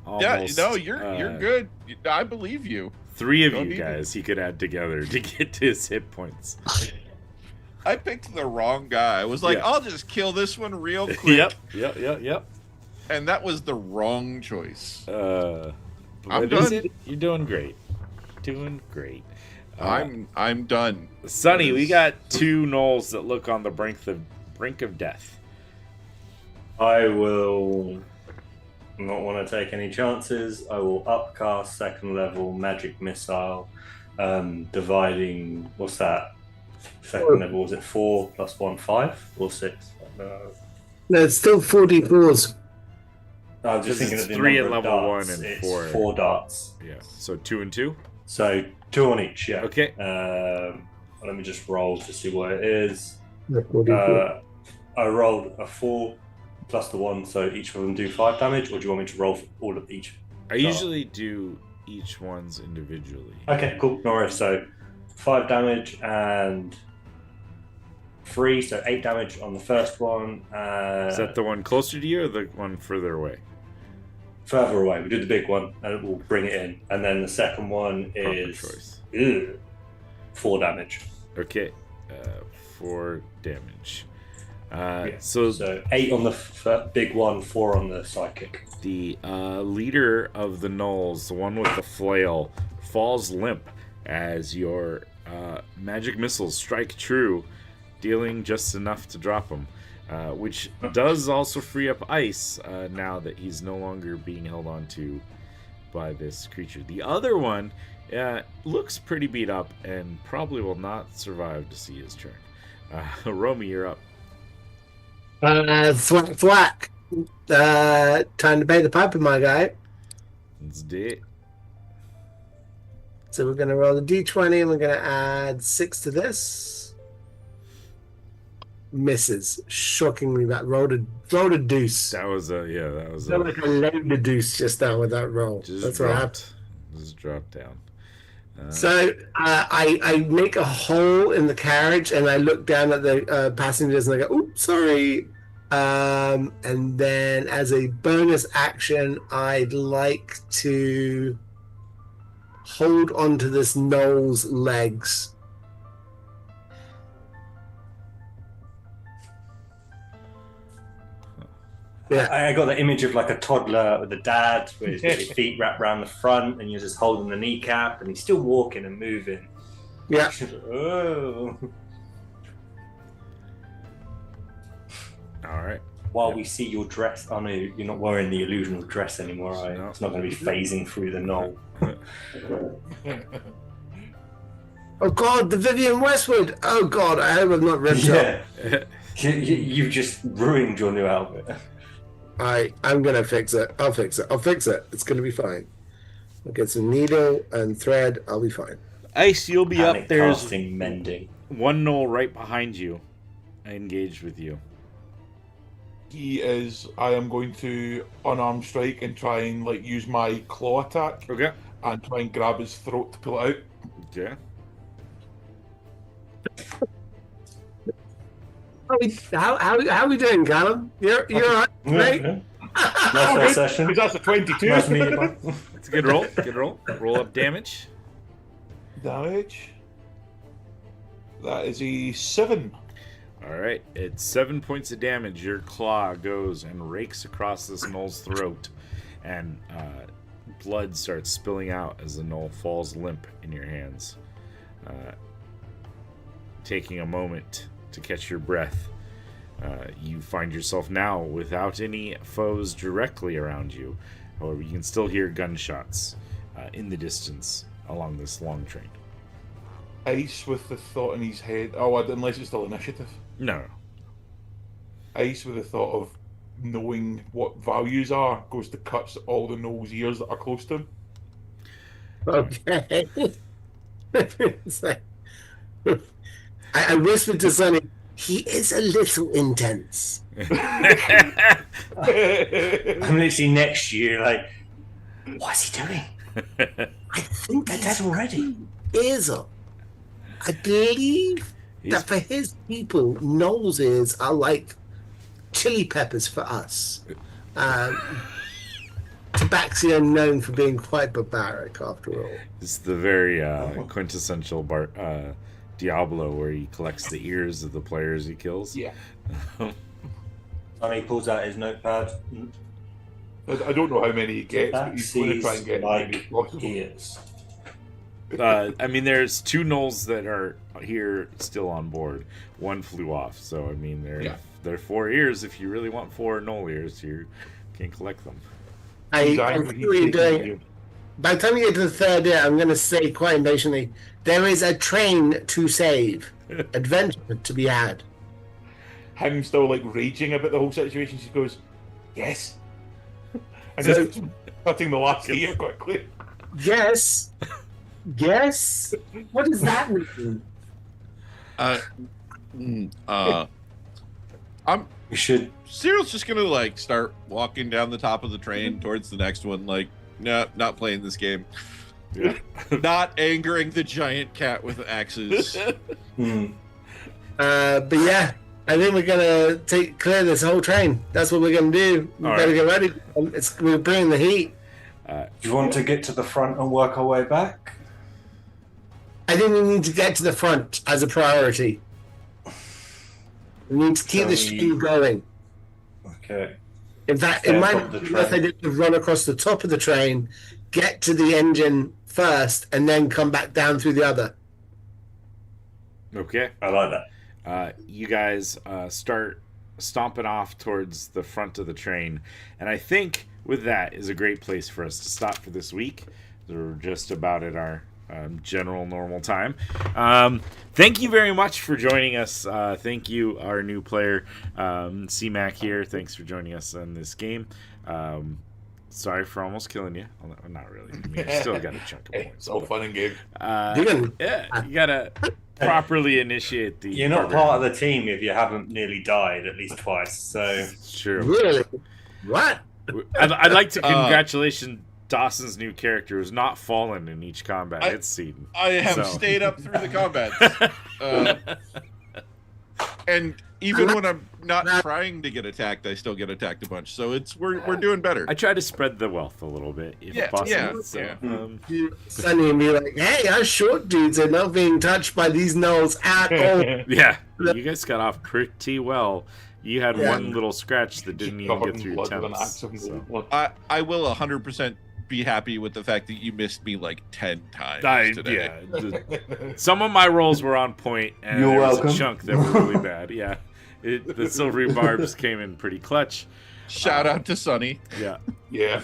almost... Yeah, no, you're good. I believe you. 3 of you guys he could add together to get to his hit points. I picked the wrong guy. I was like, I'll just kill this one real quick. Yep. And that was the wrong choice. I'm done. You're doing great. Doing great. I'm done. Sonny, we got 2 gnolls that look on the brink of death. I will not want to take any chances. I will upcast 2nd level magic missile, dividing. What's that? 2nd level, was it 4 + 1, 5 or 6? No, it's still 44s. I'm just thinking of the 3 at number of level darts. 1 and It's 4. 4 darts. Yeah. So 2 and 2. So 2 on each. Yeah. Okay. Let me just roll to see what it is. 44. I rolled a 4 plus the 1, so each of them do 5 damage. Or do you want me to roll for all of each? I usually do each one's individually. Okay, cool. No worries. So 5 damage and 3, so 8 damage on the first one. Is that the one closer to you or the one further away? Further away. We do the big one and it will bring it in. And then the second one is 4 damage. Okay. 4 damage. Yeah. So 8 on the big one, 4 on the psychic. The leader of the gnolls, the one with the flail, falls limp as your magic missiles strike true, dealing just enough to drop him, which does also free up Ice now that he's no longer being held on to by this creature. The other one looks pretty beat up and probably will not survive to see his turn. Romy, you're up. Thwack. Time to pay the piper, my guy. Let's do it. So we're going to roll the d20 and we're going to add 6 to this. Misses. Shockingly, that rolled a deuce. That was a like a loaded deuce just now with that roll. That's what happened. Just dropped down. So I make a hole in the carriage and I look down at the passengers and I go, "Oops, sorry." And then as a bonus action, I'd like to hold onto this gnoll's legs. Yeah, I got the image of like a toddler with a dad with his feet wrapped around the front, and you're just holding the kneecap, and he's still walking and moving. Yeah. Oh. All right. While we see your dress, oh no, you're not wearing the illusional dress anymore, right? No. It's not going to be phasing through the knoll. Oh God, the Vivian Westwood. Oh God, I hope I've not ripped up. You've just ruined your new outfit. I'm gonna fix it. I'll fix it. It's gonna be fine. I'll get some needle and thread. I'll be fine. Ice, you'll be up. There's Casting mending. one gnoll right behind you, engaged with you. I am going to unarmed strike and try and use my claw attack. Okay. And try and grab his throat to pull it out. Okay. How are we doing, Callum? You're all right, right? Nice first session. That's a 22. Nice meeting you. It's a good roll. Roll up damage. Damage. That is a 7. All right. It's 7 points of damage. Your claw goes and rakes across this gnoll's throat, and blood starts spilling out as the gnoll falls limp in your hands. Taking a moment to catch your breath, you find yourself now without any foes directly around you. However, you can still hear gunshots in the distance along this long train. Ice with the thought in his head. Oh, unless it's still initiative. No. Ice with the thought of knowing what values are goes to cut all the gnolls' ears that are close to him. Okay. It's like, I whispered to Sonny, he is a little intense. I'm literally next to you, like, what's he doing? I think They're dead already. Ears up. I believe that for his people, Noel's ears are like chili peppers for us. Tabaxi known for being quite barbaric, after all. It's the very quintessential Diablo where he collects the ears of the players he kills. Yeah. And he pulls out his notepad. I don't know how many he gets, but he's going to try and get as many as like possible. ears. I mean, there's 2 gnolls that are here still on board. 1 flew off, so I mean, there are 4 ears. If you really want 4 gnoll ears, you can collect them. I see what you're doing. By the time you get to the 3rd ear, I'm going to say quite impatiently, there is a train to save, adventure to be had. Him still like raging about the whole situation. She goes, "Yes," and just cutting the last ear quickly. Yes. Yes. What does that mean? You should. Cyril's just gonna like start walking down the top of the train towards the next one. Like, no, not playing this game. Yeah. Not angering the giant cat with axes. But yeah, I think we're gonna clear this whole train. That's what we're gonna do. We better get ready. We're bringing the heat. Do you want to get to the front and work our way back? I think we need to get to the front as a priority. We need to keep the stream going. Okay. In fact, it might be best idea to run across the top of the train, get to the engine first, and then come back down through the other. Okay. I like that. You guys start stomping off towards the front of the train, and I think with that is a great place for us to stop for this week. We're just about at our general normal time. Thank you very much for joining us. Thank you, our new player, C-Mac here. Thanks for joining us on this game. Sorry for almost killing you. Well, not really. I mean, you still got a chunk of points. It's all fun and game. Yeah, you gotta properly initiate the. You're not part of the team if you haven't nearly died at least twice. So It's true. Really? What? I'd like to congratulate Dawson's new character who's not fallen in each combat it's seen. I have stayed up through the combat. And even when I'm not trying to get attacked, I still get attacked a bunch. So we're doing better. I try to spread the wealth a little bit, if possible. Sunny and be like, hey, our short dudes are not being touched by these gnolls at all. Yeah, you guys got off pretty well. You had one little scratch that didn't even get through your temps. I will 100% be happy with the fact that you missed me like 10 times today. Some of my rolls were on point, and there was a chunk that were really bad. Yeah, the silvery barbs came in pretty clutch. Shout out to Sunny. Yeah,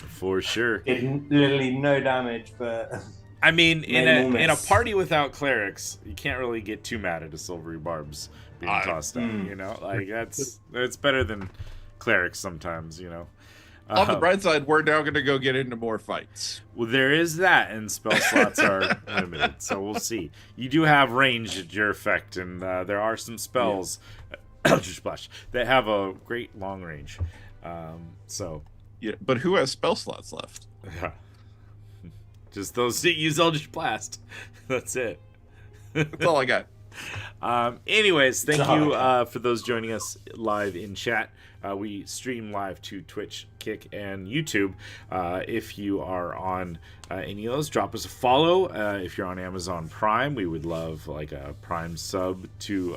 for sure. Did literally no damage, but I mean, in a party without clerics, you can't really get too mad at a silvery barbs being tossed out. You know, like it's better than clerics sometimes. You know. On the bright side, we're now going to go get into more fights. Well, there is that, and spell slots are limited, so we'll see. You do have range at your effect, and there are some spells, Eldritch Splash, that have a great long range. Yeah, but who has spell slots left? Just those that use Eldritch Blast. That's it. That's all I got. Anyways, thank you for those joining us live in chat. We stream live to Twitch, Kick, and YouTube. If you are on any of those, drop us a follow. If you're on Amazon Prime, we would love like a Prime sub to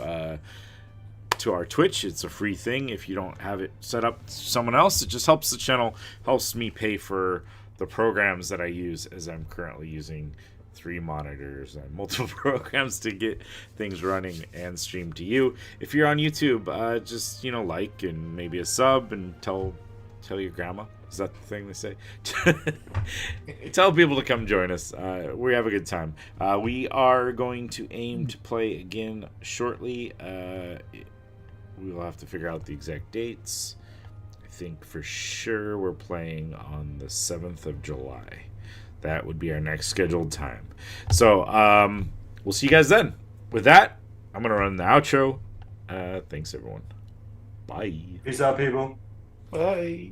our Twitch. It's a free thing. If you don't have it set up someone else, it just helps the channel, helps me pay for the programs that I use, as I'm currently using 3 monitors and multiple programs to get things running and stream to you. If you're on YouTube, just like and maybe a sub, and tell your grandma. Is that the thing they say? Tell people to come join us. We have a good time. We are going to aim to play again shortly. We will have to figure out the exact dates. I think for sure we're playing on the 7th of July. That would be our next scheduled time. So, we'll see you guys then. With that, I'm going to run the outro. Thanks, everyone. Bye. Peace out, people. Bye.